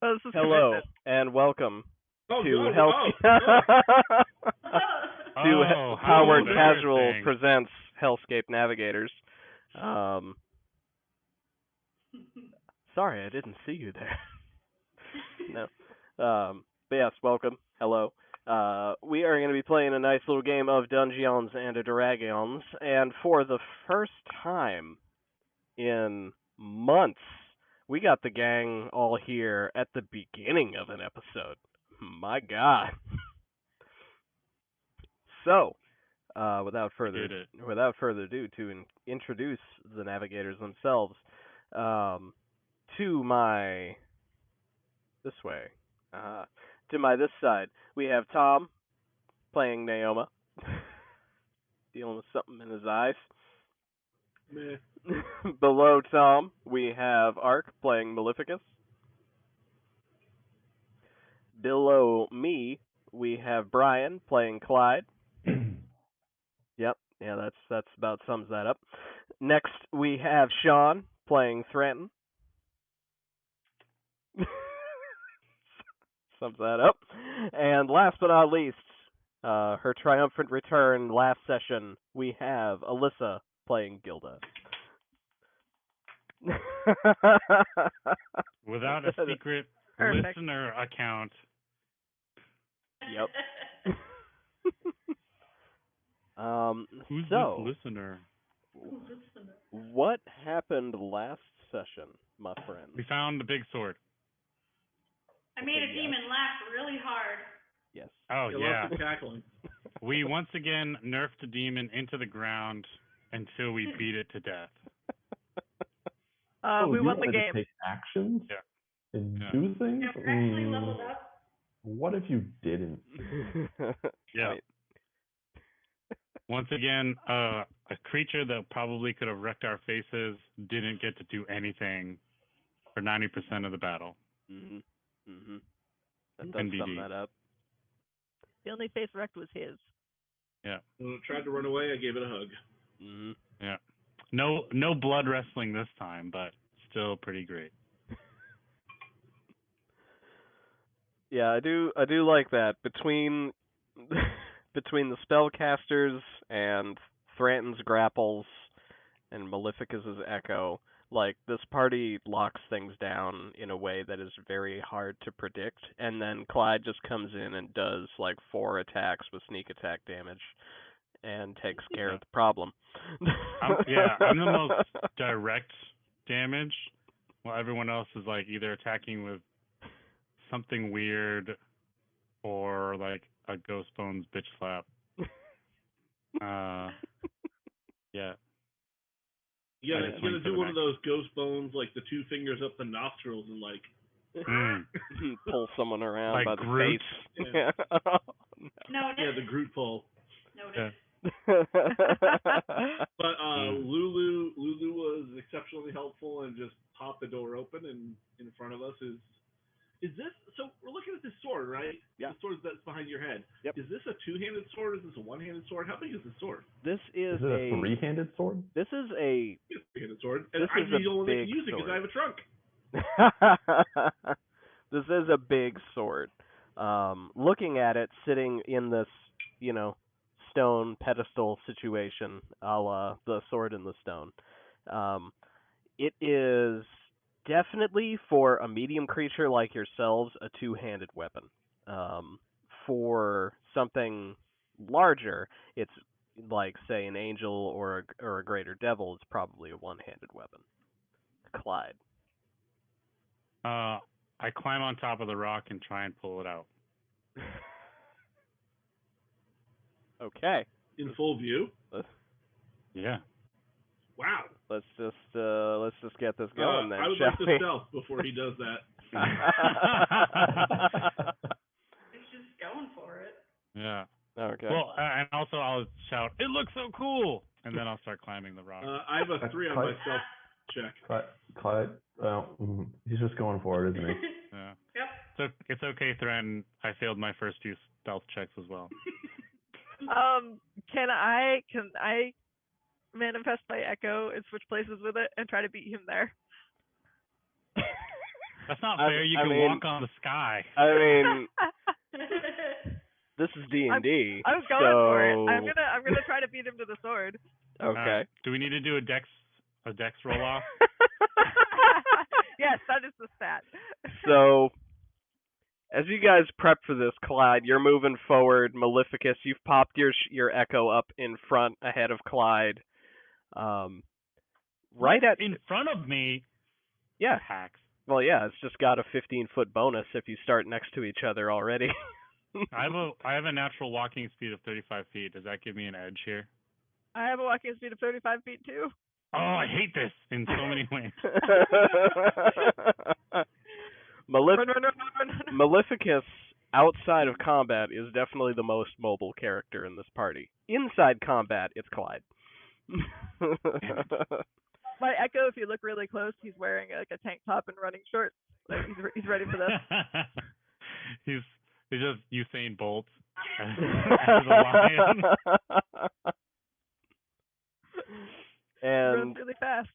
Oh, this is Hello commitment. and welcome Oh, to no, Hellscape. to Oh, Howard hello, Casual interesting. presents Hellscape Navigators. Sorry, I didn't see you there. No. But yes, welcome. Hello. We are going to be playing a nice little game of Dungeons and Dragons, and for the first time in months, we got the gang all here at the beginning of an episode. My God. So, without further ado, to introduce the Navigators themselves, to my to my this side, we have Tom playing Naoma, dealing with something in his eyes. Meh. Below Tom, we have Ark playing Maleficus. Below me, we have Brian playing Clyde. Yep, yeah, that's about sums that up. Next, we have Sean playing Thranton. Sums that up. And last but not least, her triumphant return last session, we have Alyssa playing Gilda. Without a secret Perfect. listener account. Yep. Who's So, this listener? what happened last session, my friend? We found the big sword. I made a demon laugh really hard. Yes. Oh, yeah. Lots of cackling. We once again nerfed the demon into the ground until we beat it to death. We you won the wanted game. to take actions Yeah. and Yeah. do things? I've actually leveled up. What if you didn't? Yeah. Right. Once again, a creature that probably could have wrecked our faces didn't get to do anything for 90% of the battle. Mhm. Mhm. That does NBD. sum that up. The only face wrecked was his. Yeah. When it tried to run away, I gave it a hug. Mhm. Yeah. No blood wrestling this time, but still pretty great. Yeah, I do like that between between the spellcasters and Thranton's grapples and Maleficus's echo. Like, this party locks things down in a way that is very hard to predict, and then Clyde just comes in and does like 4 attacks with sneak attack damage and takes care of the problem. I'm the most direct damage, while everyone else is like either attacking with something weird or like a ghost bones bitch slap. Yeah. You I gotta, just you went gotta for do the one of next. those ghost bones, like the 2 fingers up the nostrils and like... Pull someone around Like by the Groot. face. Yeah. Oh, Noted. Yeah, the Groot pull. Noted. no. But Lulu was exceptionally helpful and just popped the door open, and in front of us is this? So we're looking at this sword, right? Yeah. The sword that's behind your head. Yep. Is this a 2-handed sword? Is this a 1-handed sword? How big is this sword? This is Is it a 3-handed sword? This is a. It's a 3-handed sword, and This I'm is the a only one that big can use it because I sword. have a trunk. This is a big sword. Looking at it, sitting in this, stone pedestal situation, a la the sword in the stone. It is definitely, for a medium creature like yourselves, a 2-handed weapon. For something larger, it's like, say, an angel or a greater devil. It's probably a 1-handed weapon. Clyde. I climb on top of the rock and try and pull it out. Okay. In full view. Yeah. Wow. Let's just get this going then, I would shall like to we? stealth before he does that. He's just going for it. Yeah. Okay. Well, and also I'll shout, "It looks so cool!" And then I'll start climbing the rock. I have a 3 on my stealth check. Clyde, he's just going for it, isn't he? Yeah. Yep. So it's okay, Thran. I failed my first 2 stealth checks as well. Can I manifest my echo and switch places with it and try to beat him there? That's not fair. You can walk on the sky. I mean, this is D&D. I was going for it. I'm gonna try to beat him to the sword. Okay. Do we need to do a dex roll off? Yes, that is the stat. So, as you guys prep for this, Clyde, you're moving forward. Maleficus, you've popped your echo up in front ahead of Clyde. In front of me. Yeah. Hacks. Well, yeah, it's just got a 15-foot bonus if you start next to each other already. I have a natural walking speed of 35 feet. Does that give me an edge here? I have a walking speed of 35 feet too. Oh, I hate this in so many ways. Maleficus, outside of combat, is definitely the most mobile character in this party. Inside combat, it's Clyde. My Echo, if you look really close, he's wearing like a tank top and running shorts. So he's ready for this. He's just Usain Bolt as a lion. And runs really fast.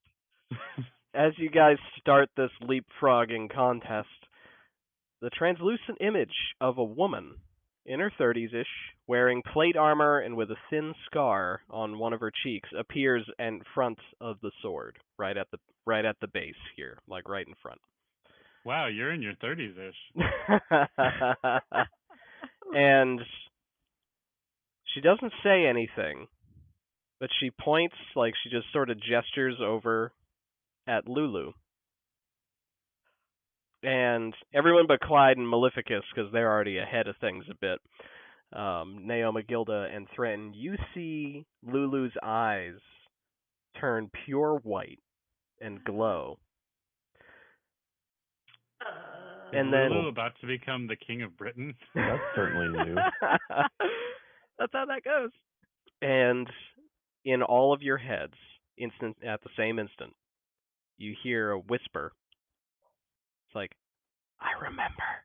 as you guys start this leapfrogging contest, the translucent image of a woman in her 30s-ish, wearing plate armor and with a thin scar on one of her cheeks, appears in front of the sword, right at the base here, like right in front. Wow, you're in your 30s-ish. And she doesn't say anything, but she points, like she just sort of gestures over at Lulu. And everyone but Clyde and Maleficus, because they're already ahead of things a bit, Naoma, Gilda, and Threaten, you see Lulu's eyes turn pure white and glow. And then Lulu about to become the king of Britain? That's certainly new. That's how that goes. And in all of your heads, at the same instant, you hear a whisper. It's like, I remember.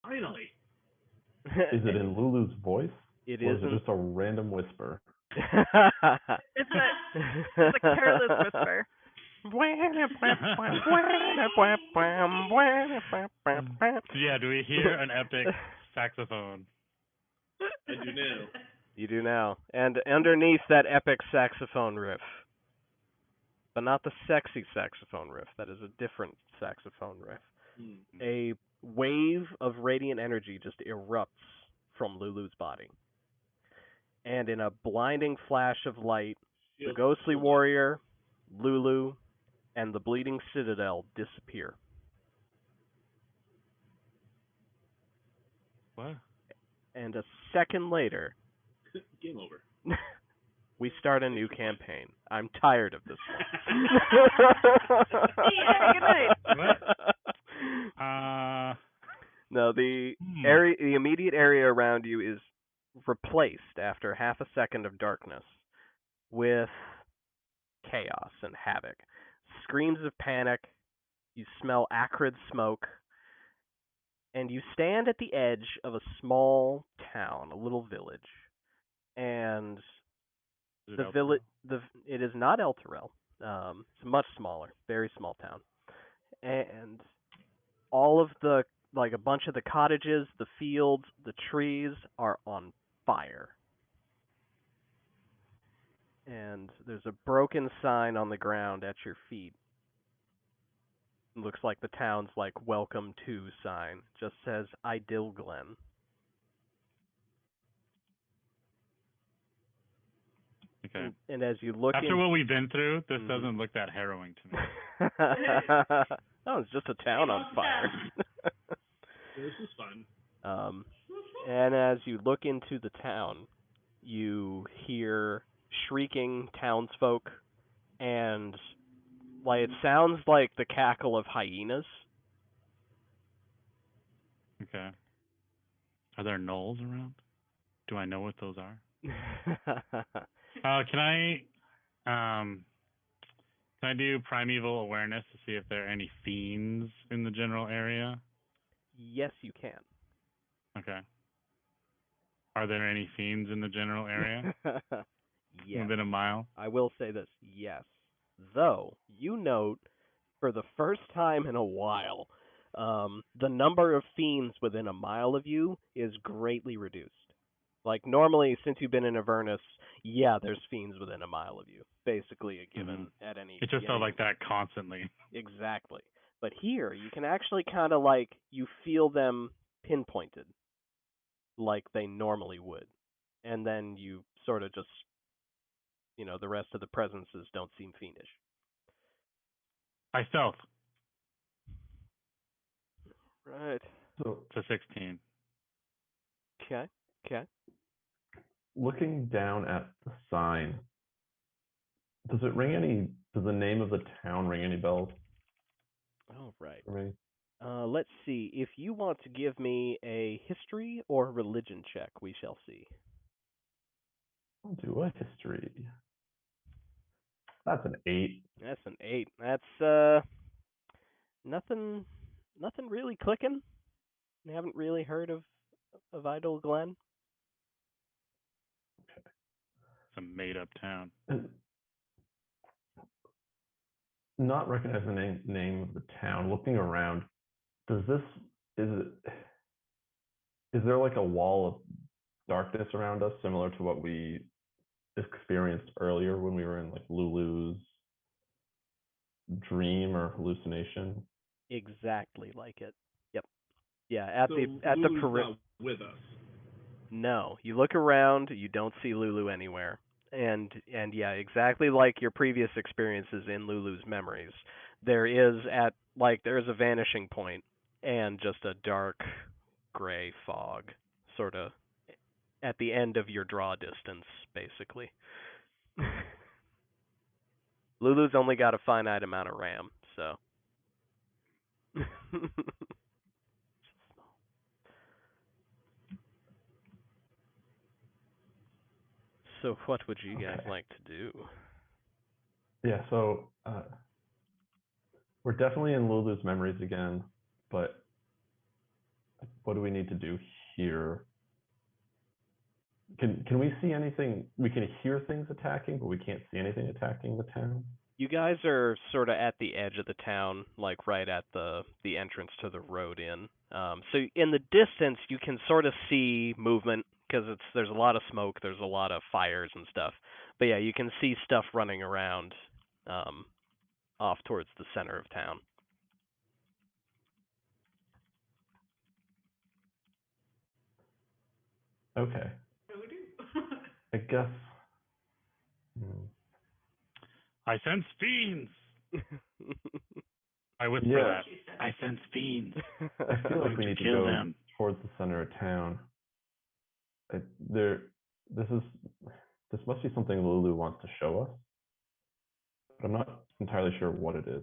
Finally. Is it in Lulu's voice? It or isn't. is it just a random whisper? It's a careless whisper. Yeah, do we hear an epic saxophone? I do now. You do now. And underneath that epic saxophone riff, but not the sexy saxophone riff, that is a different saxophone riff, a wave of radiant energy just erupts from Lulu's body. And in a blinding flash of light, the ghostly warrior, Lulu, and the bleeding citadel disappear. What? And a second later, Game over. we start a new campaign. I'm tired of this one. Hey, good night. What? No, the immediate area around you is replaced after half a second of darkness with chaos and havoc. Screams of panic, you smell acrid smoke, and you stand at the edge of a small town, a little village. And the village, it is not El Terrell. It's much smaller, very small town. And all of the, like a bunch of the cottages, the fields, the trees are on fire. And there's a broken sign on the ground at your feet. It looks like the town's like welcome to sign. It just says Idyll Glen. Okay. And as you look after what we've been through, this doesn't look that harrowing to me. Oh, it's just a town on fire. This is fun. And as you look into the town, you hear shrieking townsfolk, and like it sounds like the cackle of hyenas. Okay. Are there gnolls around? Do I know what those are? Can I do primeval awareness to see if there are any fiends in the general area? Yes, you can. Okay. Are there any fiends in the general area? Yes. Within a mile? I will say this, yes. Though, you note for the first time in a while, the number of fiends within a mile of you is greatly reduced. Like normally, since you've been in Avernus, yeah, there's fiends within a mile of you, basically a given at any. It just felt like that constantly. Exactly. But here, you can actually kind of like you feel them pinpointed, like they normally would, and then you sort of just, the rest of the presences don't seem fiendish. I stealth Right. So to 16. Okay. Okay. looking down at the sign, does the name of the town ring any bells All right. for me? Let's see. If you want to give me a history or religion check, we shall see. I'll do a history. That's an 8. That's an 8. That's nothing really clicking. You haven't really heard of Idle Glen. It's a made-up town. Not recognizing the name of the town. Looking around, is there like a wall of darkness around us, similar to what we experienced earlier when we were in like Lulu's dream or hallucination? Exactly like it. Yep. Yeah. At So the Lulu's periphery. not with us. No, you look around, you don't see Lulu anywhere. And yeah, exactly like your previous experiences in Lulu's memories. There's a vanishing point and just a dark gray fog sort of at the end of your draw distance, basically. Lulu's only got a finite amount of RAM, so So what would you guys like to do? Yeah, so we're definitely in Lulu's memories again, but what do we need to do here? Can we see anything? We can hear things attacking, but we can't see anything attacking the town. You guys are sort of at the edge of the town, like right at the entrance to the road in. So in the distance, you can sort of see movement because there's a lot of smoke, there's a lot of fires and stuff. But yeah, you can see stuff running around off towards the center of town. Okay. What do we do? I guess. I sense fiends. I whisper Yeah. that. I sense fiends. I feel like we need to kill go them. towards the center of town. This must be something Lulu wants to show us, but I'm not entirely sure what it is.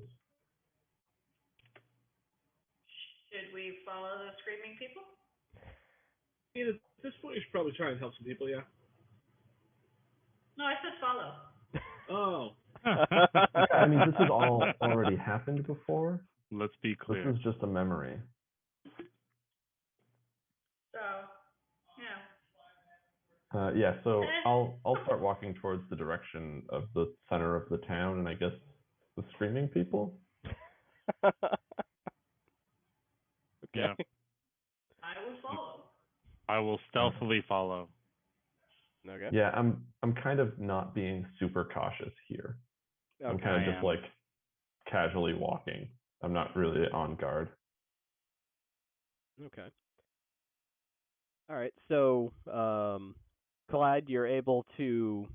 Should we follow the screaming people? At this point, you should probably try and help some people, yeah? No, I said follow. Oh. I mean, this has all already happened before. Let's be clear. This is just a memory. So, yeah. Yeah, so I'll start walking towards the direction of the center of the town, and I guess the screaming people. Okay. Yeah. I will follow. I will stealthily follow. Okay. Yeah, I'm kind of not being super cautious here. I'm Okay. kind of just like casually walking. I'm not really on guard. Okay. All right. So, Clyde, you're able to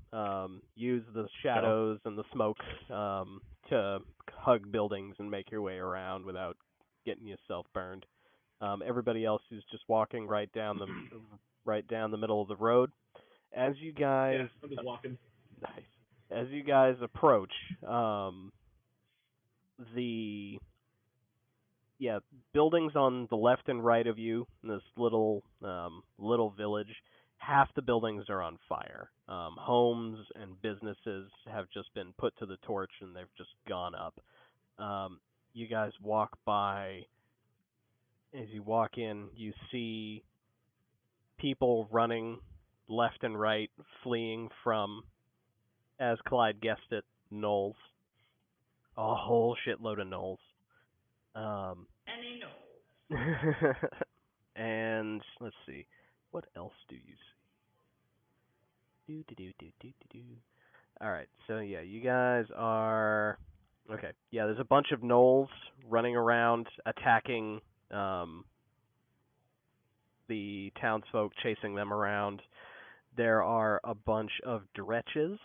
use the shadows and the smoke to hug buildings and make your way around without getting yourself burned. Everybody else is just walking right down the middle of the road. As you guys, Yeah, I'm just walking. nice. As you guys approach, the buildings on the left and right of you in this little village, half the buildings are on fire. Homes and businesses have just been put to the torch and they've just gone up. You guys walk by. As you walk in, you see people running left and right, fleeing from, as Clyde guessed it, gnolls. a whole shitload of gnolls. Um, Any no. and let's see, what else do you see? All right, so yeah, you guys are okay. Yeah, there's a bunch of gnolls running around, attacking the townsfolk, chasing them around. There are a bunch of dretches,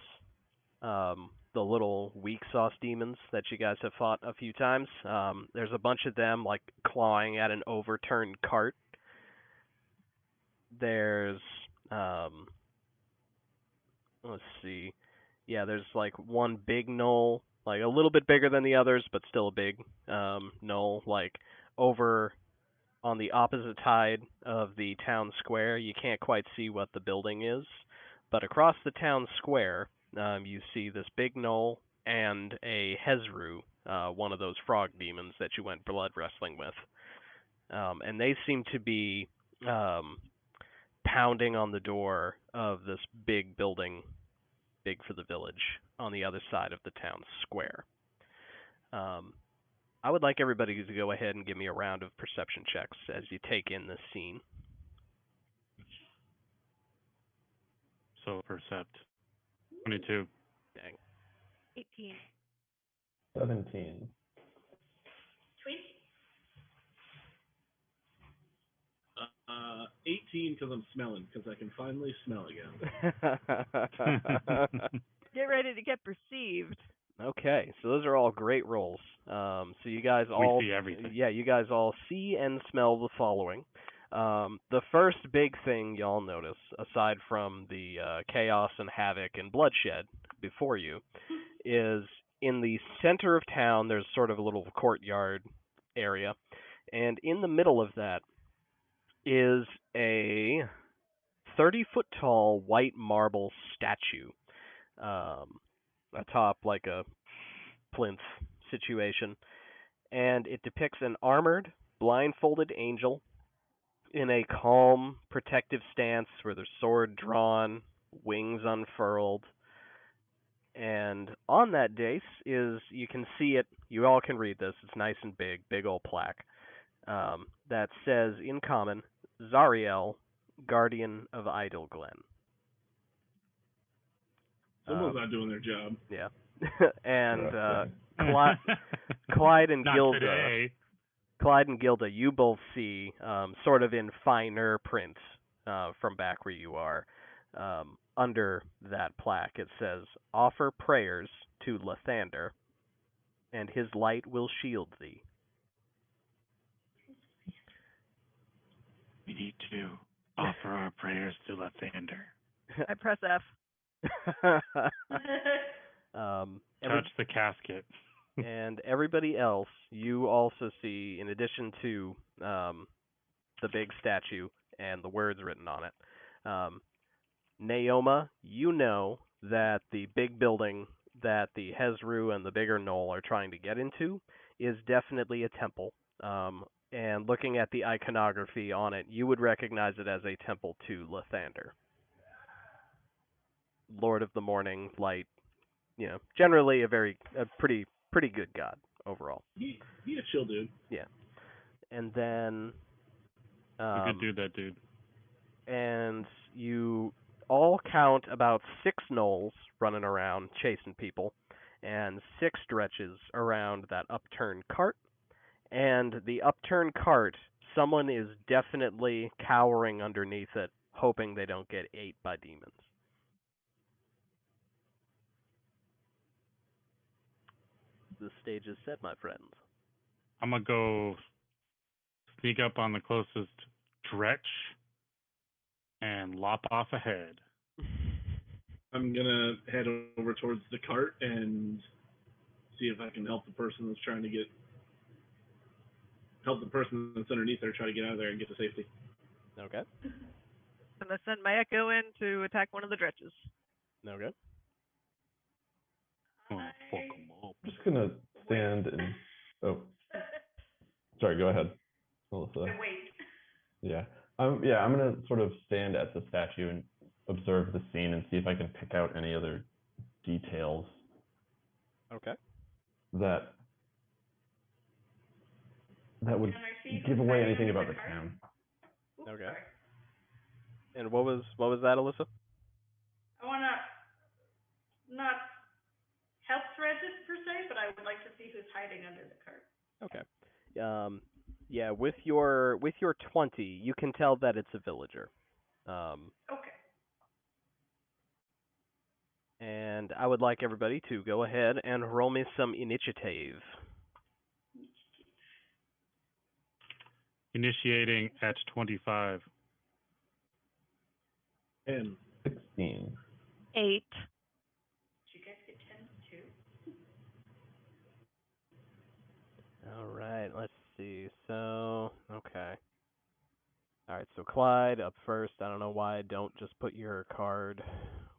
the little weak sauce demons that you guys have fought a few times. There's a bunch of them like clawing at an overturned cart. There's let's see. Yeah, there's like one big gnoll, like a little bit bigger than the others, but still a big gnoll, like over on the opposite side of the town square. You can't quite see what the building is, but across the town square, you see this big gnoll and a Hezru, one of those frog demons that you went blood wrestling with. And they seem to be pounding on the door of this big building, big for the village, on the other side of the town square. I would like everybody to go ahead and give me a round of perception checks as you take in this scene. So percept. 22. Dang. 18. 17. 20. 18 because I'm smelling, because I can finally smell again. Get ready to get perceived. Okay, so those are all great rolls. So you guys all see everything. Yeah, you guys all see and smell the following. The first big thing y'all notice, aside from the chaos and havoc and bloodshed before you, is in the center of town. There's sort of a little courtyard area, and in the middle of that is a 30-foot tall white marble statue, atop like a plinth situation, and it depicts an armored, blindfolded angel in a calm, protective stance with her sword drawn, wings unfurled. And on that dais is, you can see it, you all can read this, it's nice and big old plaque, that says in common, Zariel, Guardian of Idle Glen. Someone's not doing their job. Yeah. And Interesting. Clyde and Not Gilda. today. Clyde and Gilda, you both see, sort of in finer print, from back where you are, under that plaque, it says, "Offer prayers to Lathander, and his light will shield thee." We need to offer our prayers to Lathander. I press F. Touch the casket. And everybody else, you also see, in addition to the big statue and the words written on it, Naoma, you know that the big building that the Hezru and the bigger Knoll are trying to get into is definitely a temple. And looking at the iconography on it, you would recognize it as a temple to Lathander, Lord of the Morning, Light. Generally a pretty good god overall. He a chill dude. Yeah. And then A good dude, that dude. and you all count about 6 gnolls running around chasing people, and 6 dretches around that upturned cart. And the upturned cart, someone is definitely cowering underneath it, hoping they don't get ate by demons. The stage is set, my friends. I'm going to go sneak up on the closest dretch and lop off a head. I'm gonna head over towards the cart and see if I can help the person that's underneath there try to get out of there and get to safety. Okay. I'm gonna send my echo in to attack one of the dretches. Okay. Oh, fuck 'em up. I'm just gonna stand and. Oh, sorry. Go ahead, Melissa. Wait. Yeah. I'm gonna sort of stand at the statue and observe the scene and see if I can pick out any other details. Okay. that would Can I see give who's away hiding anything under about the cart? town. Oops, Okay. sorry. And what was that, Alyssa? I wanna not help threads per se, but I would like to see who's hiding under the cart. Okay. Yeah, with your 20, you can tell that it's a villager. Okay. And I would like everybody to go ahead and roll me some initiative. Initiating at 25. 10. 16. 8. Did you guys get 10 too? All right, let's see. So, okay. All right, so Clyde up first. I don't know why I don't just put your card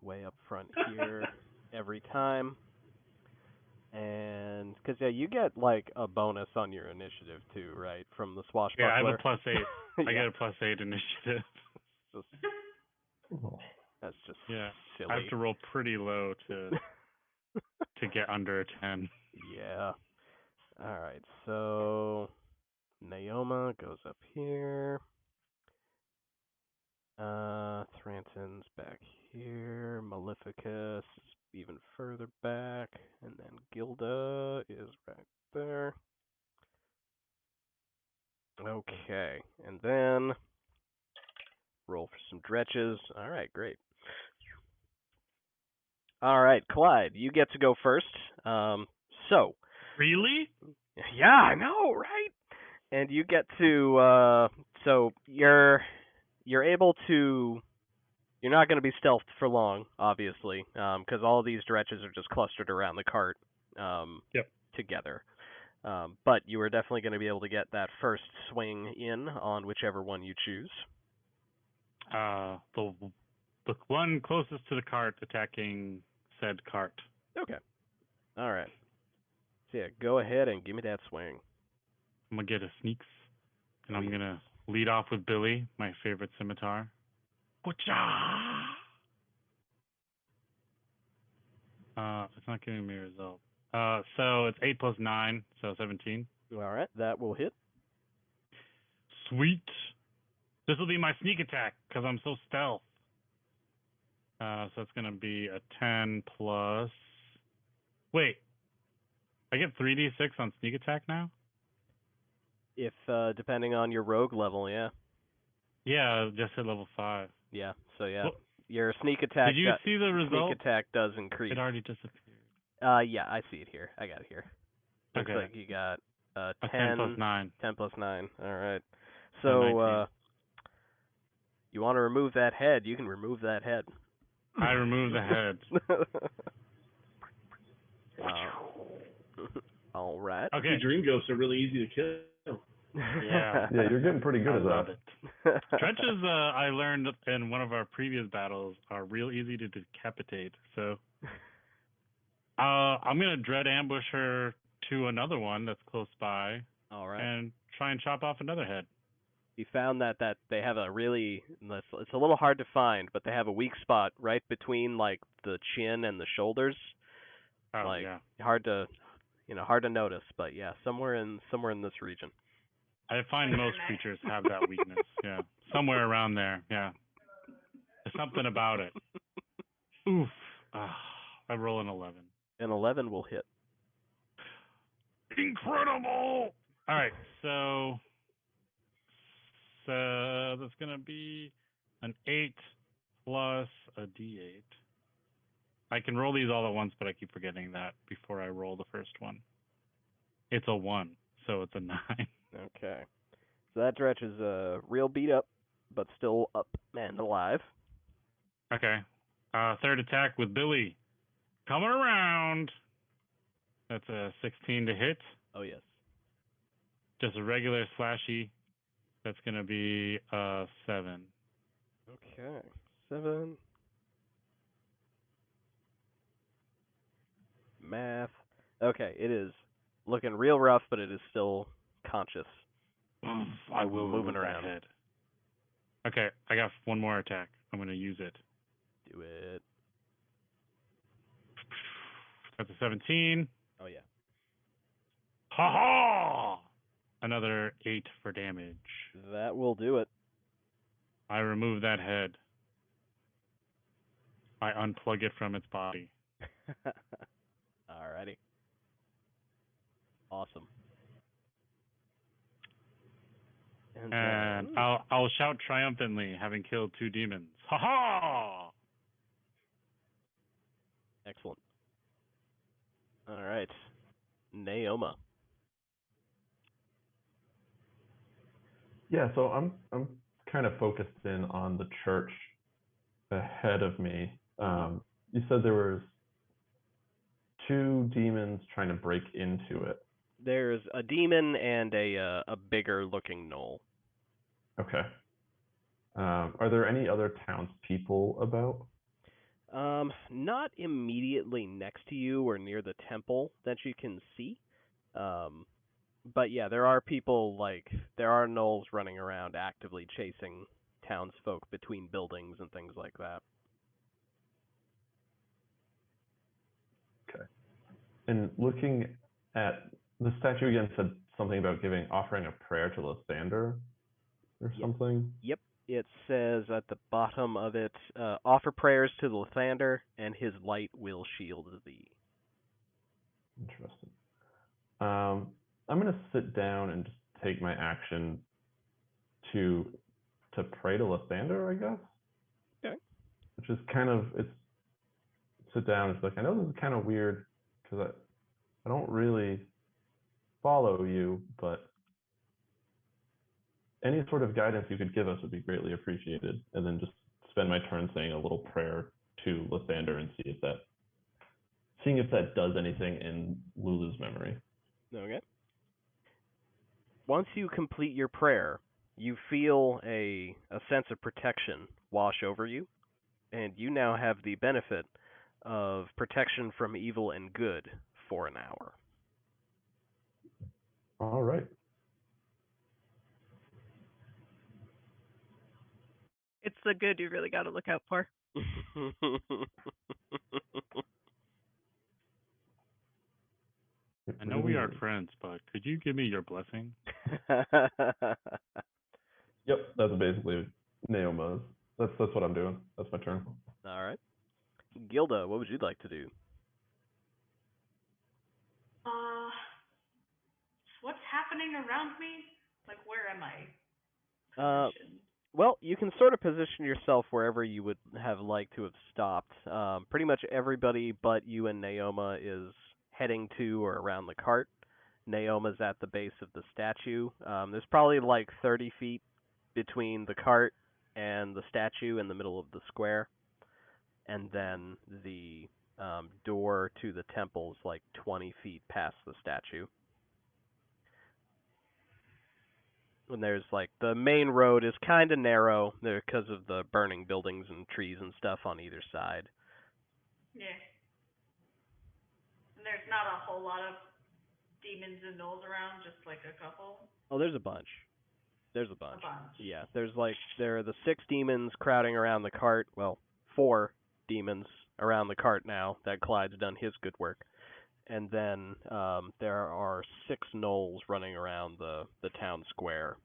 way up front here every time. And because yeah, you get like a bonus on your initiative too, right? From the swashbuckler. Yeah, I have a +8. Yeah. I get a +8 initiative. That's just Yeah, silly. I have to roll pretty low to get under a 10. Yeah. All right, so Naoma goes up here. Thranton's back here. Maleficus is even further back, and then Gilda is right there. Okay, and then roll for some dretches. All right, great. All right, Clyde, you get to go first. So. Really? Yeah, I know, right? And you get to. So you're able to. You're not going to be stealthed for long, obviously, because all these dretches are just clustered around the cart together. But you are definitely going to be able to get that first swing in on whichever one you choose. The one closest to the cart attacking said cart. Okay. All right. So yeah, go ahead and give me that swing. I'm gonna get a sneaks, and I'm gonna lead off with Billy, my favorite scimitar. Butcha! It's not giving me a result. So it's 8 plus 9, so 17. All right, that will hit. Sweet. This will be my sneak attack because I'm so stealth. So it's gonna be a 10 plus. Wait, I get 3d6 on sneak attack now? If depending on your rogue level, yeah. Yeah, just at level 5. Yeah. So yeah, Well, your sneak attack. Did you see the result? Sneak attack does increase. It already disappeared. Yeah, I see it here. I got it here. Looks Okay. like you got 10 plus 9. 10 plus 9. All right. So you want to remove that head? You can remove that head. I remove the head. All right. Okay. Dream ghosts are really easy to kill. Yeah. Yeah, you're getting pretty good I at love that. it. Trenches, I learned in one of our previous battles, are real easy to decapitate. So I'm going to dread ambush her to another one that's close by. All right. And try and chop off another head. You found that they have a really, it's a little hard to find, but they have a weak spot right between like the chin and the shoulders. Oh, like yeah. hard to notice, but yeah, somewhere in this region. I find most creatures have that weakness. Yeah, somewhere around there. Yeah, there's something about it. Oof! I roll an 11. An 11 will hit. Incredible! All right, so that's gonna be an 8 plus a d8. I can roll these all at once, but I keep forgetting that before I roll the first one. It's a 1, so it's a 9. Okay. So that dretch is real beat up, but still up and alive. Okay. Third attack with Billy. Coming around. That's a 16 to hit. Oh, yes. Just a regular slashy. That's going to be 7. Okay. 7. Math. Okay, it is looking real rough, but it is still conscious. I will moving remove around. that head. Okay, I got one more attack. I'm going to use it. Do it. That's a 17. Oh, yeah. Ha ha! Another 8 for damage. That will do it. I remove that head. I unplug it from its body. Alrighty. Awesome. And I'll shout triumphantly, having killed 2 demons. Ha ha! Excellent. All right, Naoma. Yeah, so I'm kind of focused in on the church ahead of me. You said there was 2 demons trying to break into it. There's a demon and a bigger looking gnoll. Okay. Are there any other townspeople about? Not immediately next to you or near the temple that you can see. But yeah, there are people there are gnolls running around actively chasing townsfolk between buildings and things like that. Okay. And looking at the statue again, said something about offering a prayer to Lysander or something. Yep. It says at the bottom of it, offer prayers to the Lysander, and his light will shield thee. Interesting. I'm gonna sit down and just take my action to pray to Lysander, I guess. Okay. Which is it's sit down. It's like, I know this is kind of weird because I don't really follow you, but any sort of guidance you could give us would be greatly appreciated. And then just spend my turn saying a little prayer to Lysander and seeing if that does anything in Lulu's memory. Okay. Once you complete your prayer, you feel a sense of protection wash over you, and you now have the benefit of protection from evil and good for an hour. All right. It's the good you really got to look out for. I know we are friends, but could you give me your blessing? Yep, that's basically Naoma's. That's what I'm doing. That's my turn. All right. Gilda, what would you like to do? What's happening around me? Like, where am I positioned? Well, you can sort of position yourself wherever you would have liked to have stopped. Pretty much everybody but you and Naoma is heading to or around the cart. Naoma's at the base of the statue. There's probably 30 feet between the cart and the statue in the middle of the square. And then the door to the temple's 20 feet past the statue. And there's the main road is kind of narrow there because of the burning buildings and trees and stuff on either side. Yeah. And there's not a whole lot of demons and gnolls around, just a couple. Oh, there's a bunch. There's a bunch. A bunch. Yeah, there are the 6 demons crowding around the cart. Well, 4 demons around the cart now that Clyde's done his good work. And then there are 6 gnolls running around the town square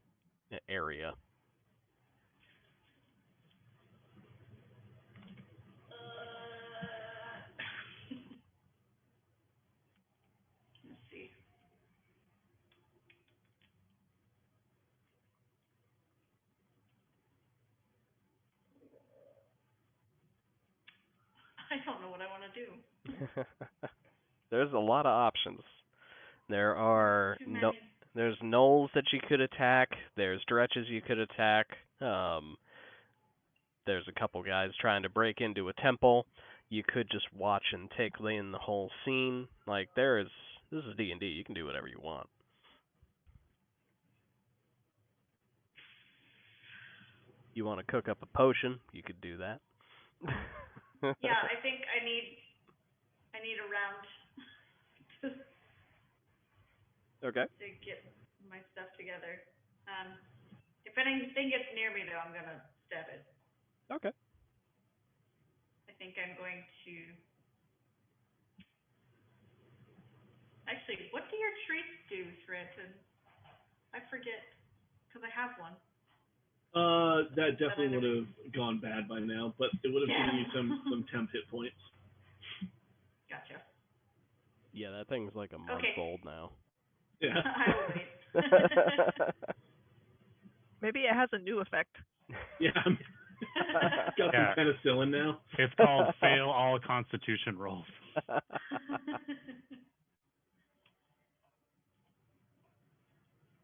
area. Let's see. I don't know what I want to do. There's a lot of options. There are Too many. there's gnolls that you could attack. There's dretches you could attack. There's a couple guys trying to break into a temple. You could just watch and take in the whole scene. This is D&D. You can do whatever you want. You want to cook up a potion? You could do that. Yeah, I think I need a round Okay. to get my stuff together. If anything gets near me, though, I'm gonna stab it. Okay. I think I'm going to. Actually, what do your traits do, Thranton? I forget, because I have one. That definitely would have gone bad by now, but it would have given you some temp hit points. Gotcha. Yeah, that thing's like a month old now. Yeah. I will wait. Maybe it has a new effect. Yeah. Got some penicillin now. It's called fail all Constitution rolls.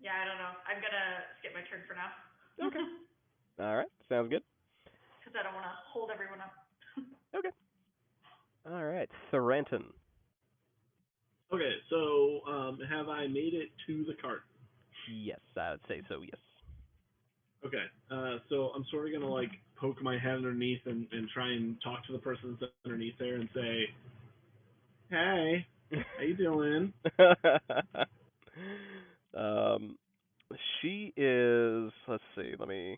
Yeah, I don't know. I'm gonna skip my turn for now. Okay. All right. Sounds good. Because I don't want to hold everyone up. Okay. All right. Threnton. Okay, so have I made it to the cart? Yes, I would say so, yes. Okay, so I'm sort of going to, like, poke my head underneath and try and talk to the person that's underneath there and say, hey, how you doing? She is, let's see, let me,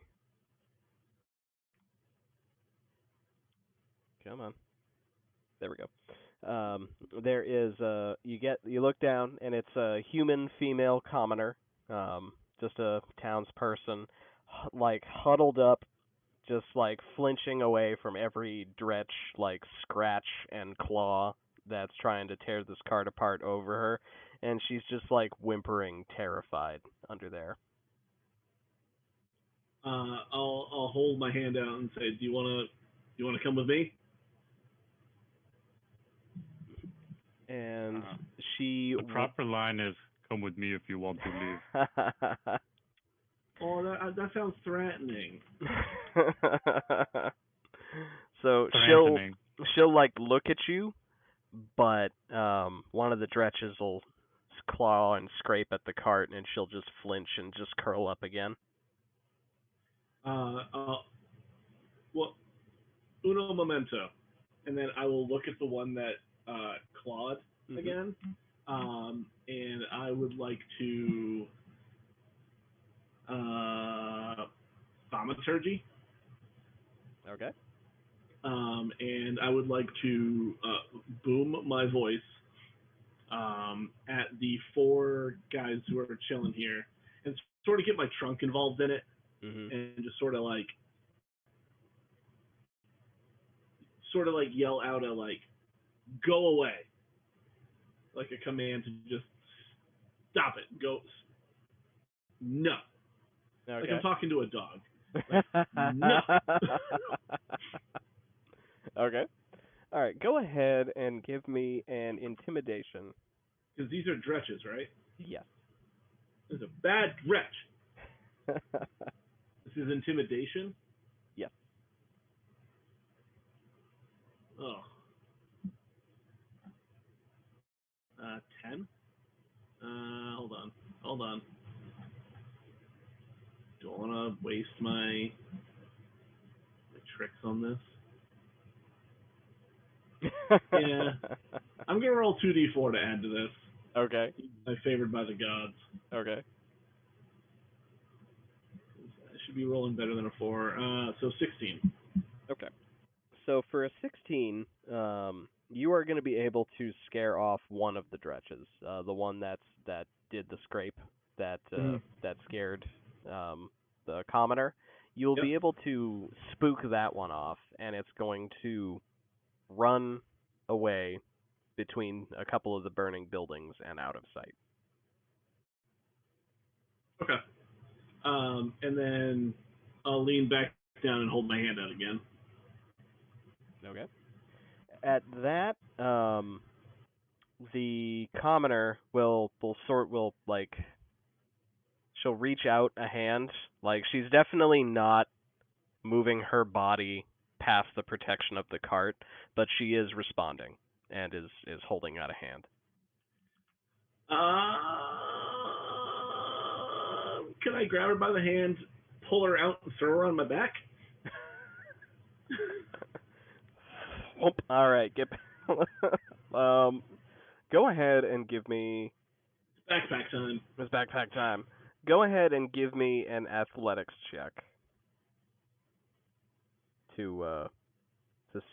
come on. There we go. There is you look down and it's a human female commoner, just a townsperson, like huddled up, just like flinching away from every dretch, like scratch and claw that's trying to tear this cart apart over her, and she's just like whimpering, terrified under there. I'll hold my hand out and say, do you wanna come with me? And she the proper line is, "Come with me if you want to leave." Oh, that sounds threatening. So she'll like look at you, but one of the dretches will claw and scrape at the cart, and she'll just flinch and just curl up again. Well, uno momento, and then I will look at the one that clawed again, and I would like to thaumaturgy. Okay. And I would like to boom my voice at the 4 guys who are chilling here, and sort of get my trunk involved in it, and just sort of like yell out a like, go away, like a command to just stop it, go, no, like I'm talking to a dog. Like, no. Okay. All right. Go ahead and give me an intimidation. Because these are dretches, right? Yes. This is a bad dretch. This is intimidation? Yes. Oh. 10? Hold on. Don't want to waste my tricks on this. Yeah. I'm going to roll 2d4 to add to this. Okay. I'm favored by the gods. Okay. I should be rolling better than a 4. So 16. Okay. So for a 16, you are going to be able to scare off one of the dretches, the one that did the scrape, that scared the commoner. You'll be able to spook that one off, and it's going to run away between a couple of the burning buildings and out of sight. Okay. And then I'll lean back down and hold my hand out again. Okay. At that, the commoner will she'll reach out a hand. Like, she's definitely not moving her body past the protection of the cart, but she is responding and is holding out a hand. Can I grab her by the hand, pull her out, and throw her on my back? All right, go ahead and give me. Backpack time. It's backpack time. Go ahead and give me an athletics check to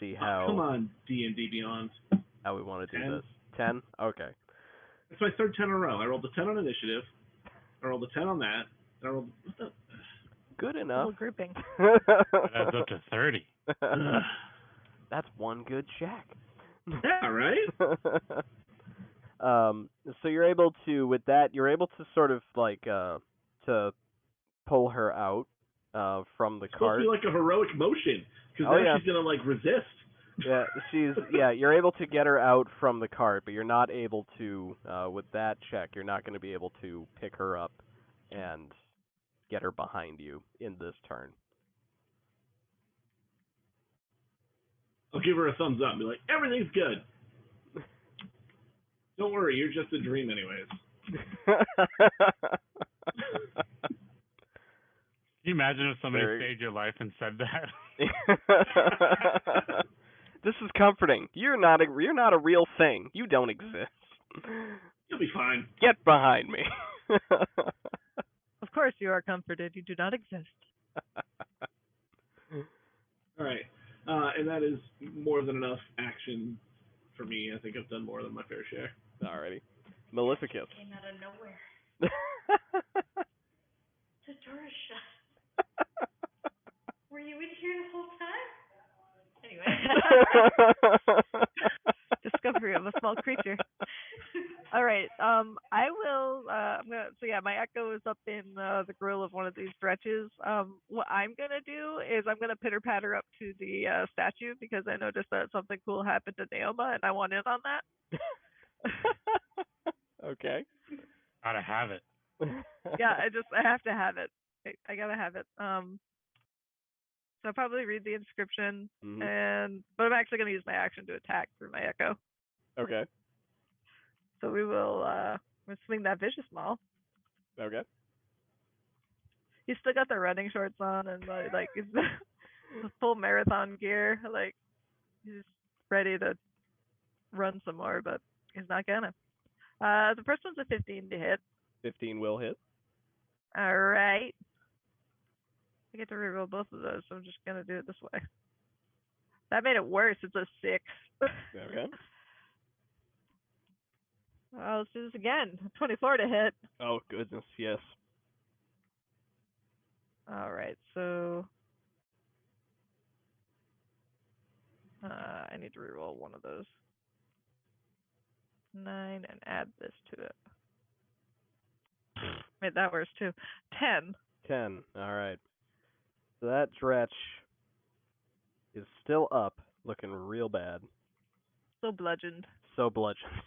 see how. Come on, D&D Beyond. How we want to do 10? this. 10? Okay. That's my third 10 in a row. I rolled a 10 on initiative. I rolled a 10 on that. And I rolled... What the... Good enough. Double grouping. That adds up to 30. That's one good check. Yeah, right? So you're able to, with that, you're able to sort of like to pull her out from the It's cart. supposed to be like a heroic motion, because now she's gonna like resist. Yeah, you're able to get her out from the cart, but you're not able to, with that check, you're not going to be able to pick her up and get her behind you in this turn. I'll give her a thumbs up and be like, everything's good. Don't worry, you're just a dream anyways. Can you imagine if somebody saved your life and said that? This is comforting. You're not a real thing. You don't exist. You'll be fine. Get behind me. Of course you are comforted. You do not exist. All right. And that is more than enough action for me. I think I've done more than my fair share. Alrighty. Maleficus. Came out of nowhere. The door is shut. Were you in here the whole time? Anyway. Discovery of a small creature. All right. I will. So yeah, my echo is up in the grill of one of these stretches. What I'm gonna do is I'm gonna pitter patter up to the statue because I noticed that something cool happened to Naoma and I want in on that. Okay. Gotta have it. Yeah, I have to have it. I gotta have it. So I'll probably read the inscription, but I'm actually gonna use my action to attack through my echo. Okay. So we'll swing that vicious maul. Okay. He's still got the running shorts on and like he's the full marathon gear. Like he's ready to run some more, but he's not gonna. The first one's a 15 to hit. 15 will hit. All right. I get to reroll both of those, so I'm just gonna do it this way. That made it worse. It's a 6. Okay. Let's do this again. 24 to hit. Oh goodness, yes. All right, so I need to reroll one of those. 9 and add this to it. Made that worse too. 10. 10. All right. So that dretch is still up, looking real bad. So bludgeoned. So bludgeoned.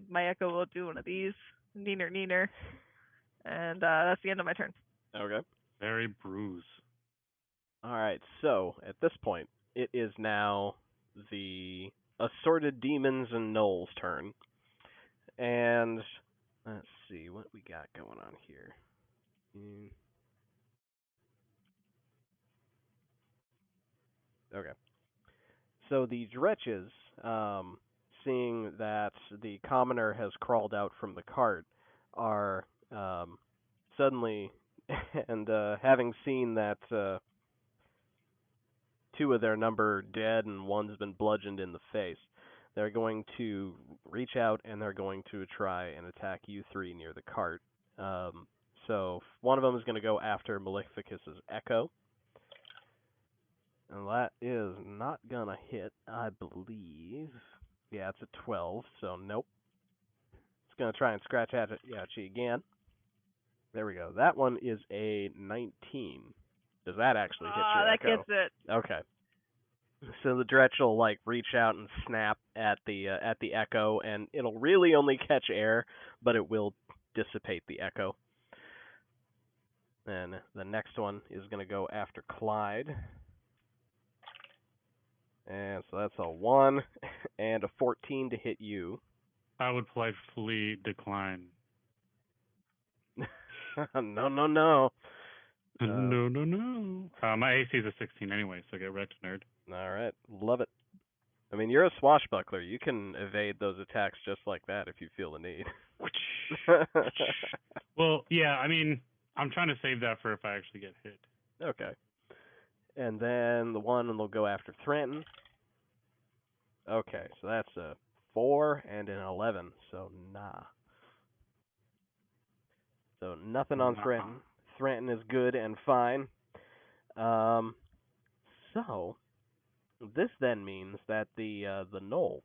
My echo will do one of these. Neener, neener. And that's the end of my turn. Okay. Very bruised. All right. So at this point, it is now the assorted demons and gnolls' turn. And let's see what we got going on here. Okay. So the dretches, seeing that the commoner has crawled out from the cart, are suddenly, and having seen that 2 of their number dead and one's been bludgeoned in the face, they're going to reach out and they're going to try and attack you 3 near the cart. So one of them is going to go after Maleficus's Echo. And that is not going to hit, I believe. Yeah, it's a 12, so nope. It's going to try and scratch at you again. There we go. That one is a 19. Does that actually hit your that Echo? gets it. Okay. So the dretch will like reach out and snap at the Echo, and it'll really only catch air, but it will dissipate the Echo. And the next one is going to go after Clyde. And so that's a 1 and a 14 to hit you. I would politely decline. No. No. My AC is a 16 anyway, so get wrecked, nerd. All right. Love it. I mean, you're a swashbuckler. You can evade those attacks just like that if you feel the need. Well, yeah, I mean, I'm trying to save that for if I actually get hit. Okay. And then the one will go after Thranton. Okay, so that's a 4 and an 11. So nah. So nothing on Threaten. Threaten is good and fine. So this then means that the gnolls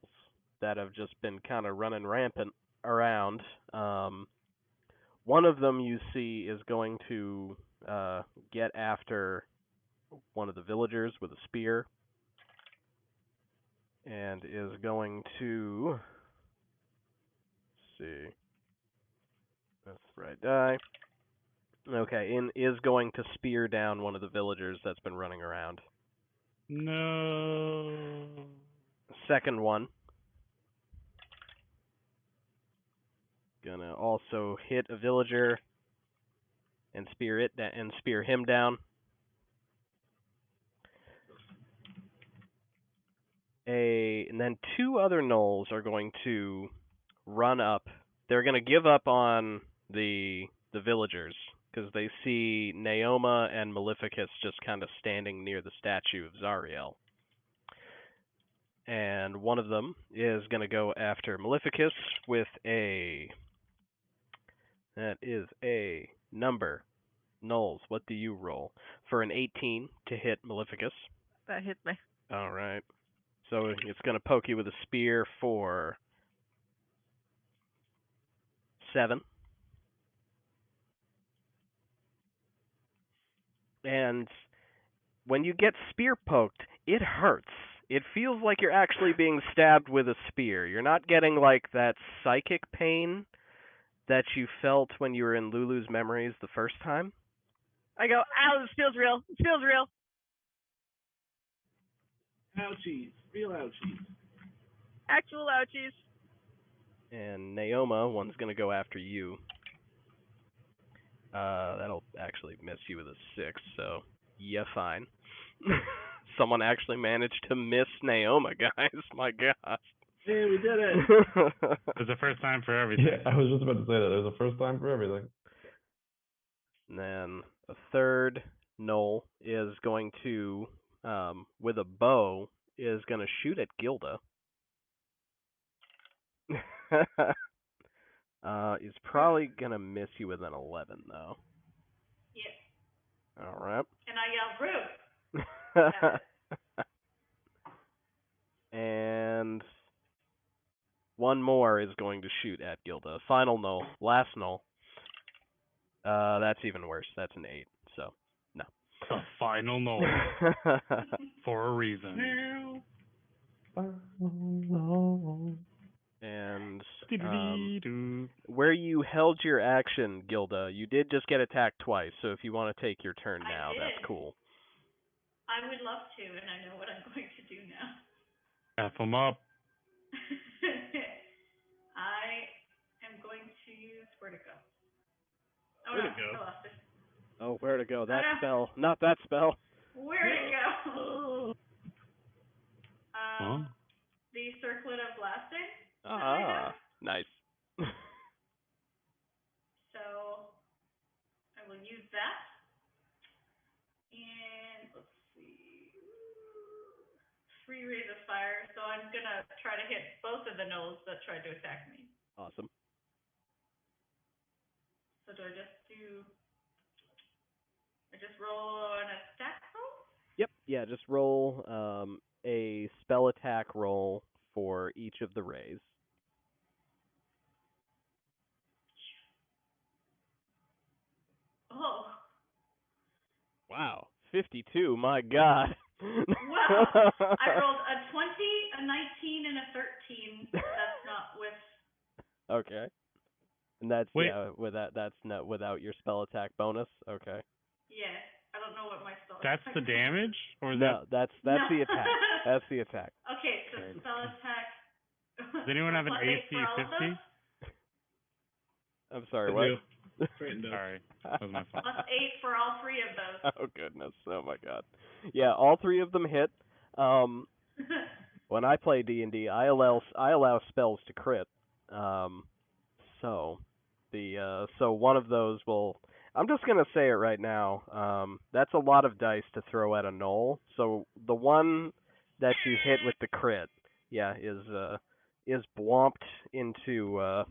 that have just been kind of running rampant around, one of them you see is going to get after one of the villagers with a spear, and is going to, let's see, that's the right die. Okay, is going to spear down one of the villagers that's been running around. No. Second one, gonna also hit a villager and spear him down. And then two other gnolls are going to run up. They're going to give up on the villagers because they see Naoma and Maleficus just kind of standing near the statue of Zariel. And one of them is going to go after Maleficus with that is a number. Gnolls, what do you roll? For an 18 to hit Maleficus. That hit me. All right. So it's going to poke you with a spear for 7. And when you get spear poked, it hurts. It feels like you're actually being stabbed with a spear. You're not getting like that psychic pain that you felt when you were in Lulu's memories the first time. I go, ow, this feels real. It feels real. Ouchies. Real ouchies. Actual ouchies. And Naoma, one's going to go after you. That'll actually miss you with a 6, so yeah, fine. Someone actually managed to miss Naoma, guys. My gosh. Hey, we did it. There's a first time for everything. Yeah, I was just about to say that. There's a first time for everything. And then a third gnoll is going to, with a bow, is going to shoot at Gilda. He's probably going to miss you with an 11, though. Yeah. All right. And I yell, Rude. And one more is going to shoot at Gilda. Final null. Last null. That's even worse. That's an 8, so no. The final null. For a reason. And where you held your action, Gilda, you did just get attacked twice, so if you want to take your turn now, that's cool. I would love to, and I know what I'm going to do now. F them up. I am going to use where to go. Oh, Where no, to go? I lost it. Oh, where to go? That Oh, no. spell. Not that spell. Where to go? Huh? The circlet of blasting. Ah, nice. So I will use that. And let's see. 3 rays of fire. So I'm going to try to hit both of the gnolls that tried to attack me. Awesome. So do I just roll an attack roll? Yep. Yeah, just roll a spell attack roll for each of the rays. Oh. Wow. 52. My God. Wow. I rolled a 20, a 19, and a 13. That's not with. Okay. And that's Wait. yeah, that's not without your spell attack bonus. Okay. Yeah. I don't know what my spell That's attack the damage? Or No, that's No. the attack. That's the attack. Okay, so Okay. spell attack. Does anyone have an Plus 8 AC for all of 50? those? I'm sorry, I what? do. Straightened up. Sorry. That was my fault. Plus 8 for all 3 of those. Oh goodness. Oh my God. Yeah, all 3 of them hit. When I play D&D, I allow spells to crit. So one of those will. I'm just gonna say it right now. That's a lot of dice to throw at a gnoll. So the one that you hit with the crit, yeah, is is blomped into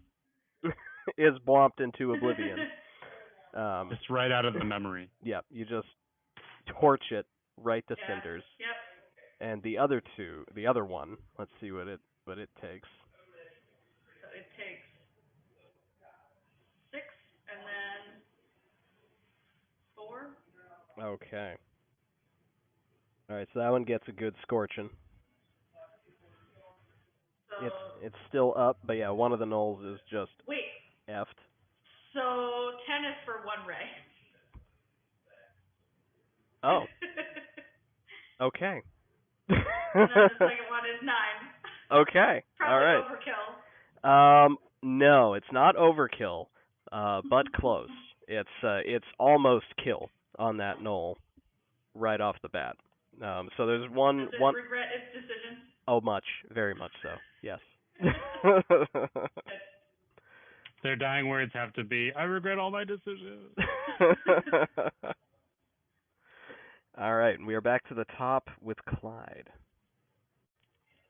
is blomped into oblivion. It's right out of the memory. Yeah, you just torch it right to Yeah. cinders. Yep. And the other one, let's see what it takes. So it takes 6 and then 4. Okay. All right, so that one gets a good scorching. So It's still up, but yeah, one of the gnolls is just wait. effed. So 10 is for 1 ray. Oh. Okay. And then the second one is 9. Okay. Probably All right. overkill. No, it's not overkill, but close. It's almost kill on that gnoll right off the bat. So there's one. Does it regret its decision? Oh, very much so. Yes. Their dying words have to be, "I regret all my decisions." All right, and we are back to the top with Clyde.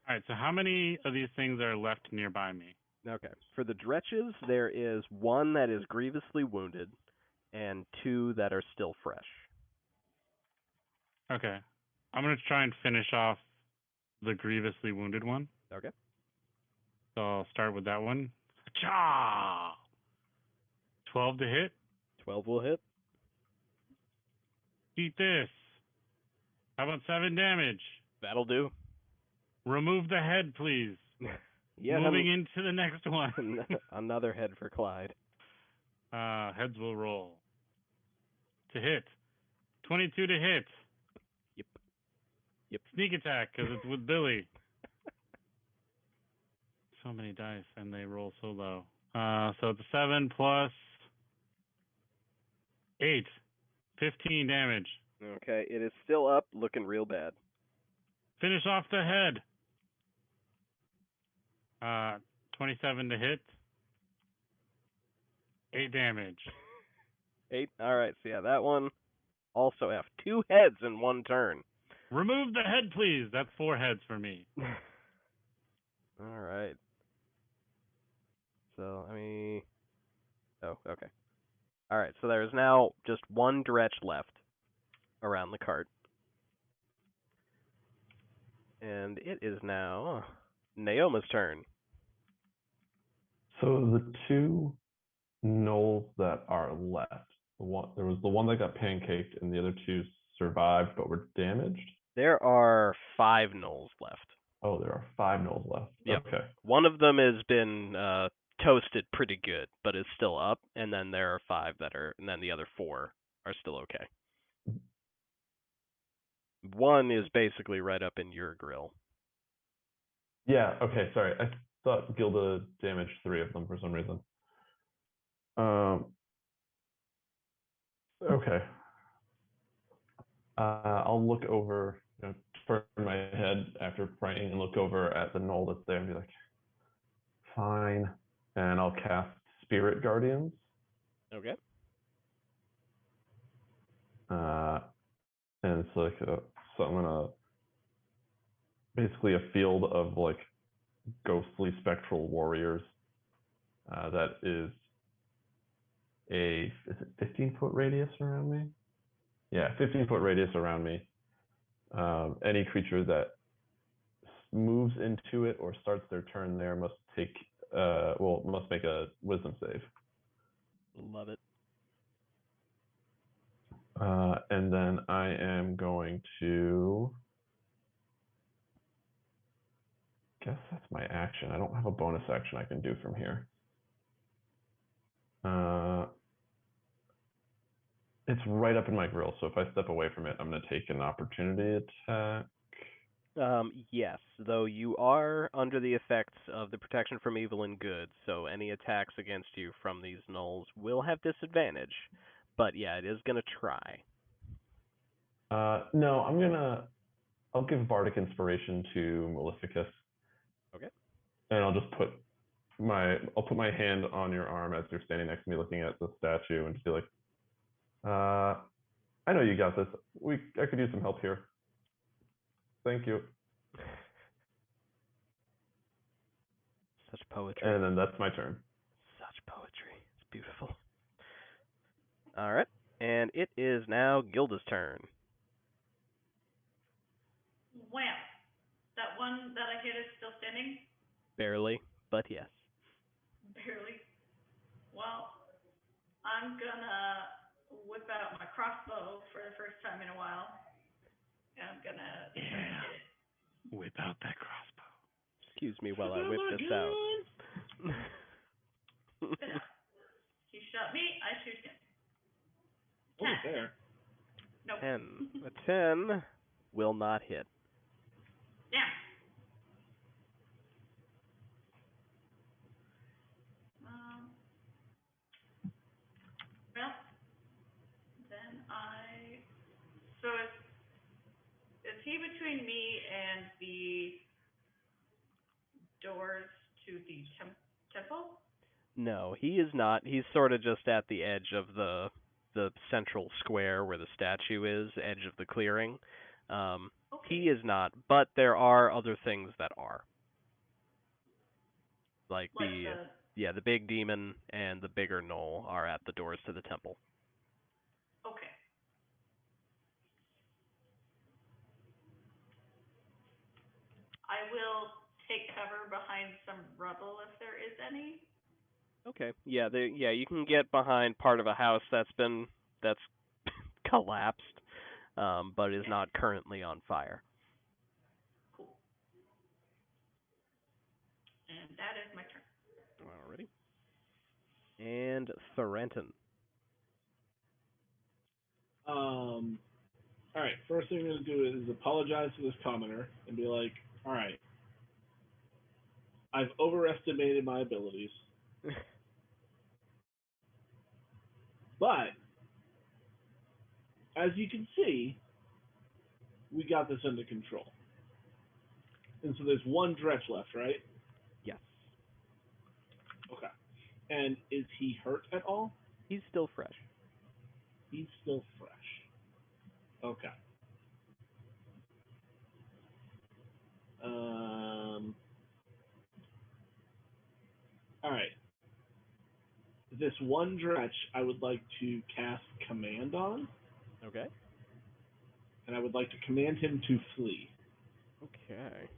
All right, so how many of these things are left nearby me? Okay. For the Dretches, there is one that is grievously wounded and 2 that are still fresh. Okay. I'm going to try and finish off the grievously wounded one. Okay. So I'll start with that one. Cha! 12 to hit. 12 will hit. Eat this. How about 7 damage? That'll do. Remove the head, please. Yeah. Moving into the next one. Another head for Clyde. Heads will roll. To hit. 22 to hit. Yep. Sneak attack, because it's with Billy. So many dice, and they roll so low. So it's 7 plus 8. 15 damage. Okay, it is still up, looking real bad. Finish off the head. 27 to hit. 8 damage. 8. All right, so yeah, that one also F. 2 heads in one turn. Remove the head, please. That's 4 heads for me. All right. So, Oh, okay. All right, so there is now just one Dretch left around the cart. And it is now Naoma's turn. So the 2 gnolls that are left, there was the one that got pancaked and the other 2 survived but were damaged? There are 5 gnolls left. Oh, there are 5 gnolls left. Yep. Okay. One of them has been toasted pretty good, but is still up, and then there are 5 and then the other 4 are still okay. One is basically right up in your grill. Yeah, okay, sorry. I thought Gilda damaged 3 of them for some reason. Okay. I'll look over, turn my head after praying and look over at the gnoll that's there and be like, fine. And I'll cast Spirit Guardians. Okay. And it's like, so I'm gonna, basically a field of like ghostly spectral warriors. That is it 15-foot radius around me? Yeah, 15-foot radius around me. Any creature that moves into it or starts their turn there must make a wisdom save. Love it. And then I am going to, guess that's my action. I don't have a bonus action I can do from here. It's right up in my grill, so if I step away from it, I'm going to take an opportunity attack. Yes, though you are under the effects of the protection from evil and good, so any attacks against you from these gnolls will have disadvantage. But yeah, it is going to try. No, I'll give Bardic Inspiration to Maleficus. Okay. And I'll just put my hand on your arm as you're standing next to me looking at the statue and just be like, I know you got this. I could use some help here. Thank you. Such poetry. And then that's my turn. Such poetry. It's beautiful. All right, and it is now Gilda's turn. Wham! That one that I hit is still standing? Barely, but yes. Barely. Well, I'm gonna whip out my crossbow for the first time in a while. And I'm gonna try to hit it. Whip out that crossbow. Excuse me while I whip this out. He shot me, I shoot him. Oh, there. Nope. 10. A 10 will not hit. Yeah. Well, then so is he between me and the doors to the temple? No, he is not. He's sort of just at the edge of the central square where the statue is, edge of the clearing. Okay. He is not, but there are other things that are. Like the big demon and the bigger gnoll are at the doors to the temple. Okay. I will take cover behind some rubble if there is any. Okay. Yeah, you can get behind part of a house that's collapsed, but is not currently on fire. Cool. And that is my turn. Alrighty. And Thorenton. All right. First thing I'm gonna do is apologize to this commenter and be like, all right, I've overestimated my abilities, but as you can see, we got this under control. And so there's one dretch left, right? Yes. Okay. And is he hurt at all? He's still fresh. He's still fresh. Okay. All right. This one dretch I would like to cast command on, Okay. and I would like to command him to flee. Okay.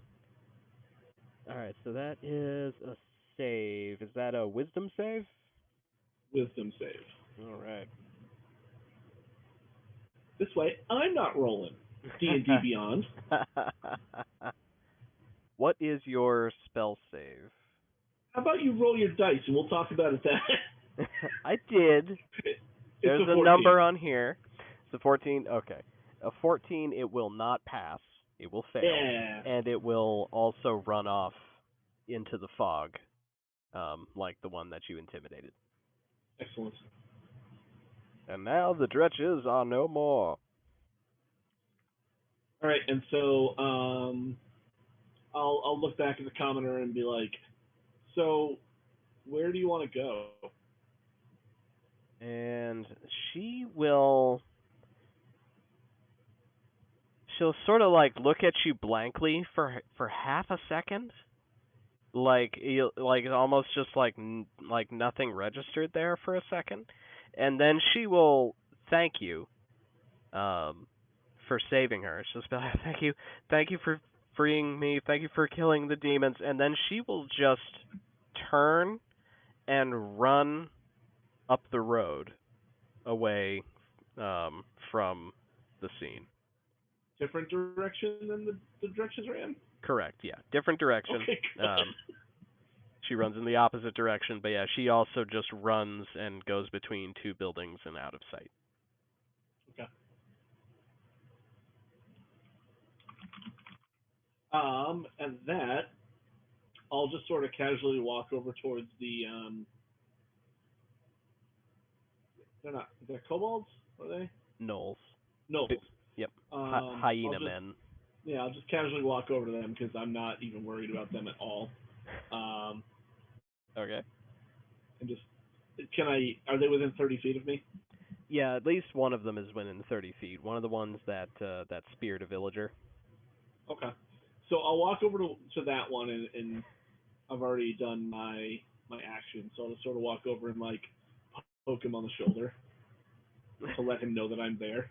Alright, so that is a save. Is that a wisdom save? Wisdom save. Alright. This way, I'm not rolling. D&D Beyond. What is your spell save? How about you roll your dice and we'll talk about it then? I did. There's It's a a number on here. It's a 14. Okay. A 14, it will not pass. It will fail. Yeah. And it will also run off into the fog, like the one that you intimidated. Excellent. And now the dretches are no more. All right, and so I'll look back at the commenter and be like, so where do you want to go? And she'll sort of like look at you blankly for half a second, like almost just like nothing registered there for a second, and then she will thank you for saving her. She'll be like, thank you for freeing me, thank you for killing the demons, and then she will just turn and run up the road away from the scene. Different direction than the directions we're in? Correct, yeah. Different direction. Okay, good. She runs in the opposite direction, but yeah, she also just runs and goes between two buildings and out of sight. Okay. And that, I'll just sort of casually walk over towards the, they're kobolds, are they? Gnolls. No. Yep. Hyena men. Yeah, I'll just casually walk over to them because I'm not even worried about them at all. Okay. And just, are they within 30 feet of me? Yeah, at least one of them is within 30 feet. One of the ones that speared a villager. Okay. So I'll walk over to that one and I've already done my action, so I'll just sort of walk over and like poke him on the shoulder to let him know that I'm there,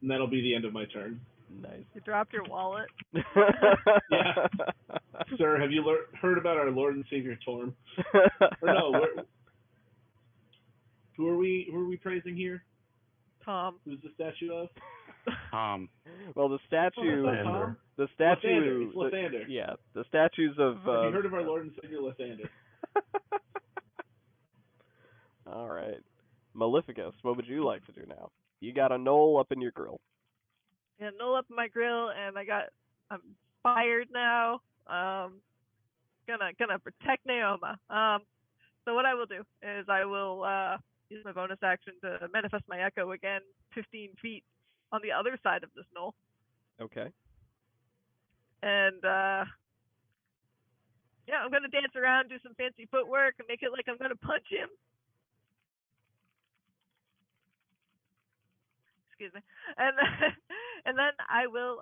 and that'll be the end of my turn. Nice. You dropped your wallet. Yeah. Sir, have you heard about our Lord and Savior Torm? Or no, who are we praising here? Tom. Who's the statue of? Well, the statue. Tom? The statue. Lathander. It's Lathander. Yeah, the statues of. Have you heard of our Lord and Savior Lathander? All right, Maleficus. What would you like to do now? You got a knoll up in your grill. Yeah, null up my grill, and I'm fired now. Gonna protect Naoma. So what I will do is I will use my bonus action to manifest my echo again, 15 feet on the other side of this knoll. Okay. And yeah, I'm gonna dance around, do some fancy footwork, and make it like I'm gonna punch him. Excuse me. And then I will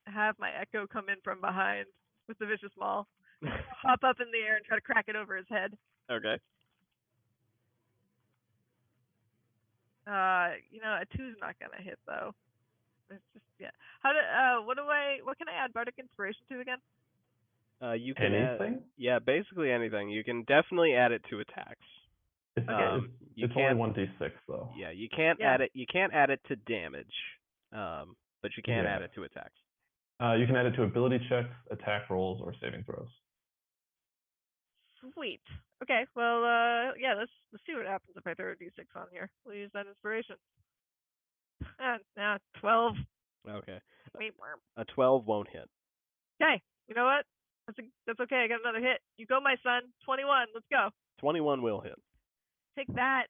have my echo come in from behind with the vicious maul, hop up in the air and try to crack it over his head. Okay. A 2's not gonna hit though. It's just what can I add Bardic Inspiration to again? You can anything? Basically anything. You can definitely add it to attacks. It's only 1d6 though. Yeah, you can't add it. You can't add it to damage, but you can add it to attacks. You can add it to ability checks, attack rolls, or saving throws. Sweet. Okay. Well, let's see what happens if I throw a d6 on here. We'll use that inspiration. 12. Okay. Wait, a 12 won't hit. Okay. You know what? That's okay. I got another hit. You go, my son. 21. Let's go. 21 will hit. Take that.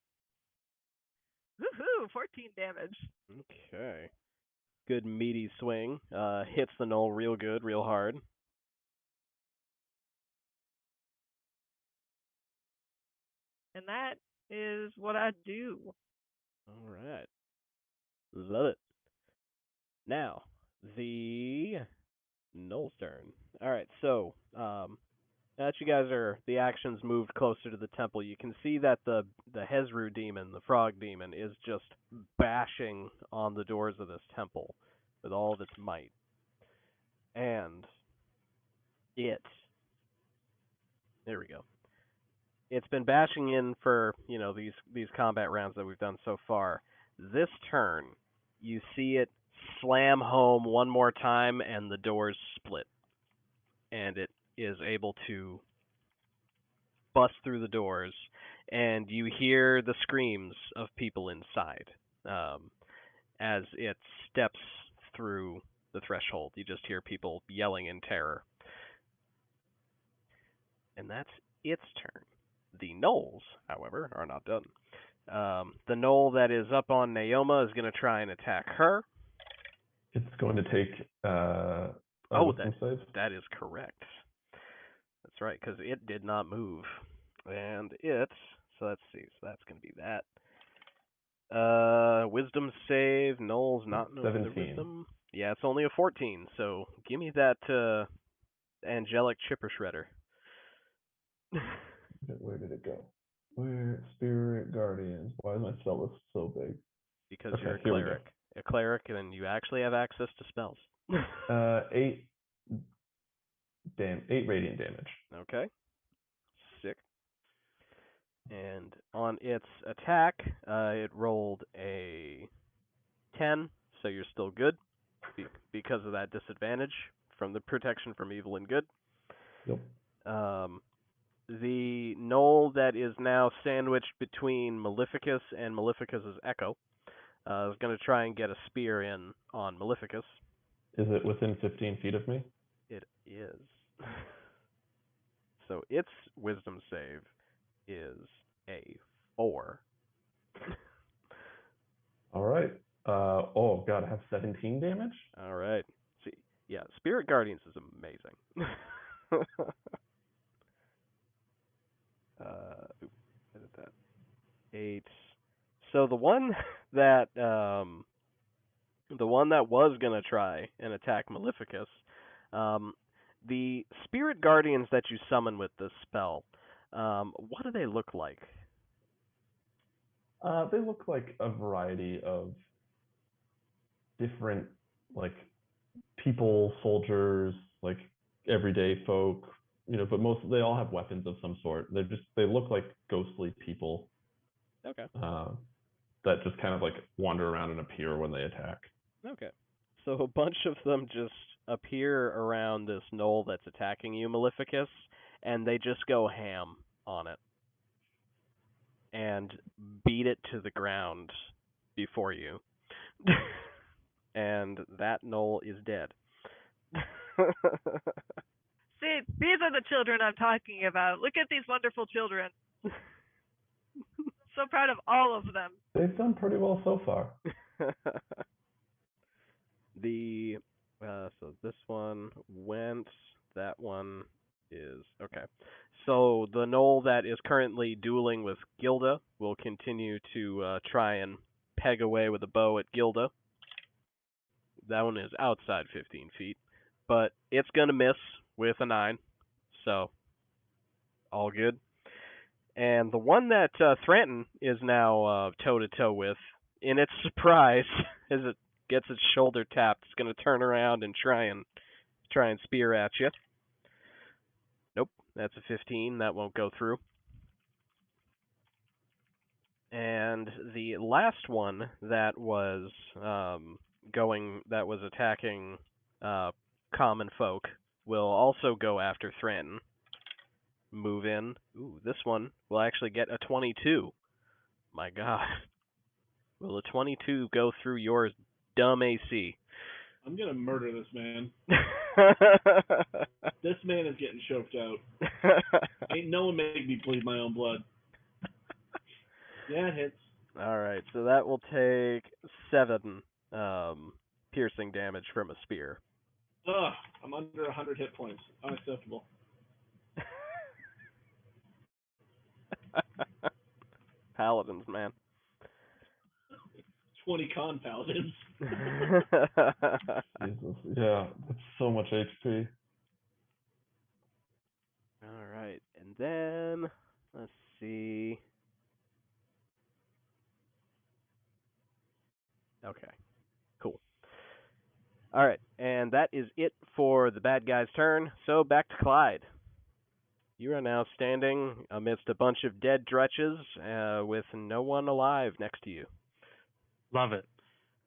Woohoo! 14 damage. Okay. Good meaty swing. Hits the knoll real good, real hard. And that is what I do. All right. Love it. Now, the knoll's turn. All right, so as you guys the actions moved closer to the temple, you can see that the Hezru demon, the frog demon, is just bashing on the doors of this temple with all of its might. And there we go. It's been bashing in for, these combat rounds that we've done so far. This turn, you see it slam home one more time and the doors split. And it is able to bust through the doors, and you hear the screams of people inside as it steps through the threshold. You just hear people yelling in terror. And that's its turn. The gnolls, however, are not done. The gnoll that is up on Naoma is going to try and attack her. It's going to take wisdom save. That is correct. That's right, because it did not move. And so let's see, so that's going to be that. Wisdom save, Knoll's not no 17. Wisdom. Yeah, it's only a 14, so give me that angelic chipper shredder. Where did it go? Where? Spirit Guardians. Why is my spell list so big? Because you're a cleric. A cleric, and you actually have access to spells. 8 radiant damage. Okay. Sick. And on its attack, it rolled a 10, so you're still good because of that disadvantage from the protection from evil and good. Yep. The gnoll that is now sandwiched between Maleficus and Maleficus's Echo is going to try and get a spear in on Maleficus. Is it within 15 feet of me? It is. So its wisdom save is a 4. All right. Oh god, I have 17 damage? All right. See, yeah, Spirit Guardians is amazing. Edit that. 8. So the one that the one that was gonna try and attack Maleficus. Um, the spirit guardians that you summon with this spell, what do they look like? They look like a variety of different, like, people, soldiers, like everyday folk, but they all have weapons of some sort. They look like ghostly people Okay. that just kind of like wander around and appear when they attack. Okay. So a bunch of them just appear around this knoll that's attacking you, Maleficus, and they just go ham on it and beat it to the ground before you. And that knoll is dead. See, these are the children I'm talking about. Look at these wonderful children. So proud of all of them. They've done pretty well so far. So this one went. That one is okay. So the knoll that is currently dueling with Gilda will continue to try and peg away with a bow at Gilda. That one is outside 15 feet, but it's gonna miss with a 9, so all good. And the one that Thranton is now toe to toe with, in its surprise, as it gets its shoulder tapped, it's gonna turn around and try and spear at you. Nope, that's a 15. That won't go through. And the last one that was attacking common folk will also go after Thranton. Move in. Ooh, this one will actually get a 22. My God. Will a 22 go through your dumb AC? I'm gonna murder this man. This man is getting choked out. Ain't no one make me bleed my own blood. Yeah, it hits. Alright, so that will take 7 piercing damage from a spear. Ugh, I'm under 100 hit points. Unacceptable. Paladins, man. 20 con paladins. Jesus, yeah, that's so much HP. Alright, and then, let's see. Okay, cool. Alright, and that is it for the bad guy's turn. So back to Clyde. You are now standing amidst a bunch of dead dretches with no one alive next to you. Love it.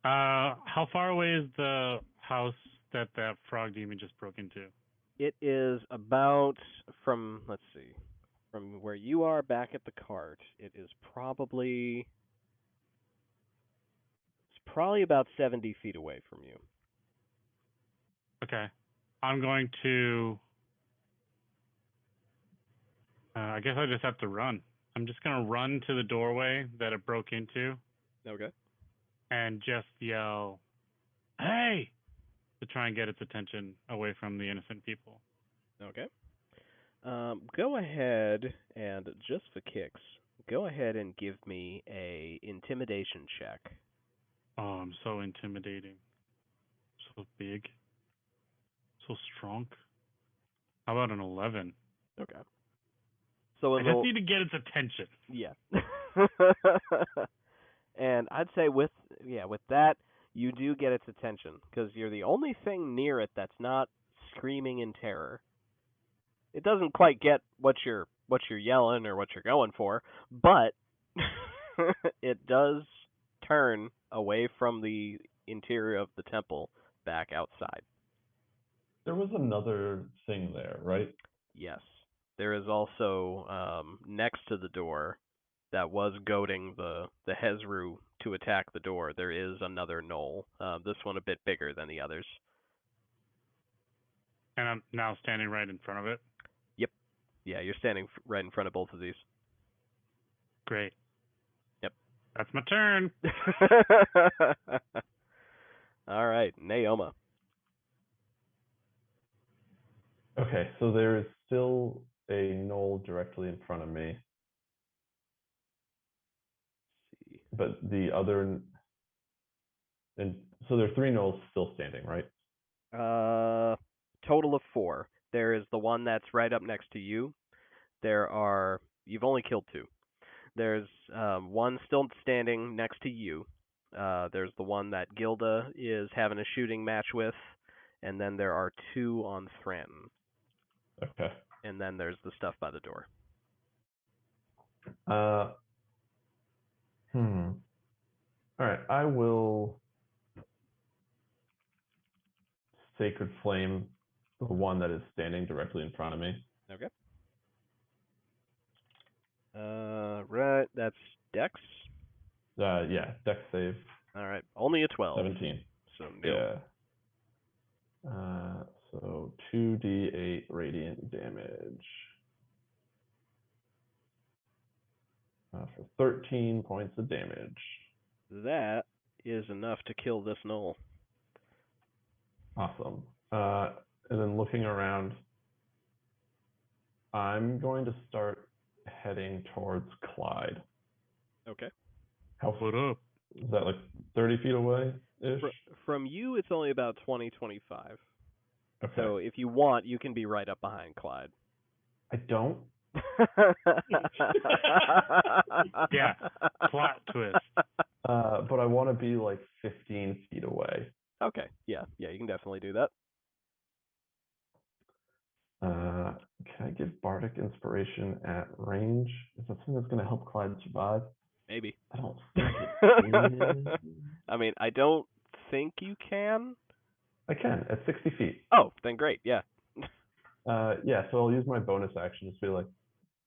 How far away is the house that frog demon just broke into? It is about from where you are back at the cart. It is probably about 70 feet away from you. Okay. I'm going to... I guess I just have to run. I'm just going to run to the doorway that it broke into. Okay. And just yell, "Hey!" to try and get its attention away from the innocent people. Okay. Go ahead and, just for kicks, go ahead and give me a intimidation check. Oh, I'm so intimidating. So big. So strong. How about an 11? Okay. So I just need to get its attention. Yeah. And I'd say with that, you do get its attention, because you're the only thing near it that's not screaming in terror. It doesn't quite get what you're yelling or what you're going for, but it does turn away from the interior of the temple back outside. There was another thing there, right? Yes. There is also next to the door that was goading the Hezru to attack the door. There is another knoll. This one a bit bigger than the others. And I'm now standing right in front of it? Yep. Yeah, you're standing right in front of both of these. Great. Yep. That's my turn. All right, Naoma. Okay, so there is still a knoll directly in front of me. Let's see. But the other, and So there are 3 gnolls still standing, right? Total of 4. There is the one that's right up next to you. You've only killed 2. There's one still standing next to you. There's the one that Gilda is having a shooting match with, and then there are 2 on Thranton. Okay. And then there's the stuff by the door. All right, I will Sacred Flame the one that is standing directly in front of me. Okay. Right, that's Dex. Yeah, Dex save. All right, only a 12. 17. So no. Yeah. So 2d8 radiant damage. For 13 points of damage. That is enough to kill this gnoll. Awesome. And then looking around, I'm going to start heading towards Clyde. Okay. What up? Is that like 30 feet away-ish? From you, it's only about 20, 25. Okay. So if you want, you can be right up behind Clyde. I don't. Yeah, plot twist. But I want to be like 15 feet away. Okay, yeah, you can definitely do that. Can I give Bardic Inspiration at range? Is that something that's going to help Clyde survive? Maybe. I don't think it is. I mean, I don't think you can. I can, at 60 feet. Oh, then great, yeah. Yeah, so I'll use my bonus action to be like,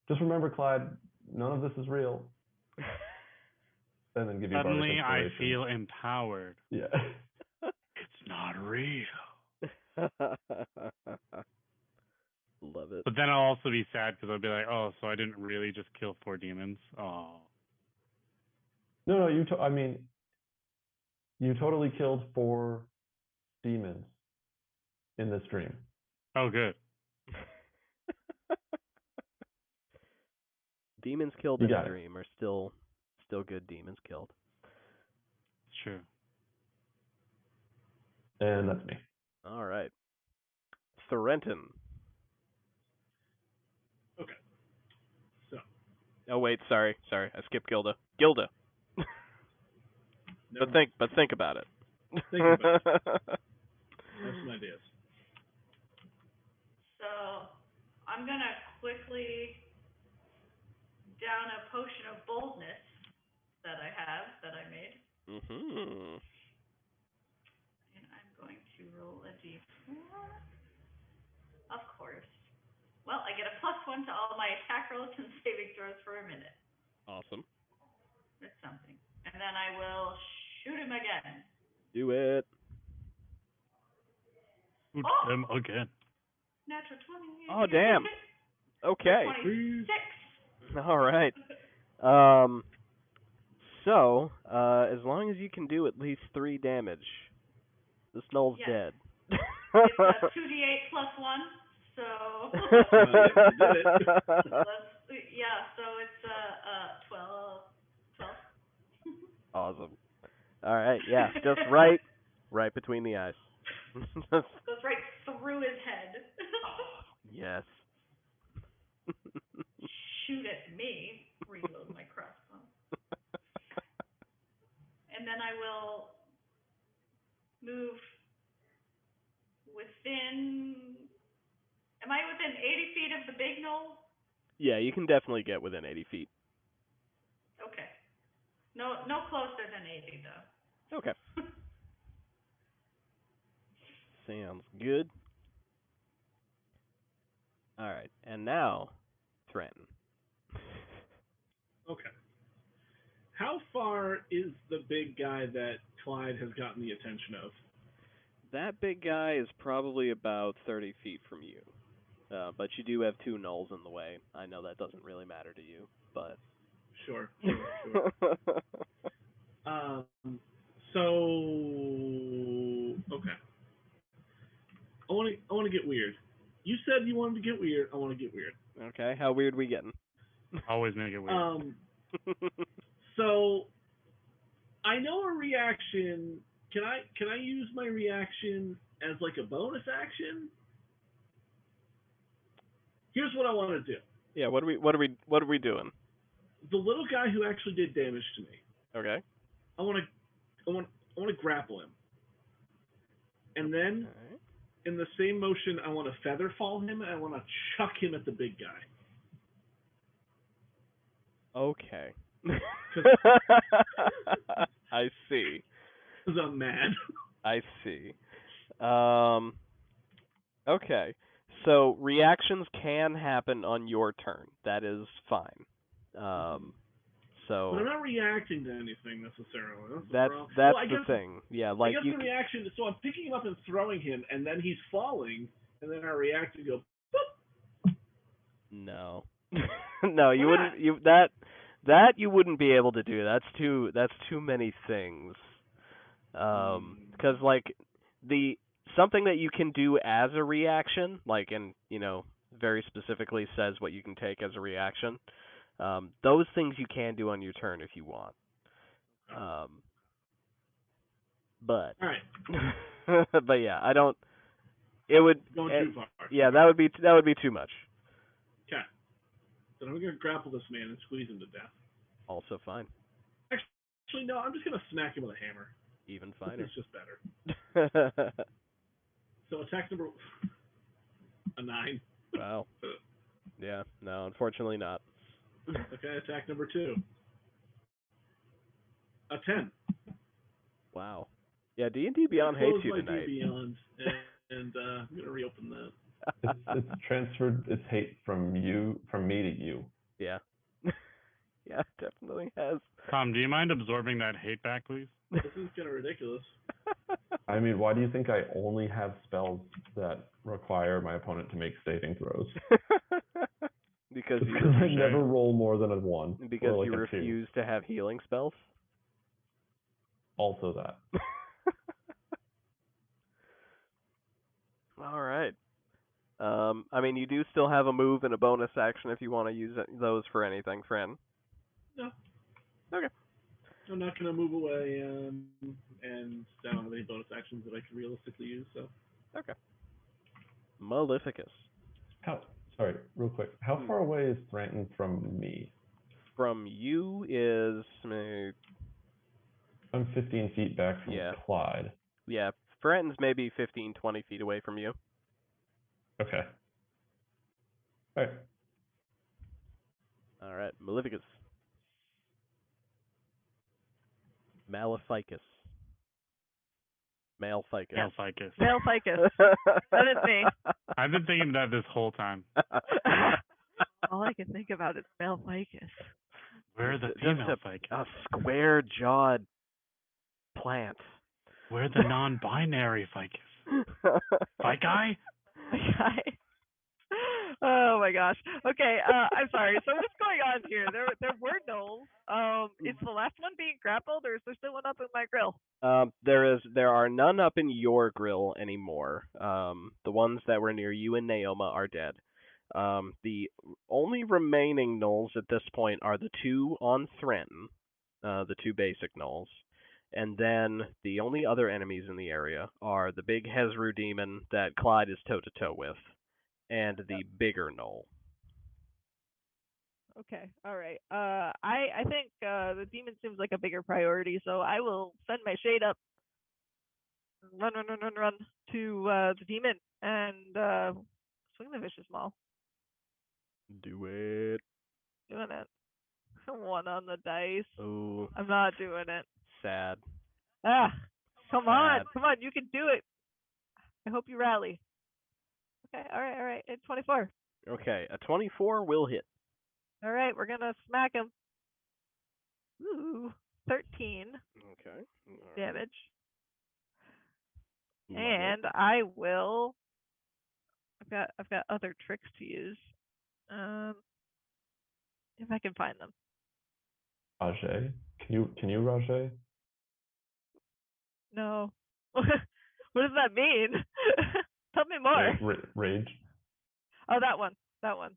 just remember, Clyde, none of this is real. And then give you Suddenly, I Bardic Inspiration. feel empowered. Yeah. It's not real. Love it. But then I'll also be sad because I'll be like, oh, so I didn't really just kill 4 demons. Oh. No, I mean, you totally killed 4 demons in this dream. Oh, good. Demons killed You in a got it. dream are still good demons killed. It's true. And that's me. All right. Threnton. Okay. So. Oh wait, sorry. I skipped Gilda. Gilda. But think about it. Think about it. Have some ideas. So I'm gonna quickly down a potion of boldness that I made. Mhm. And I'm going to roll a d4. Of course. Well, I get a +1 to all my attack rolls and saving throws for a minute. Awesome. That's something. And then I will shoot him again. Do it. Shoot them again. Natural 20. Oh damn. Okay. 26. All right. So, as long as you can do at least 3 damage, the Snull's dead. It's a 2d8 +1, so. Yeah, so it's 12. Awesome. All right, yeah, just right between the eyes. Goes right through his head. Yes. Shoot at me. Reload my crossbow. And then I will move within. Am I within 80 feet of the big knoll? Yeah, you can definitely get within 80 feet. Okay. No closer than 80 though. Okay. Sounds good. All right, and now, Threnton. Okay. How far is the big guy that Clyde has gotten the attention of? That big guy is probably about 30 feet from you. But you do have 2 gnolls in the way. I know that doesn't really matter to you, but... Sure. So okay. I want to get weird. You said you wanted to get weird. I want to get weird. Okay, how weird we getting? Always make it weird. So I know a reaction can I use my reaction as like a bonus action? Here's what I want to do. Yeah. What are we doing? The little guy who actually did damage to me. Okay. I want to I want to grapple him, and then Okay. in the same motion, I want to feather fall him, and I want to chuck him at the big guy. Okay. I see. Because I'm mad. I see. Um. Okay. So reactions can happen on your turn. That is fine. But I'm So not reacting to anything necessarily. that's well, the thing. Yeah, I like guess you. the reaction is, so I'm picking him up and throwing him, and then he's falling, and then I react and go, boop. No. No, you Why wouldn't. not? You wouldn't be able to do. That's too many things. Because like the something that you can do as a reaction, like and very specifically says what you can take as a reaction. Those things you can do on your turn if you want. But All right. but yeah, I don't. It would. Going too far. Yeah, that would be too much. Okay. Then I'm going to grapple this man and squeeze him to death. Also fine. Actually, no, I'm just going to smack him with a hammer. Even This finer. is just better. So attack number... a 9. Wow. Yeah, no, unfortunately not. Okay, attack number 2. A 10. Wow. Yeah, D&D Beyond hates you my tonight. D Beyond, and I'm going to reopen that. It's transferred its hate from me to you. Yeah. Yeah, definitely has. Tom, do you mind absorbing that hate back, please? This is kind of ridiculous. I mean, why do you think I only have spells that require my opponent to make saving throws? Because I never roll more than a 1. Because or like you a refuse to have healing spells? 2. Also that. All right. I mean, you do still have a move and a bonus action if you want to use those for anything, friend. No. Okay. I'm not going to move away, and I don't have any bonus actions that I can realistically use, so. Okay. Maleficus. Sorry, real quick. How far away is Thranton from me? From you is... I'm 15 feet back from Clyde. Yeah, Thranton's maybe 15, 20 feet away from you. Okay. Alright. Alright, Maleficus. Maleficus. Maleficus. Hellscape. Hellscape. That is me. I've been thinking that this whole time. All I can think about is Hellscape. Where are the female ficus? A square-jawed plant. Where the non-binary ficus? Fici? Oh my gosh. Okay, I'm sorry. So what's going on here? There were gnolls. Is the last one being grappled, or is there still one up in my grill? There are none up in your grill anymore. The ones that were near you and Naoma are dead. The only remaining gnolls at this point are the 2 on Threnton, the 2 basic gnolls. And then the only other enemies in the area are the big Hezru demon that Clyde is toe-to-toe with, and the bigger gnoll. Okay, all right. I think the demon seems like a bigger priority, so I will send my shade up, run to the demon, and swing the vicious maul. Do it. Doing it. 1 on the dice. Oh. I'm not doing it. Sad. Ah, come Sad. on, you can do it. I hope you rally. Okay, all right. It's 24. Okay, a 24 will hit. All right, we're gonna smack him. Ooh, 13 Okay. damage. Love And it. I will. I've got other tricks to use. If I can find them. Rajay? Can you Rajay? No. What does that mean? Tell me more. Rage? Oh, that one. Well,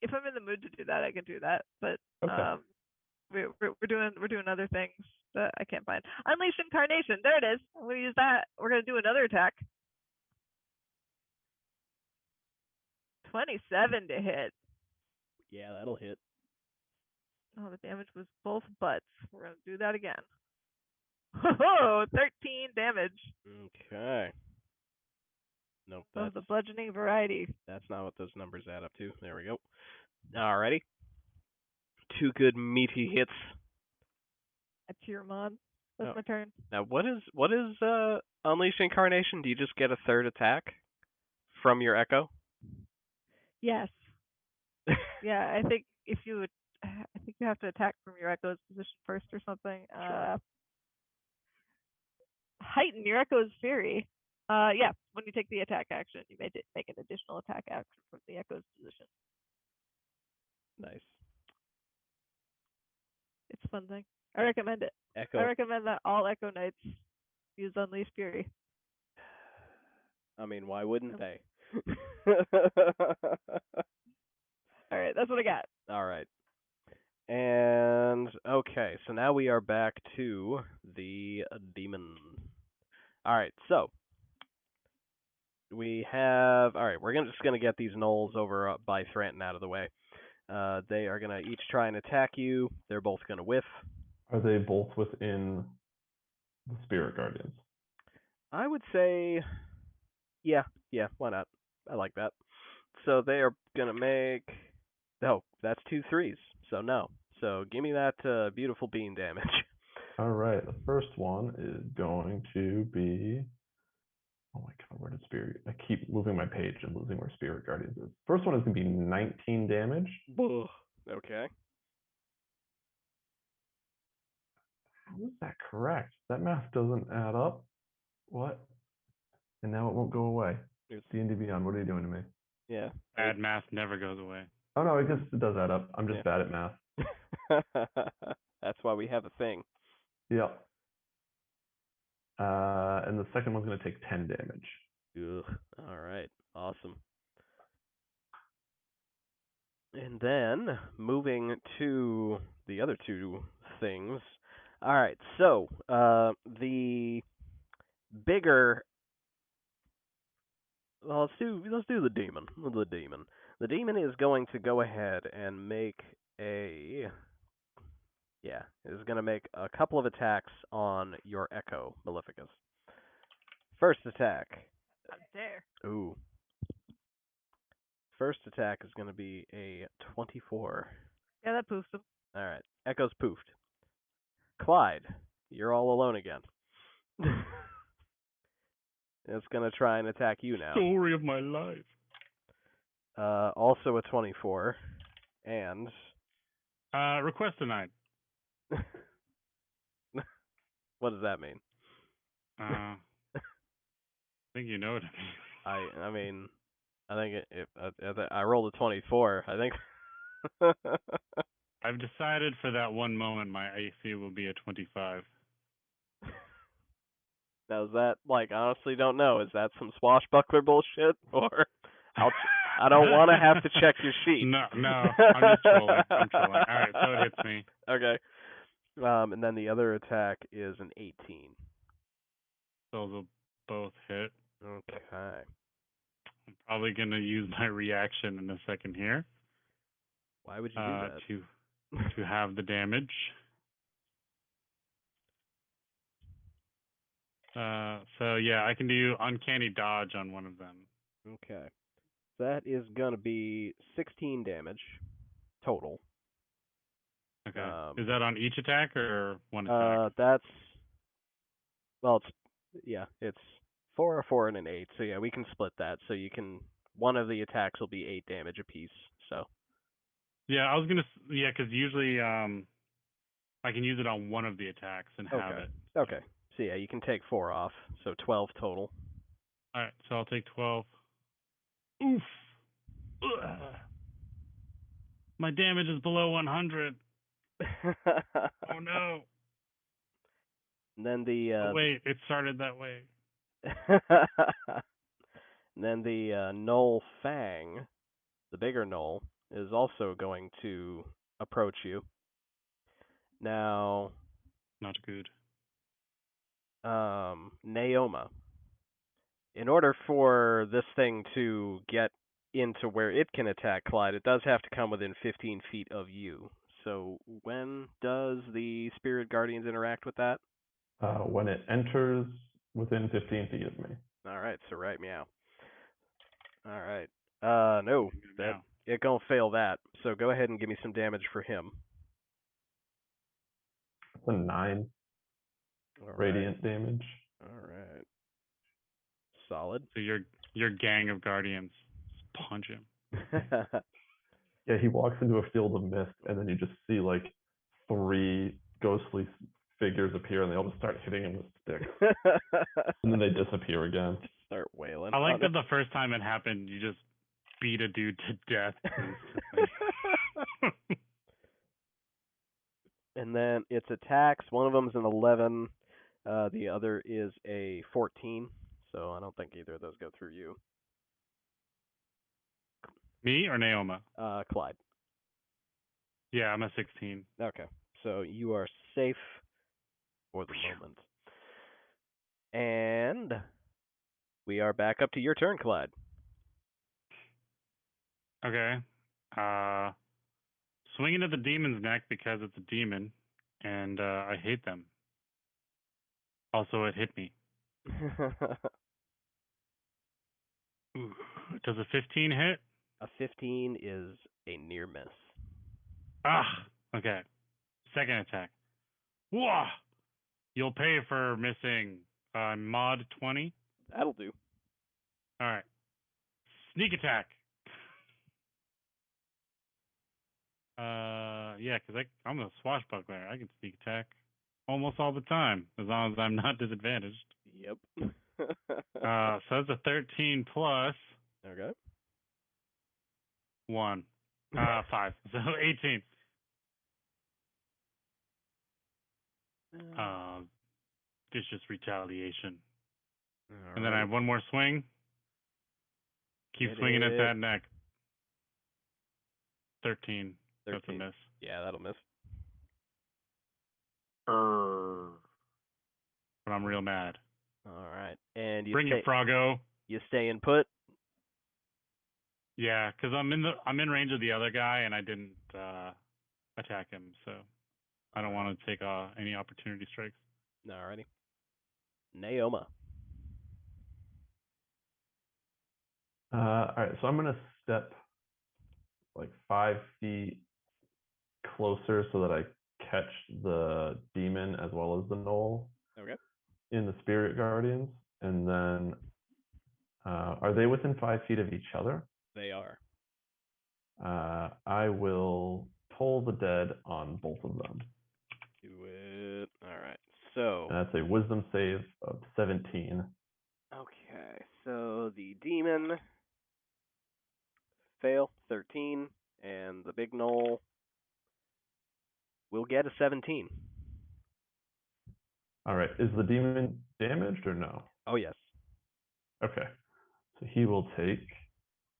if I'm in the mood to do that, I can do that. But Okay. we're doing other things that I can't find. Unleash Incarnation. There it is. I'm gonna use that. We're gonna do another attack. 27 to hit. Yeah, that'll hit. Oh, the damage was both butts. We're gonna do that again. Oh, 13 damage. Okay. Nope, Of the bludgeoning variety. That's not what those numbers add up to. There we go. Alrighty. 2 good meaty hits. A Tyrmon. That's my turn. Now, what is Unleash Incarnation? Do you just get a third attack from your Echo? Yes. Yeah, I think if you would, I think you have to attack from your Echo's position first or something. Sure. Heighten your Echo's Fury. Yeah, when you take the attack action, you may make an additional attack action from the Echo's position. Nice. It's a fun thing. I recommend it. Echo. I recommend that all Echo Knights use Unleash Fury. I mean, why wouldn't they? All right, that's what I got. All right. And okay, so now we are back to the demon. All right, so we have. All right, we're just gonna get these gnolls over by Thranton out of the way. They are gonna each try and attack you. They're both gonna whiff. Are they both within the Spirit Guardians? I would say, yeah, why not? I like that. So they are gonna make. Oh, that's 2 3s. So no. So give me that beautiful bean damage. All right. The first one is going to be. Oh my god, where did Spirit? I keep moving my page and losing where Spirit Guardians is. First one is going to be 19 damage. Okay. How is that correct? That math doesn't add up. What? And now it won't go away. D&D Beyond, what are you doing to me? Yeah. Bad math never goes away. Oh no, it does add up. I'm just bad at math. That's why we have a thing. Yep. And the second one's going to take 10 damage. Ugh. All right. Awesome. And then moving to the other 2 things. All right. So the bigger. Well, let's do the demon. The demon is going to go ahead and make a. Yeah, is going to make a couple of attacks on your Echo, Maleficus. First attack. How dare. Ooh. First attack is going to be a 24. Yeah, that poofs him. All right. Echo's poofed. Clyde, you're all alone again. It's going to try and attack you now. Story of my life. Also a 24. And... request denied. What does that mean? I think you know what I mean. I mean, I think I rolled a 24. I think. I've decided for that one moment my AC will be a 25. Now, is that, like, honestly don't know. Is that some swashbuckler bullshit? Or I don't want to have to check your sheet. No, I'm just trolling. I'm trolling. All right, so it hits me. Okay. And then the other attack is an 18. Those will both hit. Okay. I'm probably going to use my reaction in a second here. Why would you do that? To have the damage. So yeah, I can do uncanny dodge on one of them. Okay. That is gonna be 16 damage total. Okay. Is that on each attack or one attack? It's 4, a 4, and an 8. So yeah, we can split that. So you can one of the attacks will be 8 damage apiece. So. Yeah, I was gonna. Yeah, because usually I can use it on one of the attacks and have it. Okay. So yeah, you can take 4 off. So 12 total. All right. So I'll take 12. Oof. Ugh. My damage is below 100. Oh no. And then the. Oh, wait, it started that way. And then the Gnoll Fang, the bigger Gnoll, is also going to approach you. Now, Not good. Naoma. In order for this thing to get into where it can attack Clyde, it does have to come within 15 feet of you. So when does the Spirit Guardians interact with that? When it enters within 15 feet of me. All right, so right meow. All right. No, Meow. it gonna fail that. So go ahead and give me some damage for him. It's a 9 All right. radiant damage. All right. Solid. So your gang of guardians just punch him. Yeah, he walks into a field of mist, and then you just see like 3 ghostly figures appear, and they all just start hitting him with sticks, and then they disappear again. Start wailing. I like that the first time it happened, you just beat a dude to death instantly. And then its attacks, one of them's an 11, the other is a 14, so I don't think either of those go through you. Me or Naoma? Clyde. Yeah, I'm a 16. Okay, so you are safe for the moment. And we are back up to your turn, Clyde. Okay. Swinging at the demon's neck because it's a demon, and I hate them. Also, it hit me. Ooh. Does a 15 hit? A 15 is a near miss. Ah, okay. Second attack. Whoa! You'll pay for missing mod 20. That'll do. All right. Sneak attack. Yeah, because I'm a swashbuckler. I can sneak attack almost all the time, as long as I'm not disadvantaged. Yep. So that's a 13 plus Okay. 1. 5. So 18. Vicious retaliation. And then I have one more swing. Keep swinging at that neck. 13. That's a miss. Yeah, that'll miss. But I'm real mad. All right. And you Bring it, Froggo. You stay in put? Yeah, because I'm in range of the other guy, and I didn't attack him, so I don't want to take any opportunity strikes. Alrighty. Naoma. Alright, so I'm gonna step like 5 feet closer so that I catch the demon as well as the gnoll. Okay. In the Spirit Guardians, and then are they within 5 feet of each other? They are. I will toll the dead on both of them. Do it. All right. So. And that's a wisdom save of 17. Okay. So the demon fail 13, and the big gnoll will get a 17. All right. Is the demon damaged or no? Oh yes. Okay. So he will take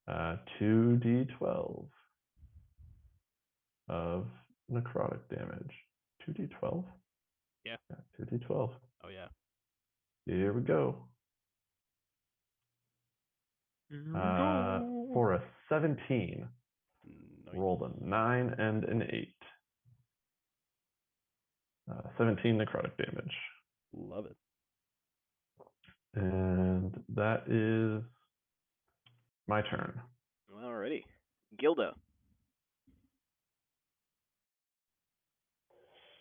2d12 of necrotic damage. 2d12? Yeah. 2d12. Oh yeah. Here we go. For a 17, Nice. rolled a 9 and an 8. 17 necrotic damage. Love it. And that is my turn. Alrighty. Gilda.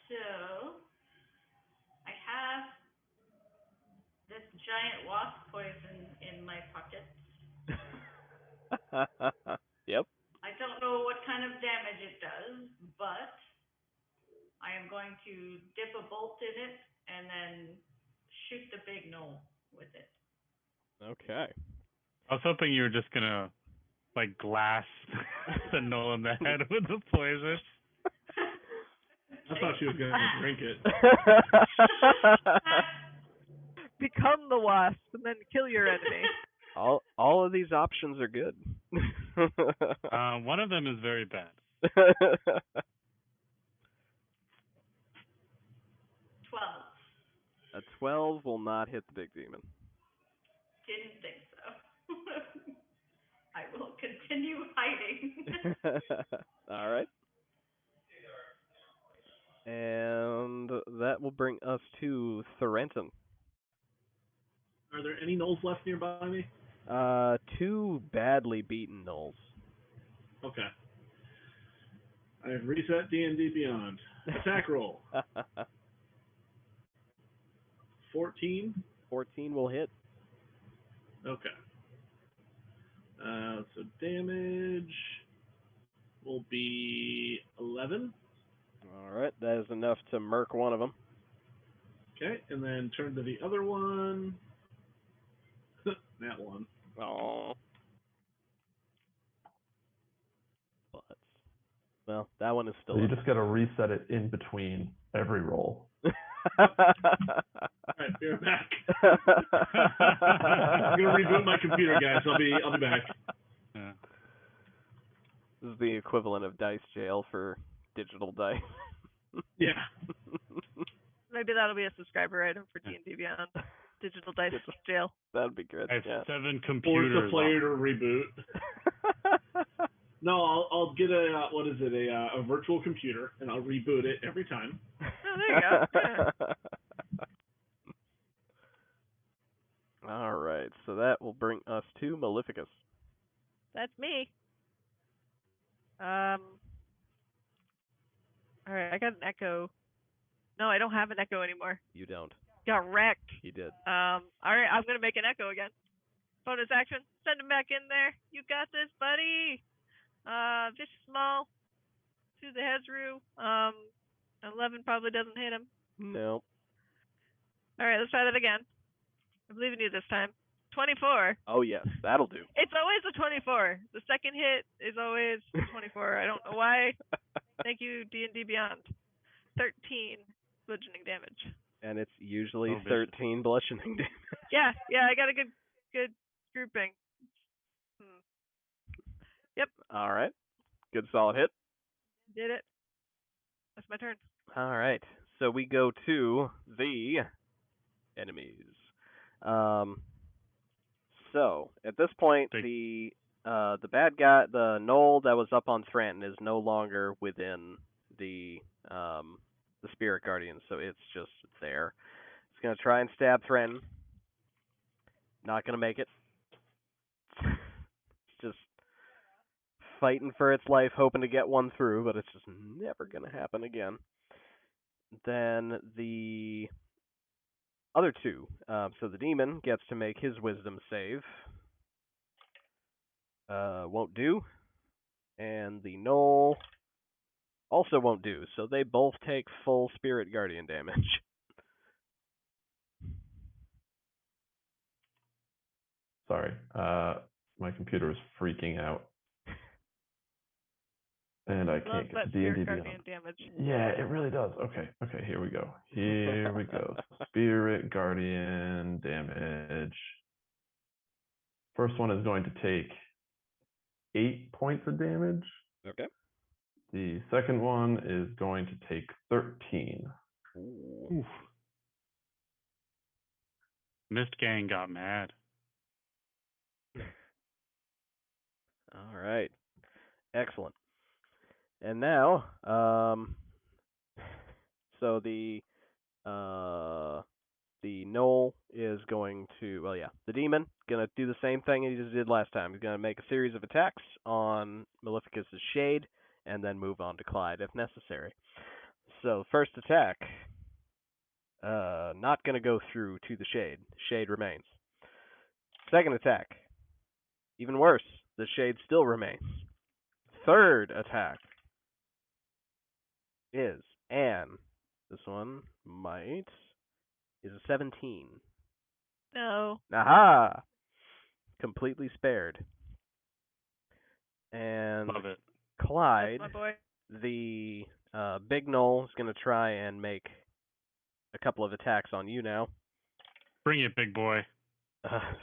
So, I have this giant wasp poison in my pocket. Yep. I don't know what kind of damage it does, but I am going to dip a bolt in it and then shoot the big gnoll with it. Okay. I was hoping you were just gonna like glass the gnoll in the head with the poison. I thought she was going to drink it. Become the wasp and then kill your enemy. All of these options are good. One of them is very bad. A 12 will not hit the big demon. Didn't think so. I will continue hiding. All right. And that will bring us to Thorenton. Are there any gnolls left nearby me? 2 badly beaten gnolls. Okay. I've reset D&D Beyond. Attack roll. 14. 14 will hit. Okay. So damage will be 11. All right, that is enough to murk one of them. Okay, and then turn to the other one. That one. Oh. But, well, that one is still. So you just got to reset it in between every roll. Alright, be right back. I'm gonna reboot my computer, guys. I'll be back. Yeah. This is the equivalent of dice jail for digital dice. Yeah. Maybe that'll be a subscriber item for D&D Beyond. Digital dice jail. That'd be good. I have Yeah. 7 Force computers. the player to reboot. No, I'll get a a virtual computer, and I'll reboot it every time. Oh, there you go. Yeah. All right, so that will bring us to Maleficus. That's me. Alright, I got an echo. No, I don't have an echo anymore. You don't. Got wrecked. He did. Alright, I'm gonna make an echo again. Bonus action. Send him back in there. You got this, buddy. Just small. To the Hezru. 11 probably doesn't hit him. No. Alright, let's try that again. I believe in you this time. 24. Oh, yes, that'll do. It's always a 24. The second hit is always 24. I don't know why. Thank you, D&D Beyond. 13 bludgeoning damage. And it's usually Oh, 13 bludgeoning damage. Yeah, I got a good grouping. Yep, All right. Good solid hit. did it. That's my turn. All right. So we go to the enemies. So at this point, the bad guy, the gnoll that was up on Thranton, is no longer within the spirit guardian, so it's just there. It's gonna try and stab Thranton. Not gonna make it. It's just fighting for its life, hoping to get one through, but it's just never gonna happen again. Then the other two. So the demon gets to make his wisdom save. Won't do. And the gnoll also won't do. So they both take full spirit guardian damage. Sorry, my computer is freaking out. And I can't get the D&D guardian Beyond. damage. Yeah, it really does. Okay, here we go. Here we go. Spirit Guardian damage. First one is going to take 8 points of damage. Okay. The second one is going to take 13. Ooh. Oof. Mist Gang got mad. All right. Excellent. And now, so the gnoll is going to, the demon gonna do the same thing he just did last time. He's gonna make a series of attacks on Maleficus's shade, and then move on to Clyde if necessary. So first attack, not gonna go through to the shade. Shade remains. Second attack, even worse. The shade still remains. Third attack is, and this one is a 17. No. Aha! Completely spared. And Love it. Clyde, That's my boy. the big gnoll, is going to try and make a couple of attacks on you now. Bring it, big boy.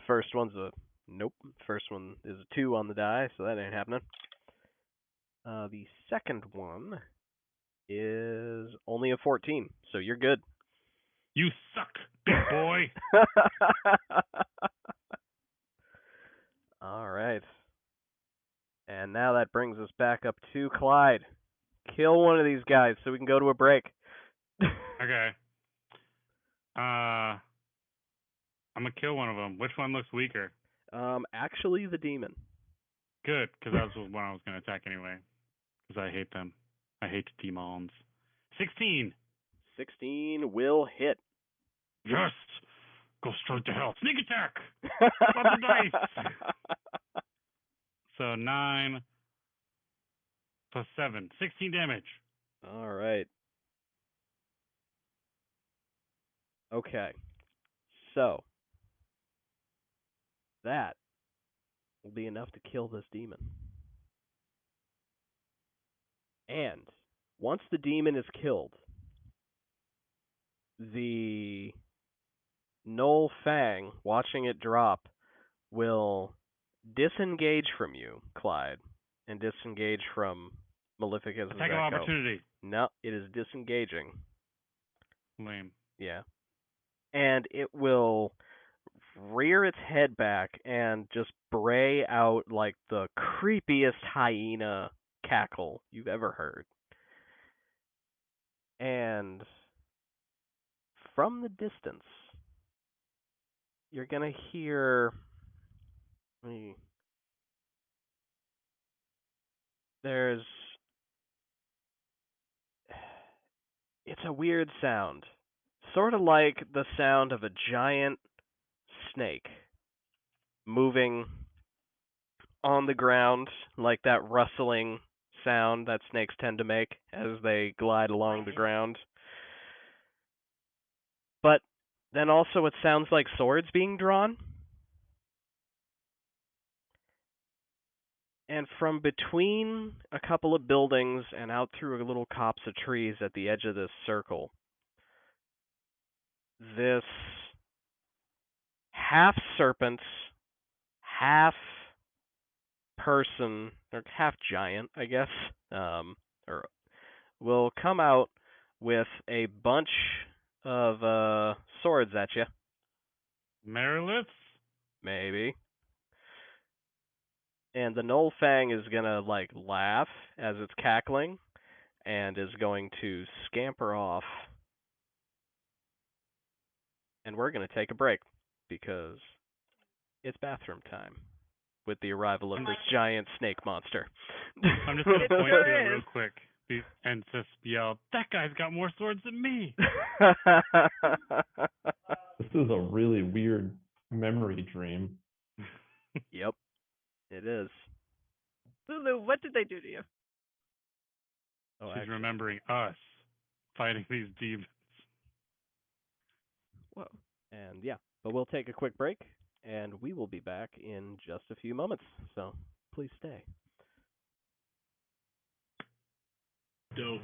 First one's a nope. First one is a 2 on the die, so that ain't happening. The second one is only a 14, so you're good. You suck, big boy. All right. And now that brings us back up to Clyde. Kill one of these guys so we can go to a break. Okay. I'm gonna kill one of them. Which one looks weaker? Actually, the demon. Good, because that was the one I was gonna attack anyway. Because I hate them. I hate demons. 16. 16 will hit. Yes. Go straight to hell. Sneak attack. Lots of dice. So 9 plus 7, 16 damage. All right. Okay. So that will be enough to kill this demon. And once the demon is killed, the Knoll Fang, watching it drop, will disengage from you, Clyde, and disengage from Maleficus' Attack Echo. of opportunity. No, it is disengaging. Lame. Yeah. And it will rear its head back and just bray out like the creepiest hyena cackle you've ever heard. And from the distance, you're going to hear... There's... It's a weird sound. Sort of like the sound of a giant snake moving on the ground, like that rustling sound that snakes tend to make as they glide along the ground. But then also it sounds like swords being drawn. And from between a couple of buildings and out through a little copse of trees at the edge of this circle, this half serpent, half person, or half giant, I guess, or will come out with a bunch of swords at you. Merilith? Maybe. And the Knoll Fang is gonna like laugh as it's cackling and is going to scamper off. And we're gonna take a break because it's bathroom time with the arrival of this giant snake monster. I'm just gonna point to it Sure real is. quick and just yell, "That guy's got more swords than me!" This is a really weird memory dream. Yep, it is. Lulu, what did they do to you? Oh, She's actually, remembering us fighting these demons. Whoa. and yeah, but we'll take a quick break, and we will be back in just a few moments. So please stay. Dope.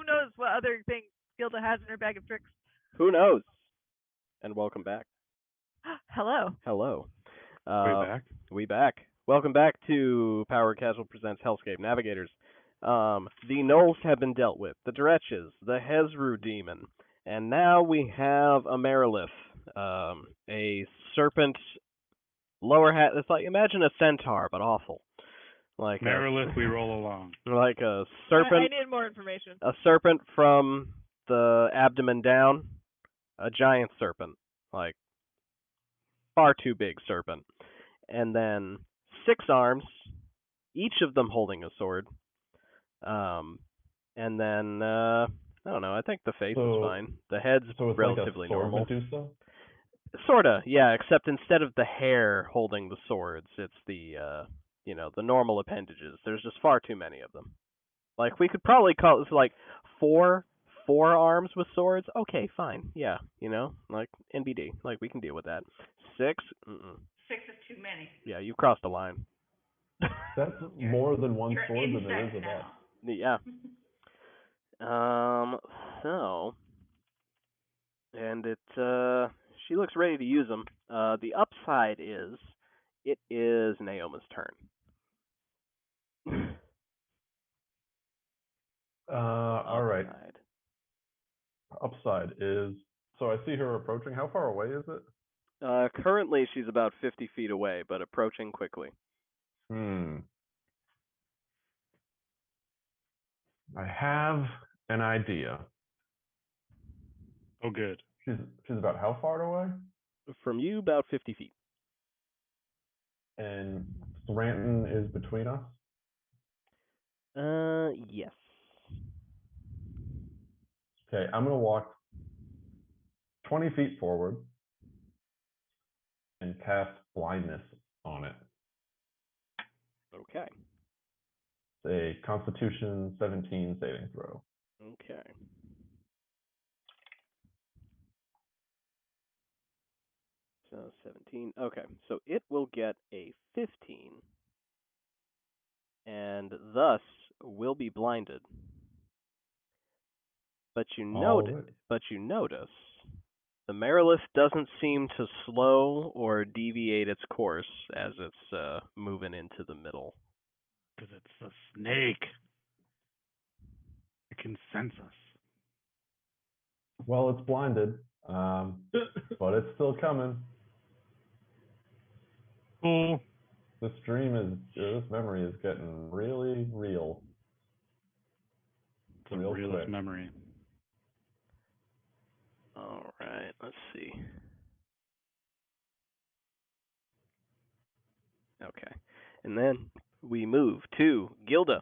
who knows what other things Gilda has in her bag of tricks. Who knows? And welcome back. Hello. Hello. We back? We back. Welcome back to Power Casual Presents Hellscape Navigators. The Gnolls have been dealt with, the Dretches, the Hezru Demon, and now we have a Merilith, a serpent lower hat. It's like, imagine a centaur, but awful. Like Merilith, we roll along. Like a serpent. I need more information. A serpent from the abdomen down, a giant serpent, like far too big serpent, and then 6 arms, each of them holding a sword. And then I don't know. I think the face is fine. The head's relatively like a sword normal. Medusa? Sorta, yeah. Except instead of the hair holding the swords, it's the the normal appendages. There's just far too many of them. Like we could probably call this like four arms with swords. Okay, fine. Yeah, like NBD. Like we can deal with that. 6. 6 is too many. Yeah, you crossed the line. That's more than one You're sword than there is insect of us. now. Yeah. So, and she looks ready to use them. The upside is, it is Naoma's turn. All right. Upside is, so I see her approaching. How far away is it? Currently she's about 50 feet away, but approaching quickly. I have an idea. Oh, good. She's about how far away? From you, about 50 feet. And Thranton is between us? Yes. Okay, I'm going to walk 20 feet forward and cast blindness on it. Okay. It's a Constitution 17 saving throw. Okay. So 17. Okay, so it will get a 15, and thus will be blinded. But you notice, the Merilith doesn't seem to slow or deviate its course as it's moving into the middle. Because it's a snake. It can sense us. Well, it's blinded, but it's still coming. Cool. This memory is getting really real. It's a realist memory. All right, let's see. Okay, and then we move to Gilda.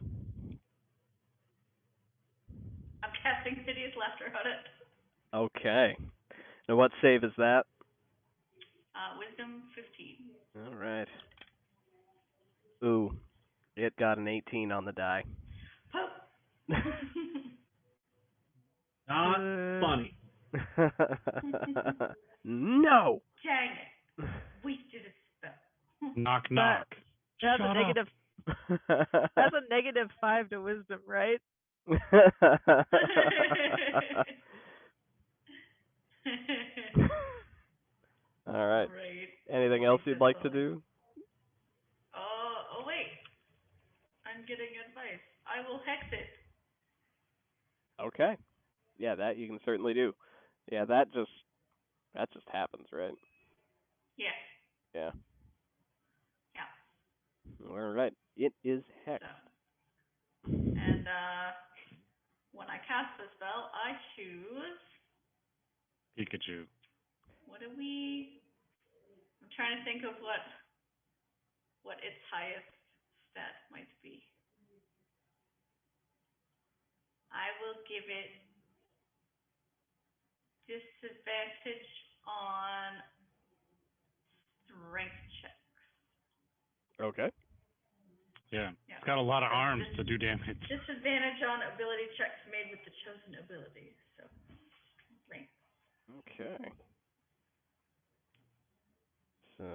I'm casting Hideous Laughter on it. Okay. Now what save is that? Wisdom 15. All right. Ooh, it got an 18 on the die. Poop. Not funny. No. Dang it. Wasted a spell. Knock, knock. That's a negative. That's a -5 to wisdom, right? All right. Great. Anything else you'd like to do? Oh wait. I'm getting advice. I will hex it. Okay. Yeah, that you can certainly do. Yeah, that just happens, right? Yeah. Yeah. Yeah. All right. It is hexed. So, and when I cast the spell, I choose Pikachu. What do we? I'm trying to think of what its highest stat might be. I will give it disadvantage on strength checks. Okay. Yeah. It's got a lot of arms to do damage. Disadvantage on ability checks made with the chosen ability. So, strength. Okay. So,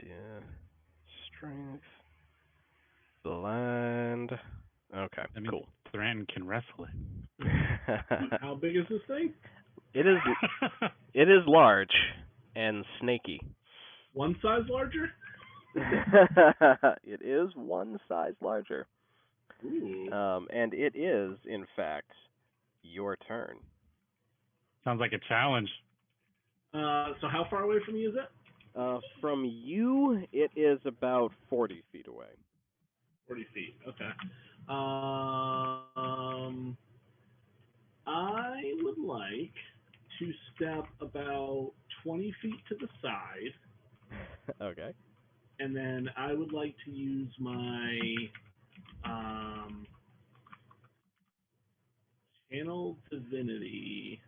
yeah, strength, blind. Okay, I mean, cool. Thran man can wrestle it. How big is this thing? It is large and snaky. One size larger? It is one size larger. Ooh. And it is, in fact, your turn. Sounds like a challenge. So how far away from me is it? From you, it is about 40 feet away. 40 feet. Okay. I would like to step about 20 feet to the side, Okay. and then I would like to use my Channel Divinity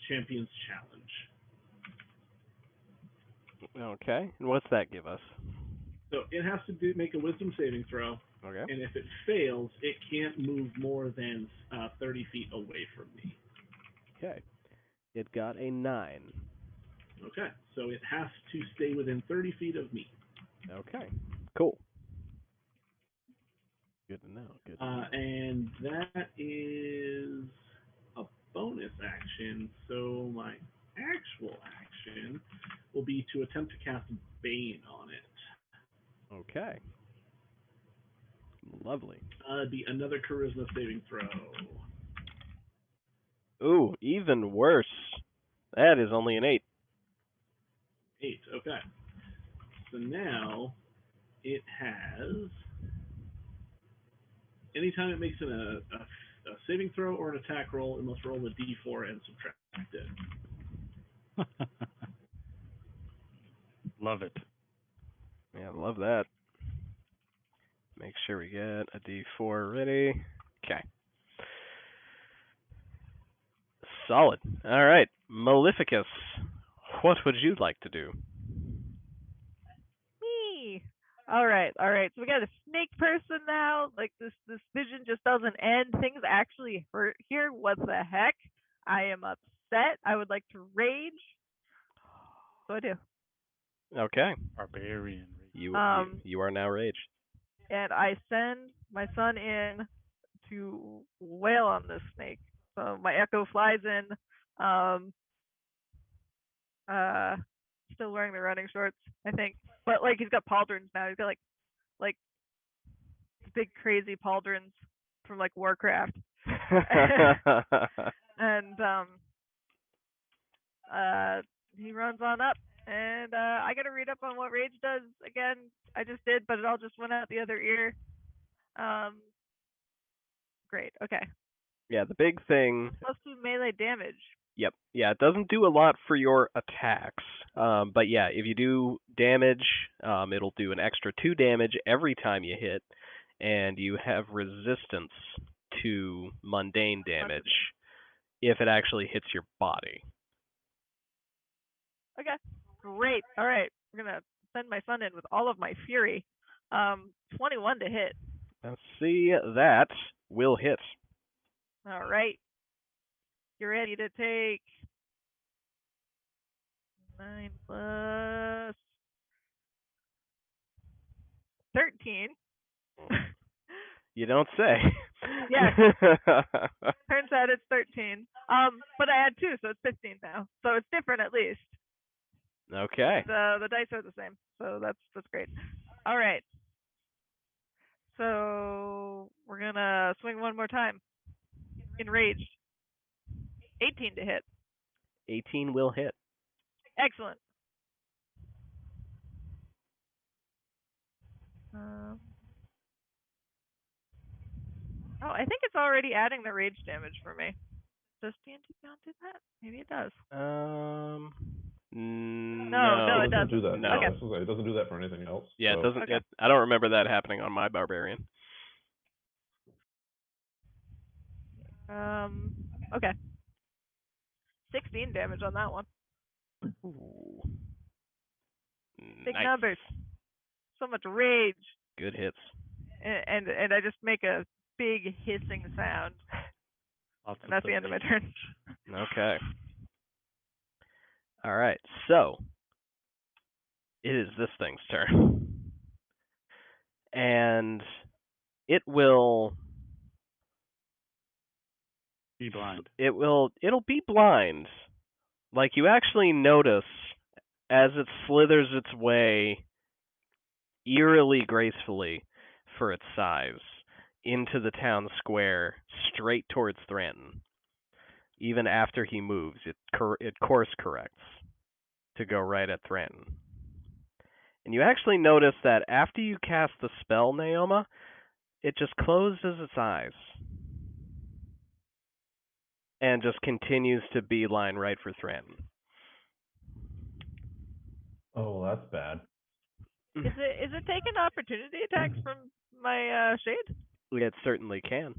Champions Challenge. Okay. And what's that give us? So it has to make a Wisdom saving throw. Okay. And if it fails, it can't move more than 30 feet away from me. Okay. It got a 9. Okay, so it has to stay within 30 feet of me. Okay. Cool. Good to know. Good to know. And that is a bonus action, so my actual action will be to attempt to cast Bane on it. Okay. Lovely. It'd be another Charisma saving throw. Ooh, even worse. That is only an 8. 8, okay. So now it has... Anytime it makes a saving throw or an attack roll, it must roll a d4 and subtract it. Love it. Yeah, love that. Make sure we get a d4 ready. Okay. Solid. All right. Maleficus, what would you like to do? Me. All right. So we got a snake person now. Like this vision just doesn't end. Things actually hurt here. What the heck? I am upset. I would like to rage. So I do. Okay. Barbarian. You are now raged. And I send my son in to wail on this snake. So my echo flies in. Still wearing the running shorts, I think. But like he's got pauldrons now. He's got like big crazy pauldrons from like Warcraft. And he runs on up, and I gotta read up on what rage does again. I just did, but it all just went out the other ear. Great. Okay. Yeah, the big thing. +2 melee damage. Yep. Yeah, it doesn't do a lot for your attacks. But yeah, if you do damage, it'll do an extra 2 damage every time you hit, and you have resistance to mundane damage if it actually hits your body. Okay. Great. All right. We're gonna send my son in with all of my fury. 21 to hit. Let's see, that will hit. All right. You're ready to take 9 plus 13. You don't say. Yes. Turns out it's 13. But I had 2, so it's 15 now. So it's different at least. Okay. The dice are the same, so that's great. All right. So we're gonna swing one more time. Enraged. 18 to hit. 18 will hit. Excellent. I think it's already adding the rage damage for me. Does D&D Beyond do that? Maybe it does. No, it doesn't. Do that. No. Okay. It doesn't do that for anything else. Yeah, so. it doesn't. Okay. I don't remember that happening on my barbarian. Okay. 16 damage on that one. Ooh. Big Nice. numbers. So much rage. Good hits. And I just make a big hissing sound. And that's the end of my turn. Okay. All right. So it is this thing's turn, and it will Be blind. it'll be blind. Like you actually notice as it slithers its way eerily gracefully for its size into the town square straight towards Thranton. Even after he moves, it course corrects to go right at Thranton. And you actually notice that after you cast the spell, Naoma, it just closes its eyes and just continues to beeline right for Thranton. Oh, that's bad. Is it taking opportunity attacks from my shade? It certainly can.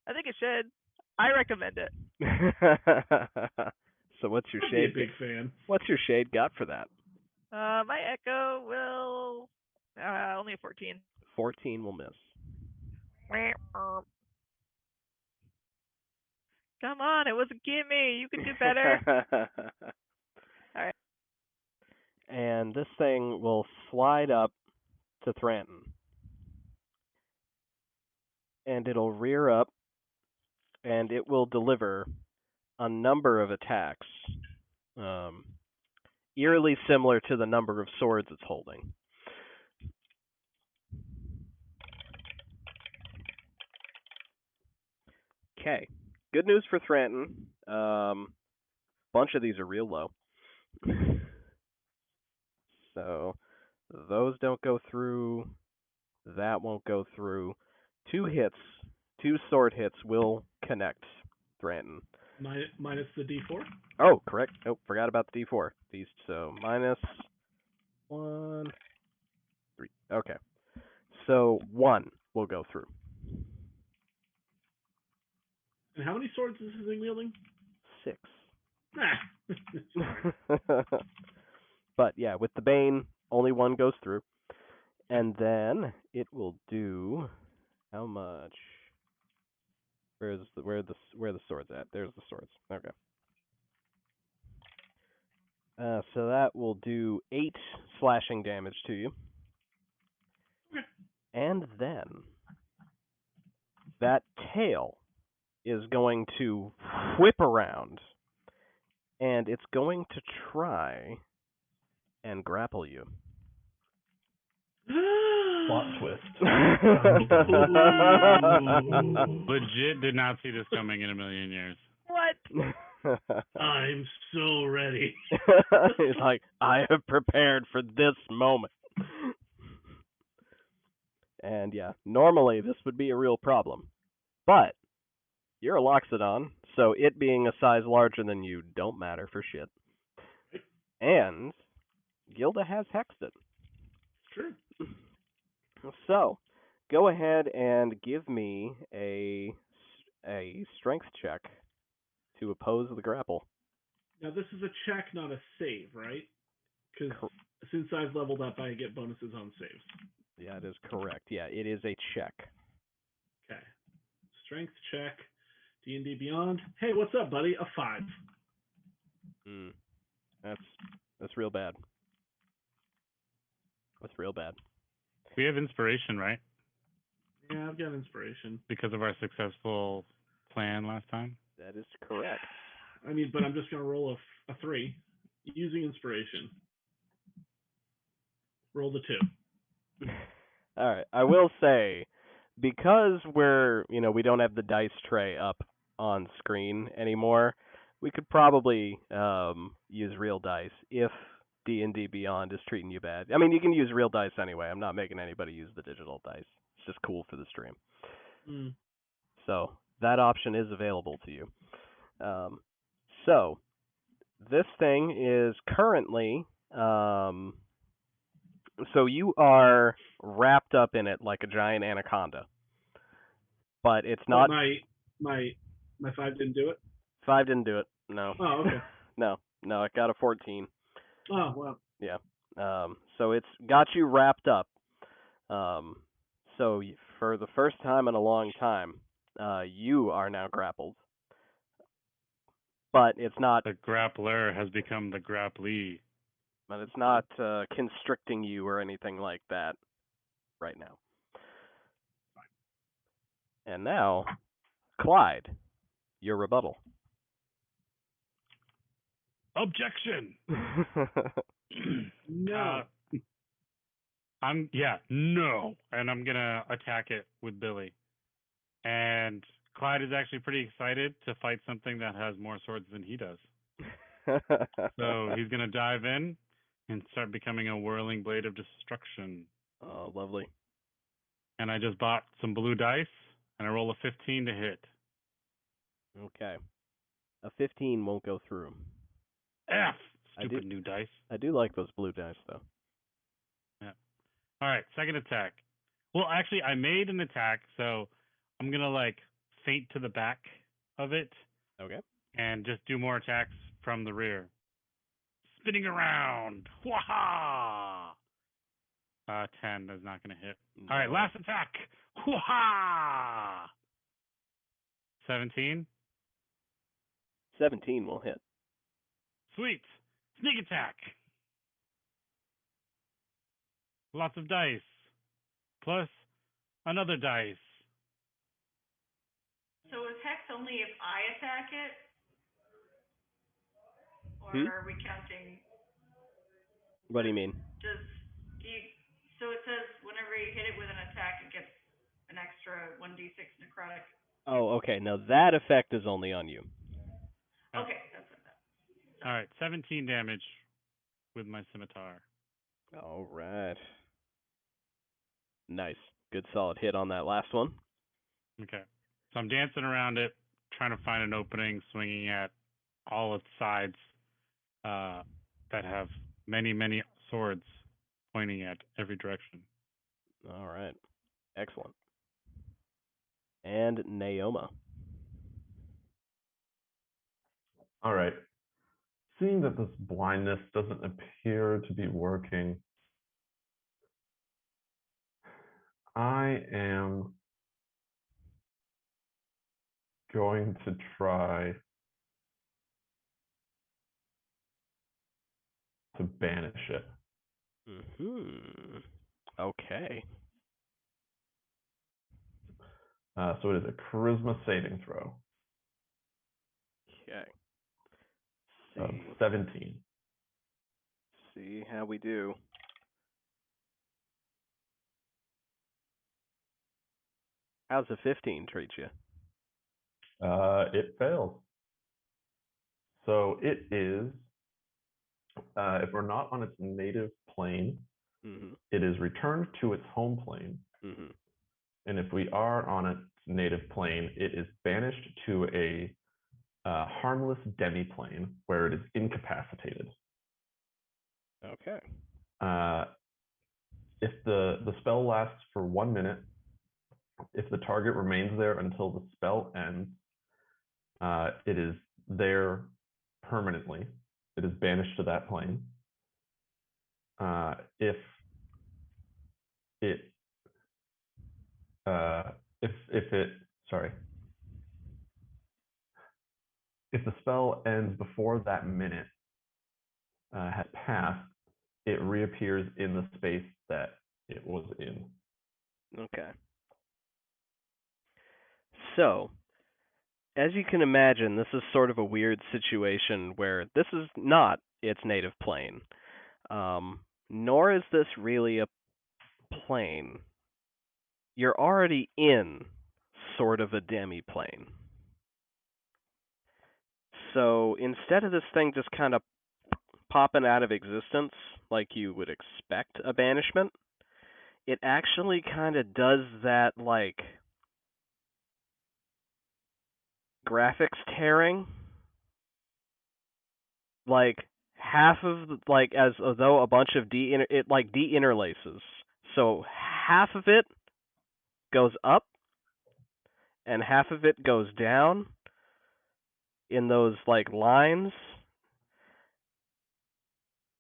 I think it should. I recommend it. So what's your I'd be shade? a big fan. What's your shade got for that? My echo will only a 14. 14 will miss. Come on, it was a gimme. You can do better. All right. And this thing will slide up to Thranton. And it'll rear up, and it will deliver a number of attacks, eerily similar to the number of swords it's holding. Okay. Good news for Thranton. Bunch of these are real low. So those don't go through. That won't go through. 2 hits, 2 sword hits will connect Thranton. Minus the D4? Oh, correct. Oh, forgot about the D4. So minus 1, 3. Okay. So 1 will go through. And how many swords is this thing wielding? 6. Ah. But yeah, with the Bane, only 1 goes through. And then it will do how much? Where are the swords at? There's the swords. Okay. So that will do 8 slashing damage to you. And then that tail is going to whip around, and it's going to try and grapple you. Plot twist. Legit did not see this coming in a million years. What? I'm so ready. He's like, I have prepared for this moment. And yeah, normally this would be a real problem. But you're a Loxodon, so it being a size larger than you don't matter for shit. And Gilda has hexed it. Sure. So, go ahead and give me a strength check to oppose the grapple. Now this is a check, not a save, right? Because since I've leveled up, I get bonuses on saves. Yeah, it is correct. Yeah, it is a check. Okay. Strength check. D&D Beyond. Hey, what's up, buddy? A 5. That's real bad. That's real bad. We have inspiration, right? Yeah, I've got inspiration. Because of our successful plan last time? That is correct. I mean, but I'm just going to roll a 3 using inspiration. Roll the 2. All right. I will say, because we don't have the dice tray up on screen anymore, we could probably use real dice if D&D Beyond is treating you bad. I mean, you can use real dice anyway. I'm not making anybody use the digital dice. It's just cool for the stream. So that option is available to you. So this thing is currently so you are wrapped up in it like a giant anaconda. But it's not. My 5 didn't do it? 5 didn't do it. No. Oh, okay. No, it got a 14. Oh, well. Yeah. So it's got you wrapped up. So for the first time in a long time, you are now grappled. But it's not. The grappler has become the grapplee. But it's not constricting you or anything like that right now. And now, Clyde, your rebuttal. Objection. No. No, and I'm gonna attack it with Billy. And Clyde is actually pretty excited to fight something that has more swords than he does. So he's gonna dive in and start becoming a whirling blade of destruction. Oh, lovely. And I just bought some blue dice, and I roll a 15 to hit. Okay. A 15 won't go through. F! Stupid new dice. I do like those blue dice, though. Yeah. All right, second attack. Well, actually, I made an attack, so I'm going to, feint to the back of it. Okay. And just do more attacks from the rear. Spinning around. Waha! 10 is not going to hit. No. All right, last attack. Waha! 17. 17 will hit. Sweet. Sneak attack. Lots of dice. Plus another dice. So attack's only if I attack it? Or are we counting? What do you mean? So it says whenever you hit it with an attack, it gets an extra 1d6 necrotic. Oh, okay. Now that effect is only on you. Okay, that's what that. All right, 17 damage with my scimitar. All right. Nice. Good solid hit on that last one. Okay. So I'm dancing around it, trying to find an opening, swinging at all its sides that have many, many swords pointing at every direction. All right. Excellent. And Naoma. All right. Seeing that this blindness doesn't appear to be working, I am going to try to banish it. Okay. So it is a charisma saving throw Okay. of 17. See how we do. How's a 15 treat you? It fails. So it is, if we're not on its native plane, it is returned to its home plane. And if we are on its native plane, it is banished to a harmless demi-plane where it is incapacitated. Okay. If the spell lasts for 1 minute, if the target remains there until the spell ends, it is there permanently. It is banished to that plane. If the spell ends before that minute has passed, it reappears in the space that it was in. Okay. So, as you can imagine, this is sort of a weird situation where this is not its native plane, nor is this really a plane. You're already in sort of a demi-plane. So instead of this thing just kind of popping out of existence like you would expect a banishment, it actually kind of does that graphics tearing, half of as though a bunch of de-interlaces. So half of it goes up and half of it goes down in those lines,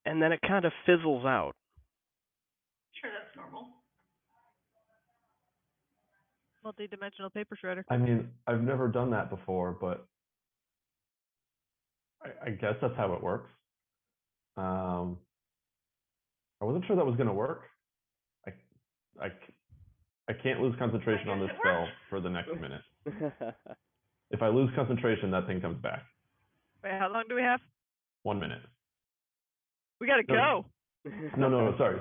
and then it kind of fizzles out. Sure, that's normal. Multi-dimensional paper shredder. I mean, I've never done that before, but I guess that's how it works. I wasn't sure that was going to work. I can't lose concentration on this it spell works. for the next minute. If I lose concentration, that thing comes back. Wait, how long do we have? 1 minute. We gotta go. No, sorry.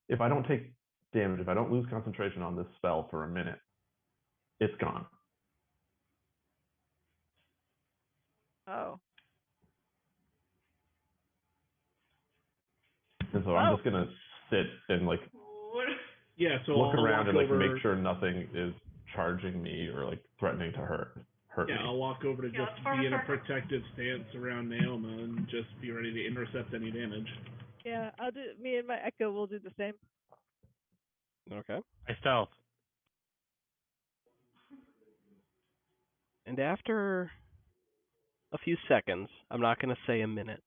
If I don't take damage, if I don't lose concentration on this spell for a minute, it's gone. Oh. And so I'm just gonna sit and like Yeah, so look I'll around walk and like over, make sure nothing is charging me or like threatening to hurt me. Yeah, I'll walk over to Yeah, just let's form be a in a circle. protective stance around Naoma and just be ready to intercept any damage. Yeah, I'll do. Me and my Echo will do the same. Okay. I stealth. And after a few seconds, I'm not going to say a minute,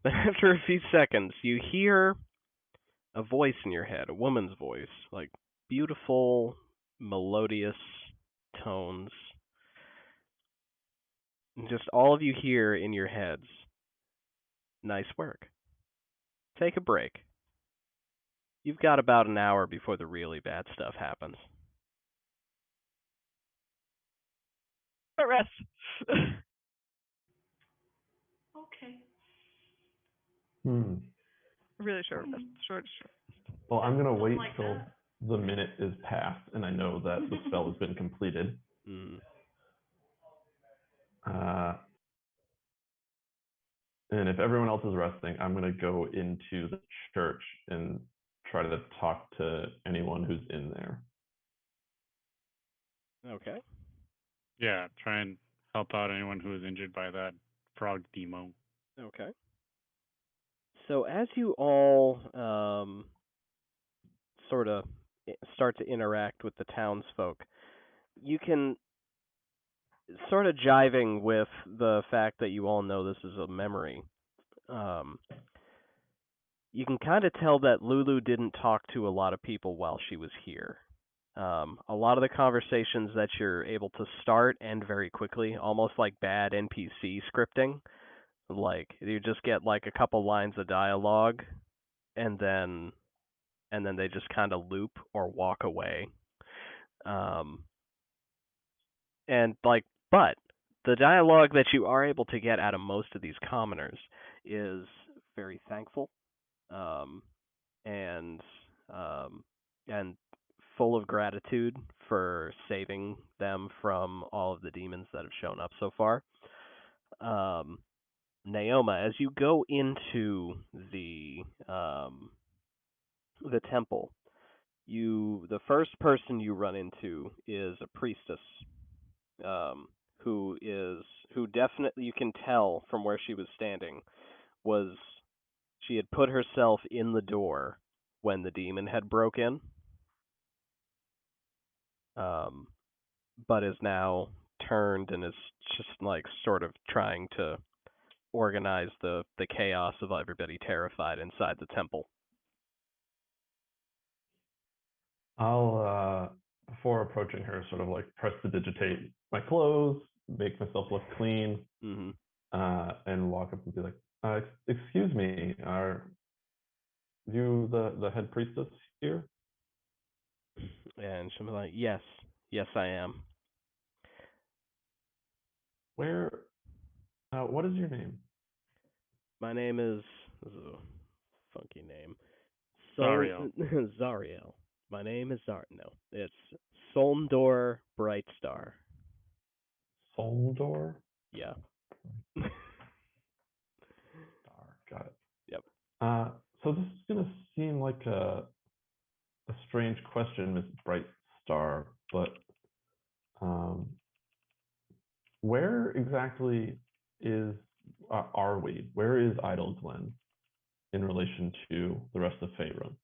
but after a few seconds, you hear a voice in your head, a woman's voice, like beautiful, melodious tones. And just all of you hear in your heads, nice work. Take a break. You've got about an hour before the really bad stuff happens. But rest. Okay. Really short rest. Short. Well, I'm gonna Something wait like till that. the minute is passed and I know that the spell has been completed. And if everyone else is resting, I'm gonna go into the church and try to talk to anyone who's in there. Okay. Yeah, try and help out anyone who is injured by that frog demo. Okay. So as you all sort of start to interact with the townsfolk, you can sort of jiving with the fact that you all know this is a memory. You can kind of tell that Lulu didn't talk to a lot of people while she was here. A lot of the conversations that you're able to start end very quickly, almost like bad NPC scripting. Like you just get like a couple lines of dialogue, and then they just kind of loop or walk away. And like, but the dialogue that you are able to get out of most of these commoners is very thankful, and um, and full of gratitude for saving them from all of the demons that have shown up so far. Naoma, as you go into the temple, the first person you run into is a priestess, um, who definitely you can tell from where she was standing was she had put herself in the door when the demon had broke in, but is now turned and is just like sort of trying to organize the chaos of everybody terrified inside the temple. I'll, before approaching her, sort of like prestidigitate my clothes, make myself look clean, and walk up and be like, "Excuse me, are you the head priestess here?" And she'll be like, yes, I am. Where? What is your name? My name is, this is a funky name. Zariel. Zariel. My name is No, it's Solndor Brightstar. Soldor? Yeah. Star. Got it. Yep. So this is gonna seem like a strange question, Miss Brightstar, but where exactly are we? Where is Idle Glen in relation to the rest of Faerun?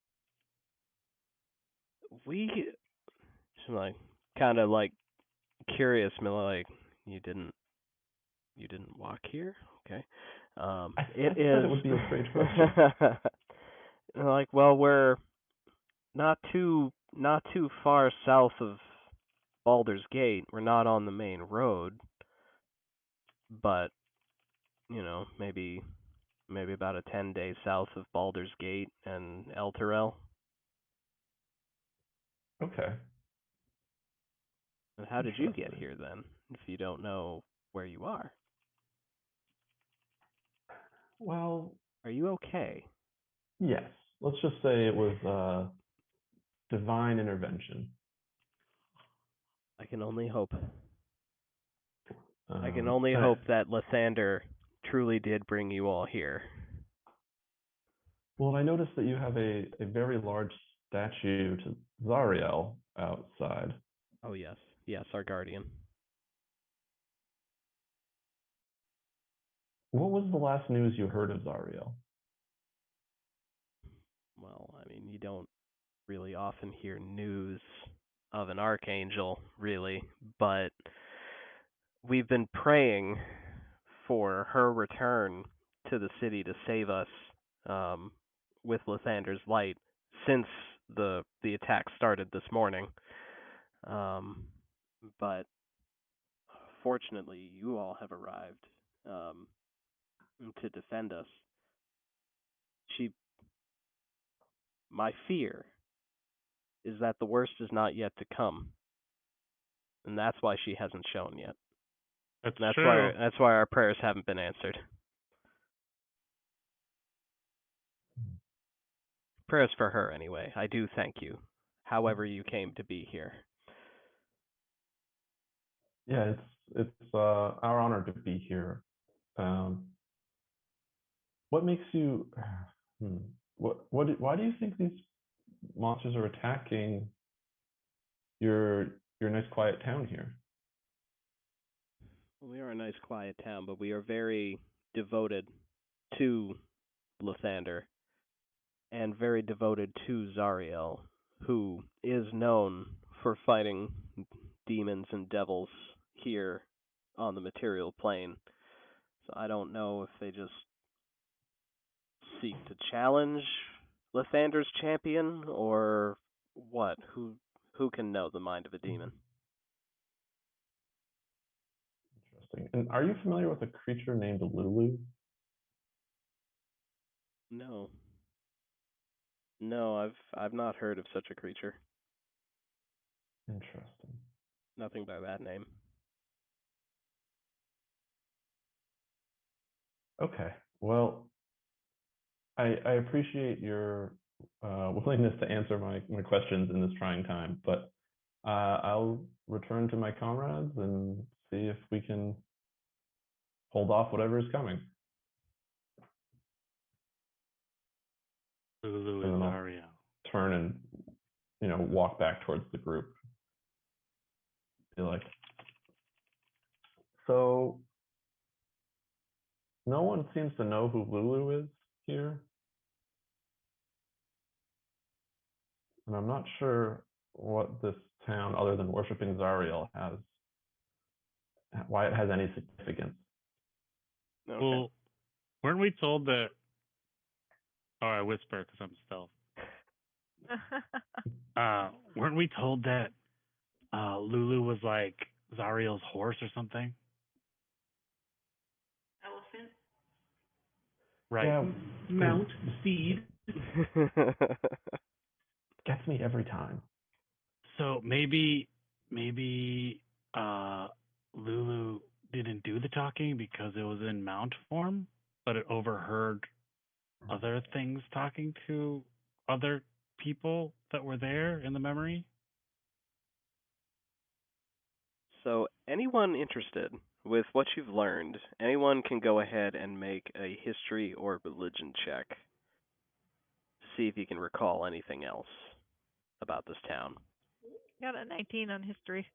We like kind of like curious, like you didn't walk here, okay? It said is. it would be a strange question. Like, well, we're not too far south of Baldur's Gate. We're not on the main road, but maybe about a 10-day south of Baldur's Gate and Elturel. Okay. And how did you get Interesting. here then, if you don't know where you are? Well, Are you okay? yes. Let's just say it was divine intervention. I can only hope. I can Um, only and hope that Lysander truly did bring you all here. Well, I noticed that you have a very large statue to Zariel outside. Oh yes, yes, our guardian. What was the last news you heard of Zariel? Well, I mean, you don't really often hear news of an archangel, really, but we've been praying for her return to the city to save us um, with Lysander's light since the attack started this morning. Um, but fortunately, you all have arrived um, to defend us. She, my fear is that the worst is not yet to come, and that's why she hasn't shown yet. That's That's true. why our prayers haven't been answered. Prayers for her, anyway. I do thank you. However, you came to be here. Yeah, it's our honor to be here. Um, what makes you? Hmm, why do you think these monsters are attacking your nice quiet town here? We are a nice, quiet town, but we are very devoted to Lathander and very devoted to Zariel, who is known for fighting demons and devils here on the material plane. So I don't know if they just seek to challenge Lathander's champion or what. Who can know the mind of a demon? Interesting. And are you familiar with a creature named Lulu? No. No, I've not heard of such a creature. Interesting. Nothing by that name. Okay. Well, I appreciate your willingness to answer my questions in this trying time, but I'll return to my comrades and see if we can hold off whatever is coming. Lulu And and then I'll Zariel. turn and walk back towards the group. Be like, so no one seems to know who Lulu is here, and I'm not sure what this town, other than worshiping Zariel, why it has any significance. Okay. Well, weren't we told that? Oh, I whisper because I'm stealth. Weren't we told that Lulu was like Zariel's horse or something? Elephant. Right. Yeah, Mount, steed. gets me every time. So maybe Lulu didn't do the talking because it was in mount form, but it overheard other things talking to other people that were there in the memory. So, anyone interested with what you've learned, anyone can go ahead and make a history or religion check to see if you can recall anything else about this town. Got a 19 on history.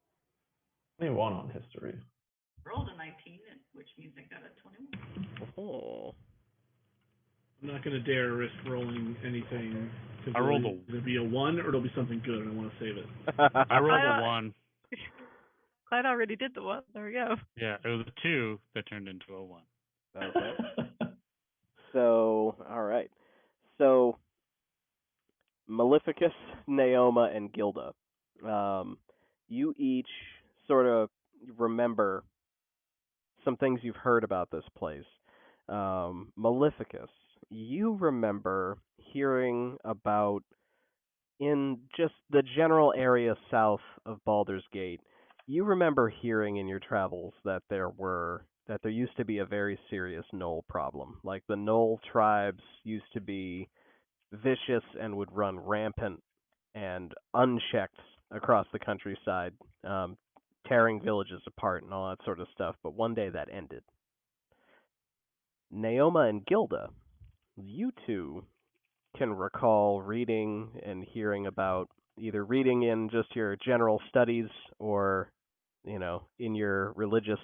21 on history. Rolled a 19, which means I got a 21. Oh. I'm not going to dare risk rolling anything. I rolled it'll either be a 1 or it'll be something good, and I want to save it. I rolled a 1. Clyde already did the 1. There we go. Yeah, it was a 2 that turned into a 1. Okay. So, all right. So, Maleficus, Naoma, and Gilda, you each sort of remember some things you've heard about this place. Maleficus, you remember hearing about in just the general area south of Baldur's Gate. you remember hearing in your travels that there used to be a very serious Knoll problem. Like the Knoll tribes used to be vicious and would run rampant and unchecked across the countryside, tearing villages apart and all that sort of stuff. But one day that ended. Naoma and Gilda, you two can recall reading and hearing about either reading in just your general studies or, in your religious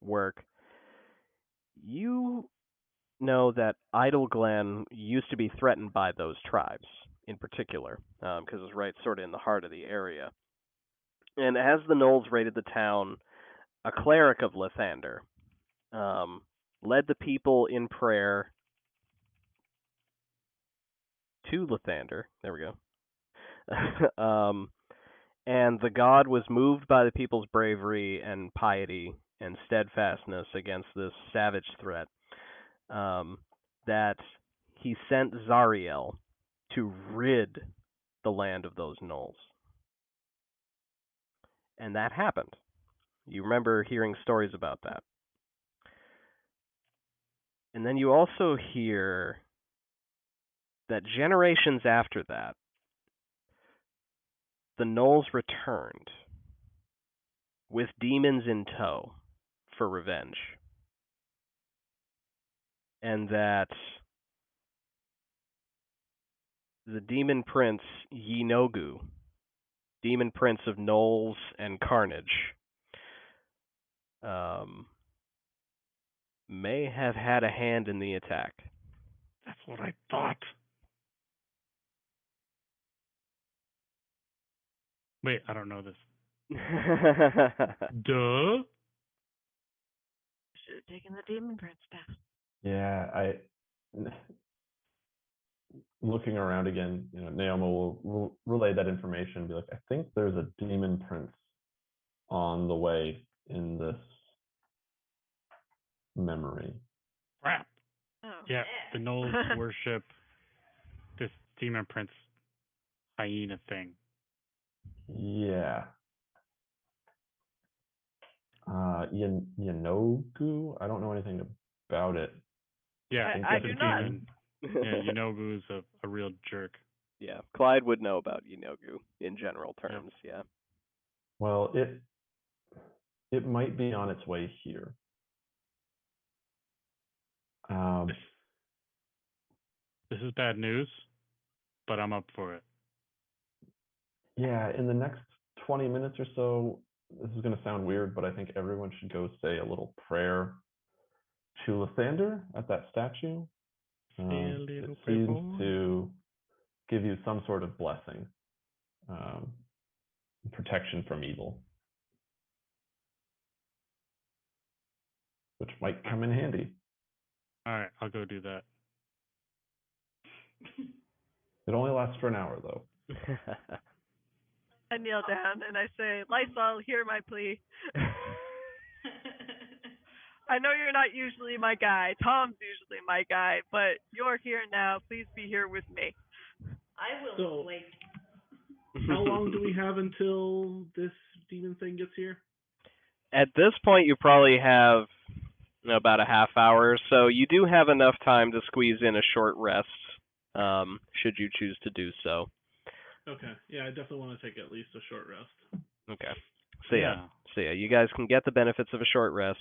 work. You know that Idle Glen used to be threatened by those tribes in particular, because it's right sort of in the heart of the area. And as the Knolls raided the town, a cleric of Lathander led the people in prayer to Lathander. There we go. And the god was moved by the people's bravery and piety and steadfastness against this savage threat, that he sent Zariel to rid the land of those gnolls. And that happened. You remember hearing stories about that. And then you also hear that generations after that, the gnolls returned with demons in tow for revenge. And that the demon prince Yinogu, demon prince of gnolls and carnage, may have had a hand in the attack. That's what I thought. Wait, I don't know this. Duh. Should have taken the demon prince down. Yeah, looking around again, Naoma will relay that information and be like, I think there's a demon prince on the way in this memory. Crap. Oh. Yeah, the Knolls worship this demon prince hyena thing. Yeah. Yanogu? I don't know anything about it. Yeah, I do not. Yeah, Yanogu's a real jerk. Yeah, Clyde would know about Yinogu in general terms, yeah. Well, it might be on its way here. This is bad news, but I'm up for it. Yeah, in the next 20 minutes or so, this is going to sound weird, but I think everyone should go say a little prayer to Lathander at that statue. It seems to give you some sort of blessing, protection from evil, which might come in handy. All right, I'll go do that. It only lasts for an hour, though. I kneel down and I say, Lysol, hear my plea. I know you're not usually my guy. Tom's usually my guy, but you're here now. Please be here with me. I will wait. How long do we have until this demon thing gets here? At this point, you probably have about a half hour, so you do have enough time to squeeze in a short rest, should you choose to do so. Okay. Yeah, I definitely want to take at least a short rest. Okay. So yeah, you guys can get the benefits of a short rest.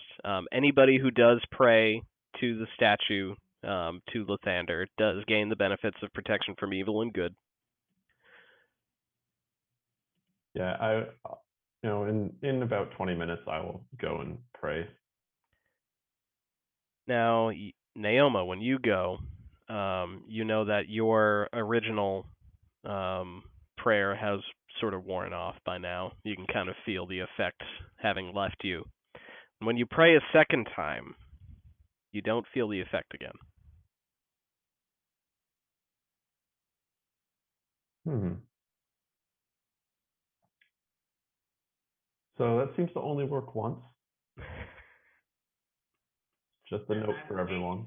Anybody who does pray to the statue, to Lathander, does gain the benefits of protection from evil and good. Yeah, in about 20 minutes, I will go and pray. Now, Naoma, when you go, you know that your original prayer has sort of worn off by now. You can kind of feel the effect having left you. When you pray a second time, you don't feel the effect again. So that seems to only work once. Just a note for everyone.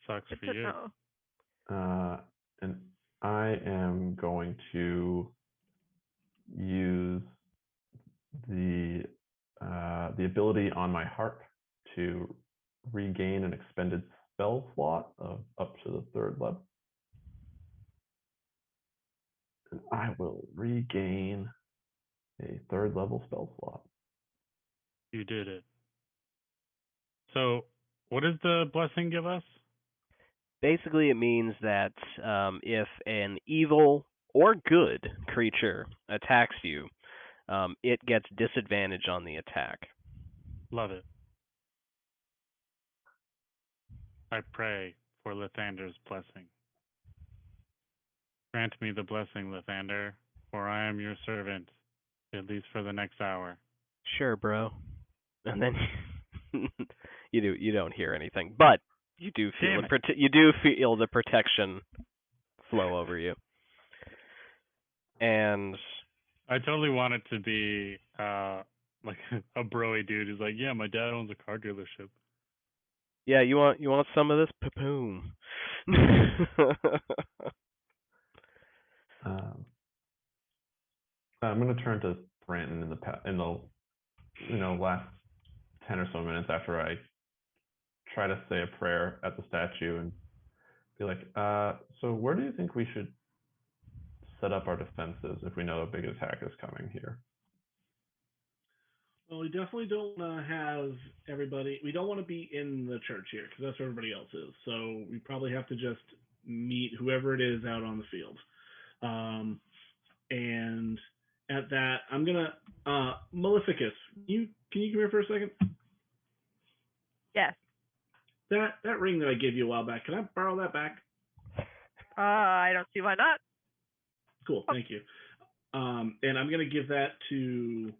Sucks for you. And I am going to use the ability on my harp to regain an expended spell slot of up to the 3rd level. And I will regain a 3rd level spell slot. You did it. So, what does the blessing give us? Basically, it means that if an evil or good creature attacks you, it gets disadvantage on the attack. Love it. I pray for Lathander's blessing. Grant me the blessing, Lathander, for I am your servant, at least for the next hour. Sure, bro. And then you don't hear anything, but you do feel the protection flow over you. And I totally want it to be like a broy dude who's like, yeah, my dad owns a car dealership. Yeah, you want some of this? Papoom. I'm going to turn to Thranton in the last 10 or so minutes after I try to say a prayer at the statue and be like, so where do you think we should set up our defenses if we know a big attack is coming here? Well, we definitely don't want to have everybody. We don't want to be in the church here because that's where everybody else is. So we probably have to just meet whoever it is out on the field. And at that, I'm gonna Maleficus. Can you come here for a second? Yes. That ring that I gave you a while back. Can I borrow that back? I don't see why not. Cool, thank you. And I'm gonna give that to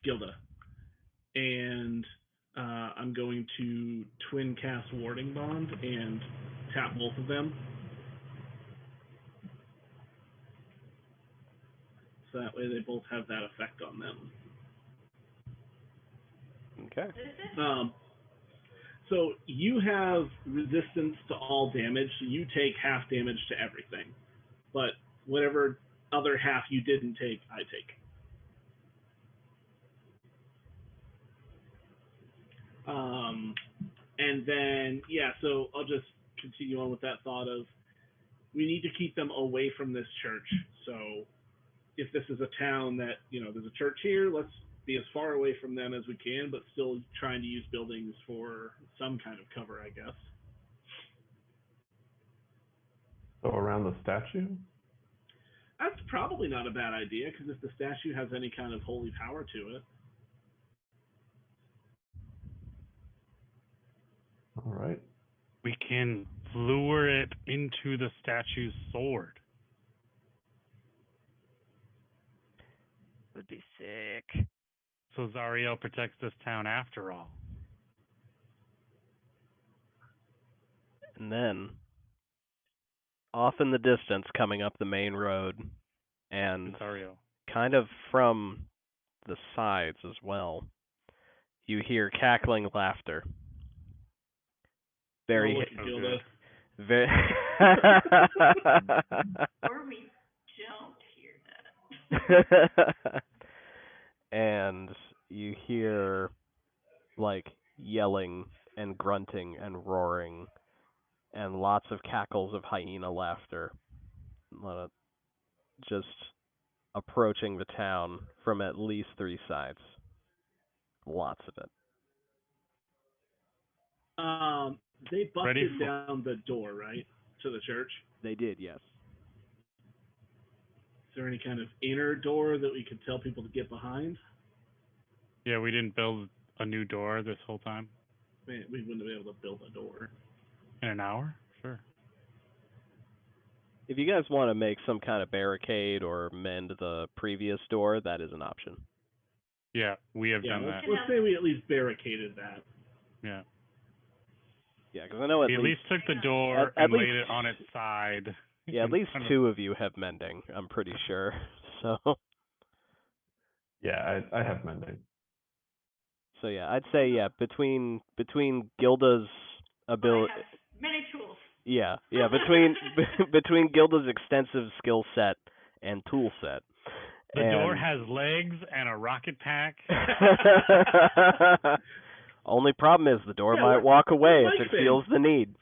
Gilda, and I'm going to twin cast Warding Bond and tap both of them. So that way they both have that effect on them. Okay. So you have resistance to all damage, so you take half damage to everything. But whatever other half you didn't take, I take. And then, so I'll just continue on with that thought of we need to keep them away from this church. So if this is a town that, there's a church here, let's be as far away from them as we can, but still trying to use buildings for some kind of cover, I guess. So around the statue? That's probably not a bad idea, because if the statue has any kind of holy power to it. All right. We can lure it into the statue's sword. Would be sick. So Zariel protects this town after all. And then, off in the distance, coming up the main road, and Zariel. kind of from the sides as well, you hear cackling laughter. Very, very. Or we don't hear that. And you hear like yelling and grunting and roaring and lots of cackles of hyena laughter, just approaching the town from at least 3 sides. Lots of it. They busted down the door, right, to the church? They did, yes. Is there any kind of inner door that we could tell people to get behind? Yeah, we didn't build a new door this whole time. Man, we wouldn't have been able to build a door. In an hour? Sure. If you guys want to make some kind of barricade or mend the previous door, that is an option. Yeah, we have done that. Let's say we at least barricaded that. Yeah. Yeah, because I know at least took the door and laid it on its side. Yeah, at least 2 of you have mending, I'm pretty sure. So. Yeah, I have mending. So yeah, I'd say between Gilda's ability. I have many tools. Yeah, between Gilda's extensive skill set and tool set. The door has legs and a rocket pack. Only problem is the door Yeah, might walk away if Mike it been? feels the need.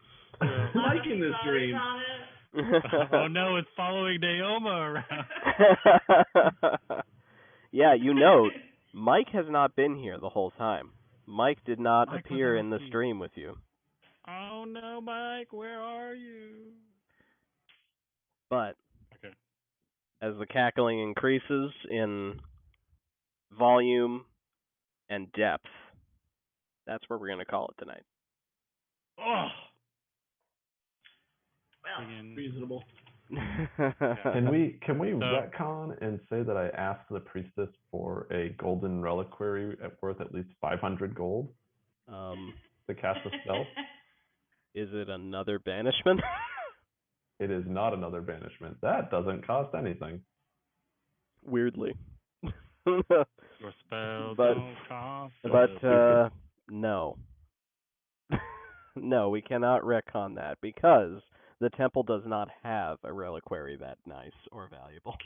Mike in this dream. On it. Oh no, it's following Naoma around. Yeah, you note, Mike has not been here the whole time. Mike did not Mike appear in the Wazowski. stream with you. Oh no, Mike, where are you? But Okay. as the cackling increases in volume and depth, that's where we're going to call it tonight. Oh. Well, Reasonable. Can we So- retcon and say that I asked the priestess for a golden reliquary worth at least 500 gold to cast a spell? Is it another banishment? It is not another banishment. That doesn't cost anything. Weirdly. Your spells But- don't cost. But no. No, we cannot retcon that because the temple does not have a reliquary that nice or valuable.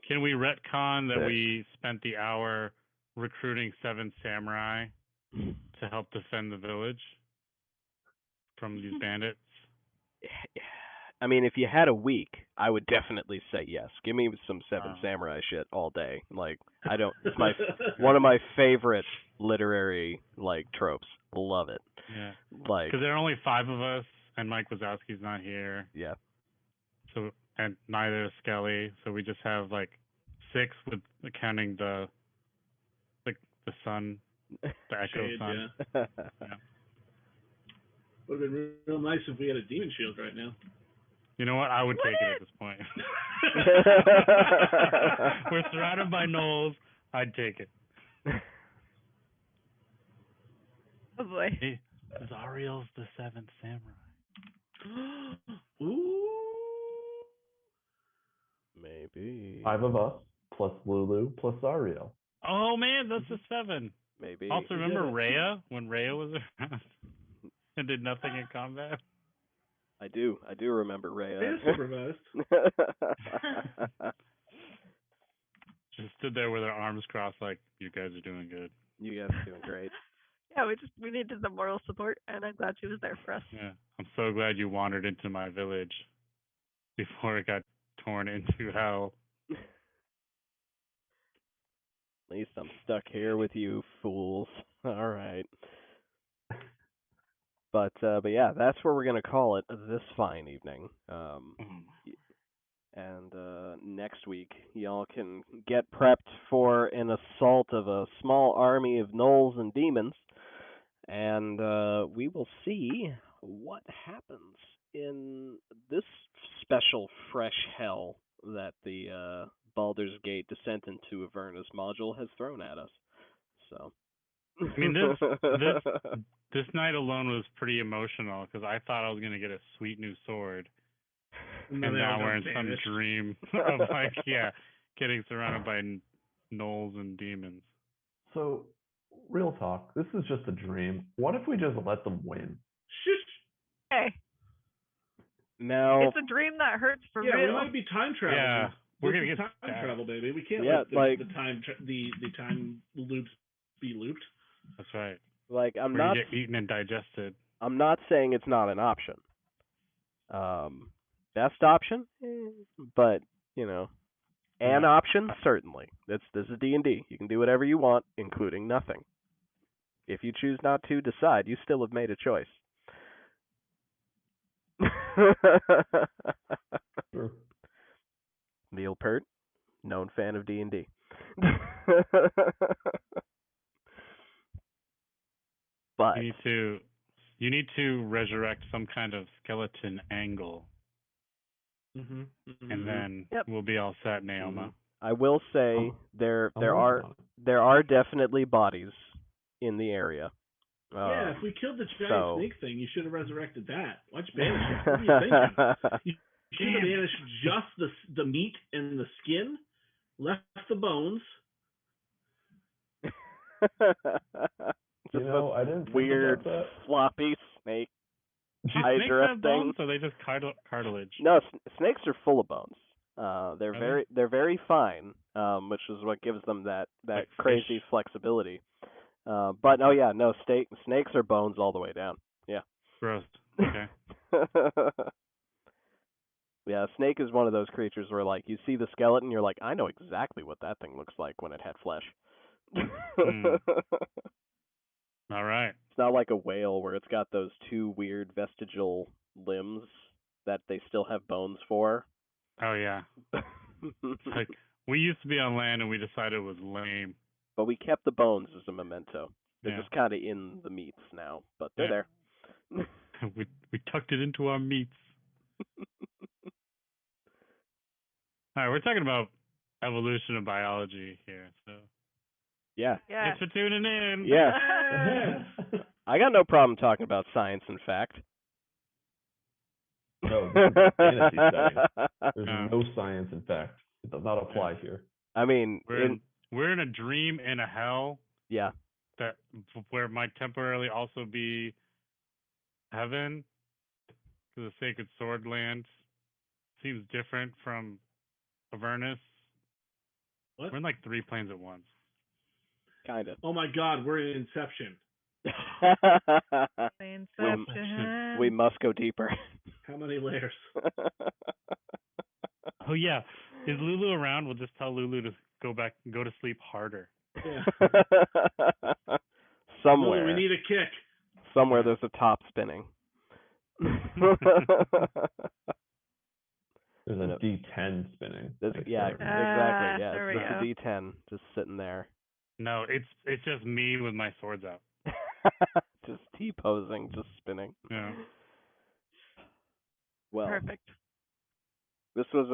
Can we retcon that Sick. we spent the hour recruiting 7 samurai to help defend the village from these bandits? I mean, if you had a week, I would definitely say yes. Give me some Seven Oh. Samurai shit all day. Like, I don't. It's my one of my favorite literary tropes. Love it. Yeah. Like, Because there are only 5 of us, and Mike Wazowski's not here. yeah. So, and neither is Skelly. So we just have 6 with counting the sun, the echo Shade, sun. yeah. Would have been real nice if we had a demon shield right now. You know what? I would take it at this point. We're surrounded by gnolls. I'd take it. Oh boy. Hey, Zariel's the 7th samurai. Ooh. Maybe. 5 of us plus Lulu plus Ariel. Oh man, that's the 7. Maybe. Also, remember did it. Rhea when Rhea was around and did nothing in combat? I do remember Rhea. It is supervised. Just stood there with her arms crossed, like, you guys are doing good. You guys are doing great. Yeah, we needed the moral support, and I'm glad she was there for us. Yeah, I'm so glad you wandered into my village before it got torn into hell. At least I'm stuck here with you fools. All right. But yeah, that's where we're gonna call it this fine evening. And next week, y'all can get prepped for an assault of a small army of gnolls and demons, and we will see what happens in this special fresh hell that the Baldur's Gate Descent into Avernus module has thrown at us. So. I mean, this night alone was pretty emotional because I thought I was gonna get a sweet new sword, and then they now all we're got in some banished. dream of getting surrounded by gnolls and demons. So, real talk, this is just a dream. What if we just let them win? Shit. Hey, Now, it's a dream that hurts for Yeah, we real. might be time traveling. Yeah, we're This gonna is get time stabbed. travel, baby. We can't Yeah, let like- the time the time loops be looped. That's right. I'm We're not gonna get eaten and digested. I'm not saying it's not an option. Best option, but an option certainly. This is D&D. You can do whatever you want, including nothing. If you choose not to decide, you still have made a choice. Sure. Neil Peart, known fan of D&D. But You need to resurrect some kind of skeleton angle, and then Yep. we'll be all set, Naoma. I will say there I'm working on it. there are definitely bodies in the area. Yeah, if we killed the giant so- snake thing, you should have resurrected that. Why'd you banish it? What are you thinking? You should have banished just the meat and the skin, left the bones. Just I didn't think weird about that. floppy snake. Do Hydra snakes have thing. bones, or they just cartilage? No, snakes are full of bones. They're very fine, which is what gives them that Like crazy fish. flexibility. But oh yeah, no, snakes are bones all the way down. Yeah. Gross. Okay. Yeah, a snake is one of those creatures where like you see the skeleton, you're like, I know exactly what that thing looks like when it had flesh. All right. It's not like a whale where it's got those two weird vestigial limbs that they still have bones for. Oh yeah. It's like we used to be on land and we decided it was lame. But we kept the bones as a memento. They're Yeah. just kind of in the meats now, but they're there. we tucked it into our meats. All right, we're talking about evolution of biology here, so Yeah. thanks for tuning in. Yeah. I got no problem talking about science and fact. No, this is a fantasy setting. There's no science in fact. It does not apply here. I mean, we're in a dream and a hell. Yeah. That where might temporarily also be heaven, because the sacred sword land seems different from Avernus. What? We're in like 3 planes at once. Kind of. Oh my God, we're in Inception. Inception. We must go deeper. How many layers? Oh yeah, is Lulu around? We'll just tell Lulu to go to sleep harder. Yeah. Somewhere. Lulu, we need a kick. Somewhere there's a top spinning. There's a D10 spinning. Yeah, exactly. Yeah, there we it's go. a D10 just sitting there. No, it's just me with my swords out. Just T-posing, just spinning. Yeah. Well, Perfect. This was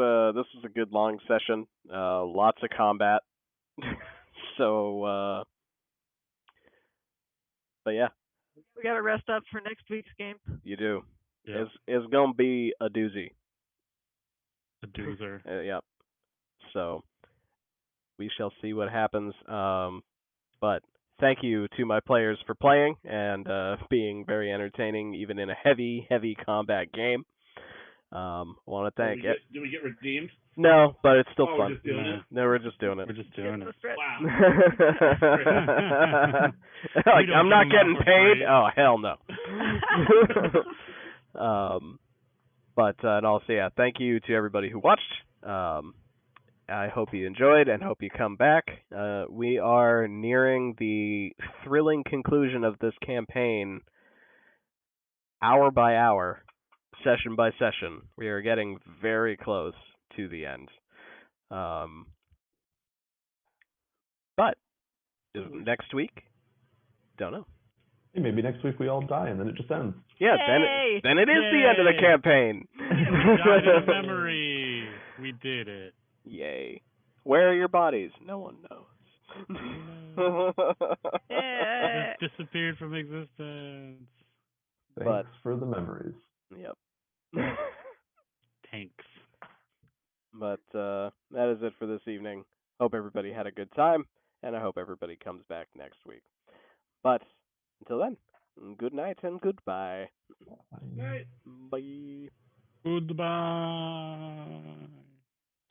a good long session. Lots of combat. So, but yeah, We got to rest up for next week's game. you do. Yeah. It's gonna be a doozy. A doozer. Yep. So we shall see what happens. But thank you to my players for playing and being very entertaining, even in a heavy combat game. I want to thank it. Do we get redeemed? No, but it's still Oh, fun. we're just doing it? No, we're just doing it. We're just doing it. Wow. Like, don't I'm not give them getting out for paid. free. Oh hell no. But and also, yeah, thank you to everybody who watched. I hope you enjoyed and hope you come back. We are nearing the thrilling conclusion of this campaign, hour by hour, session by session. We are getting very close to the end. But next week, don't know. Hey, maybe next week we all die and then it just ends. Yeah, Yay! then it is the end of the Yay! campaign. We died in memory. We did it. Yay. Where are your bodies? No one knows. Yeah. Just disappeared from existence. Thanks for the memories. Yep. Tanks. But that is it for this evening. Hope everybody had a good time, and I hope everybody comes back next week. But until then, good night and goodbye. Right. Bye. Goodbye.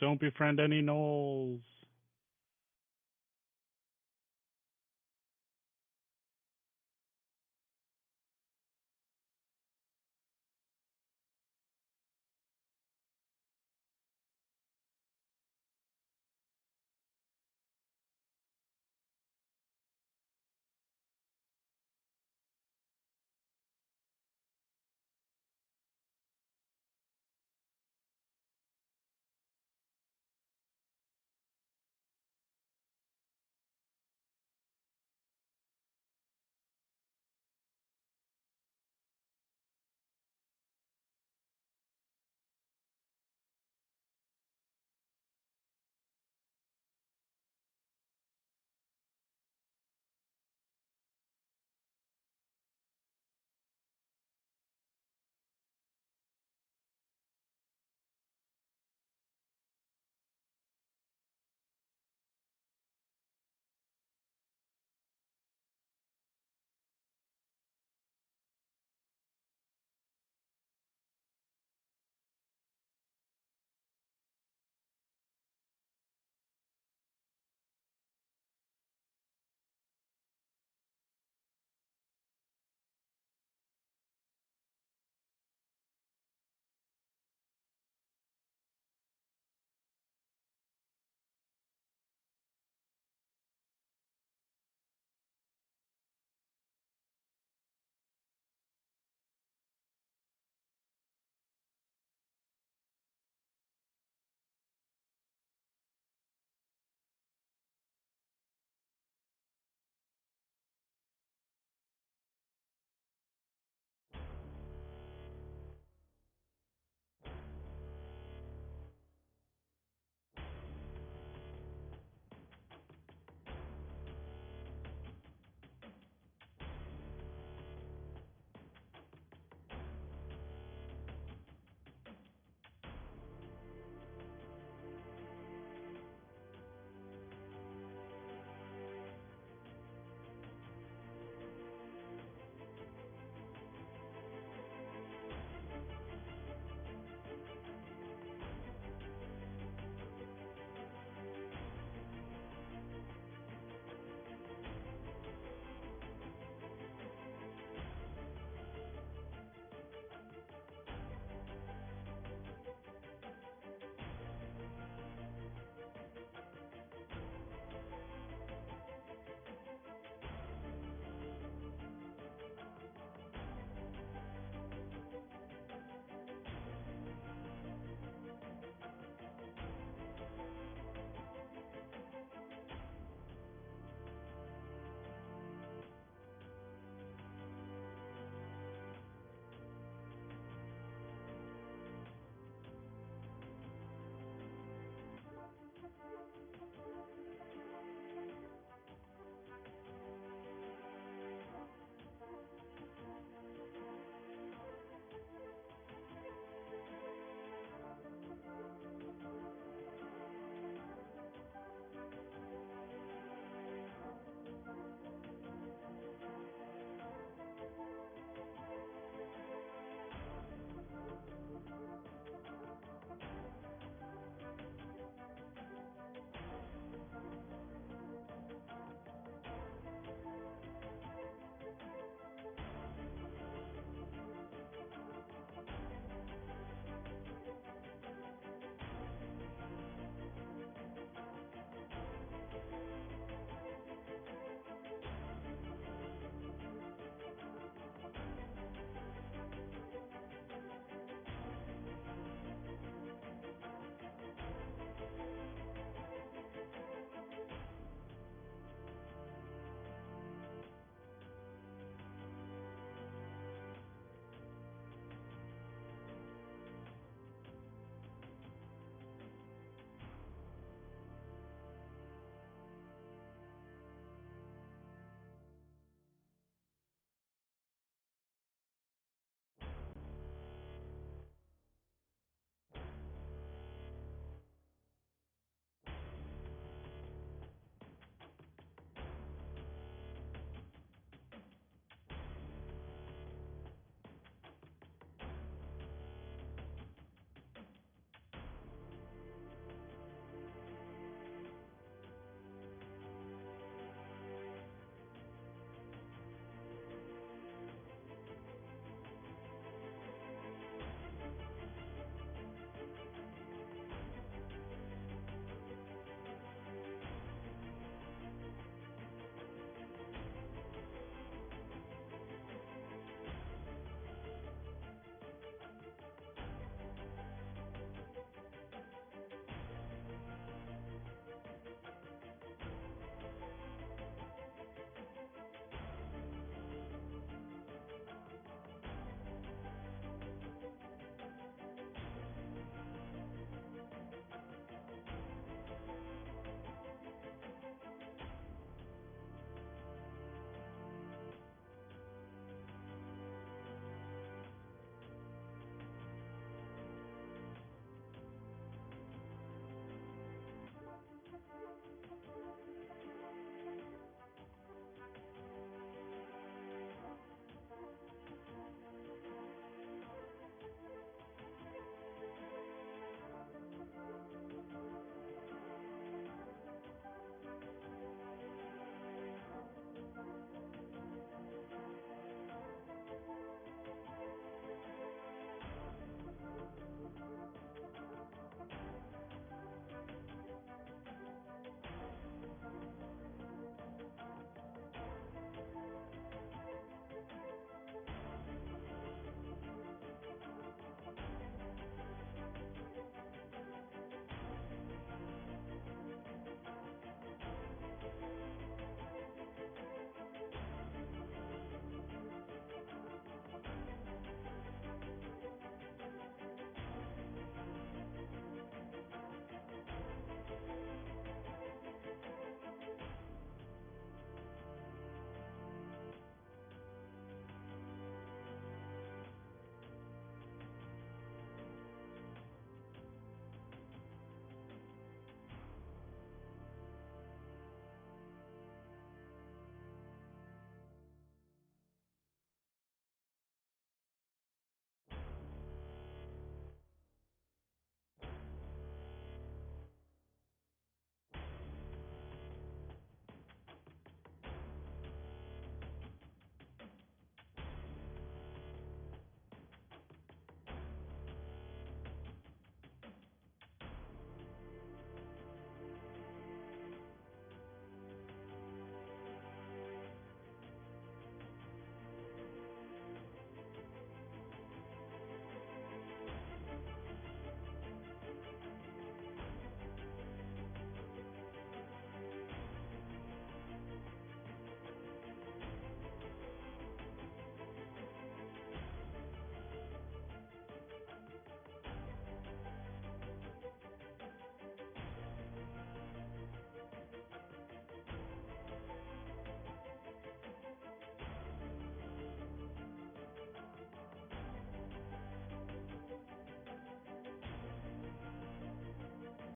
Don't befriend any gnolls.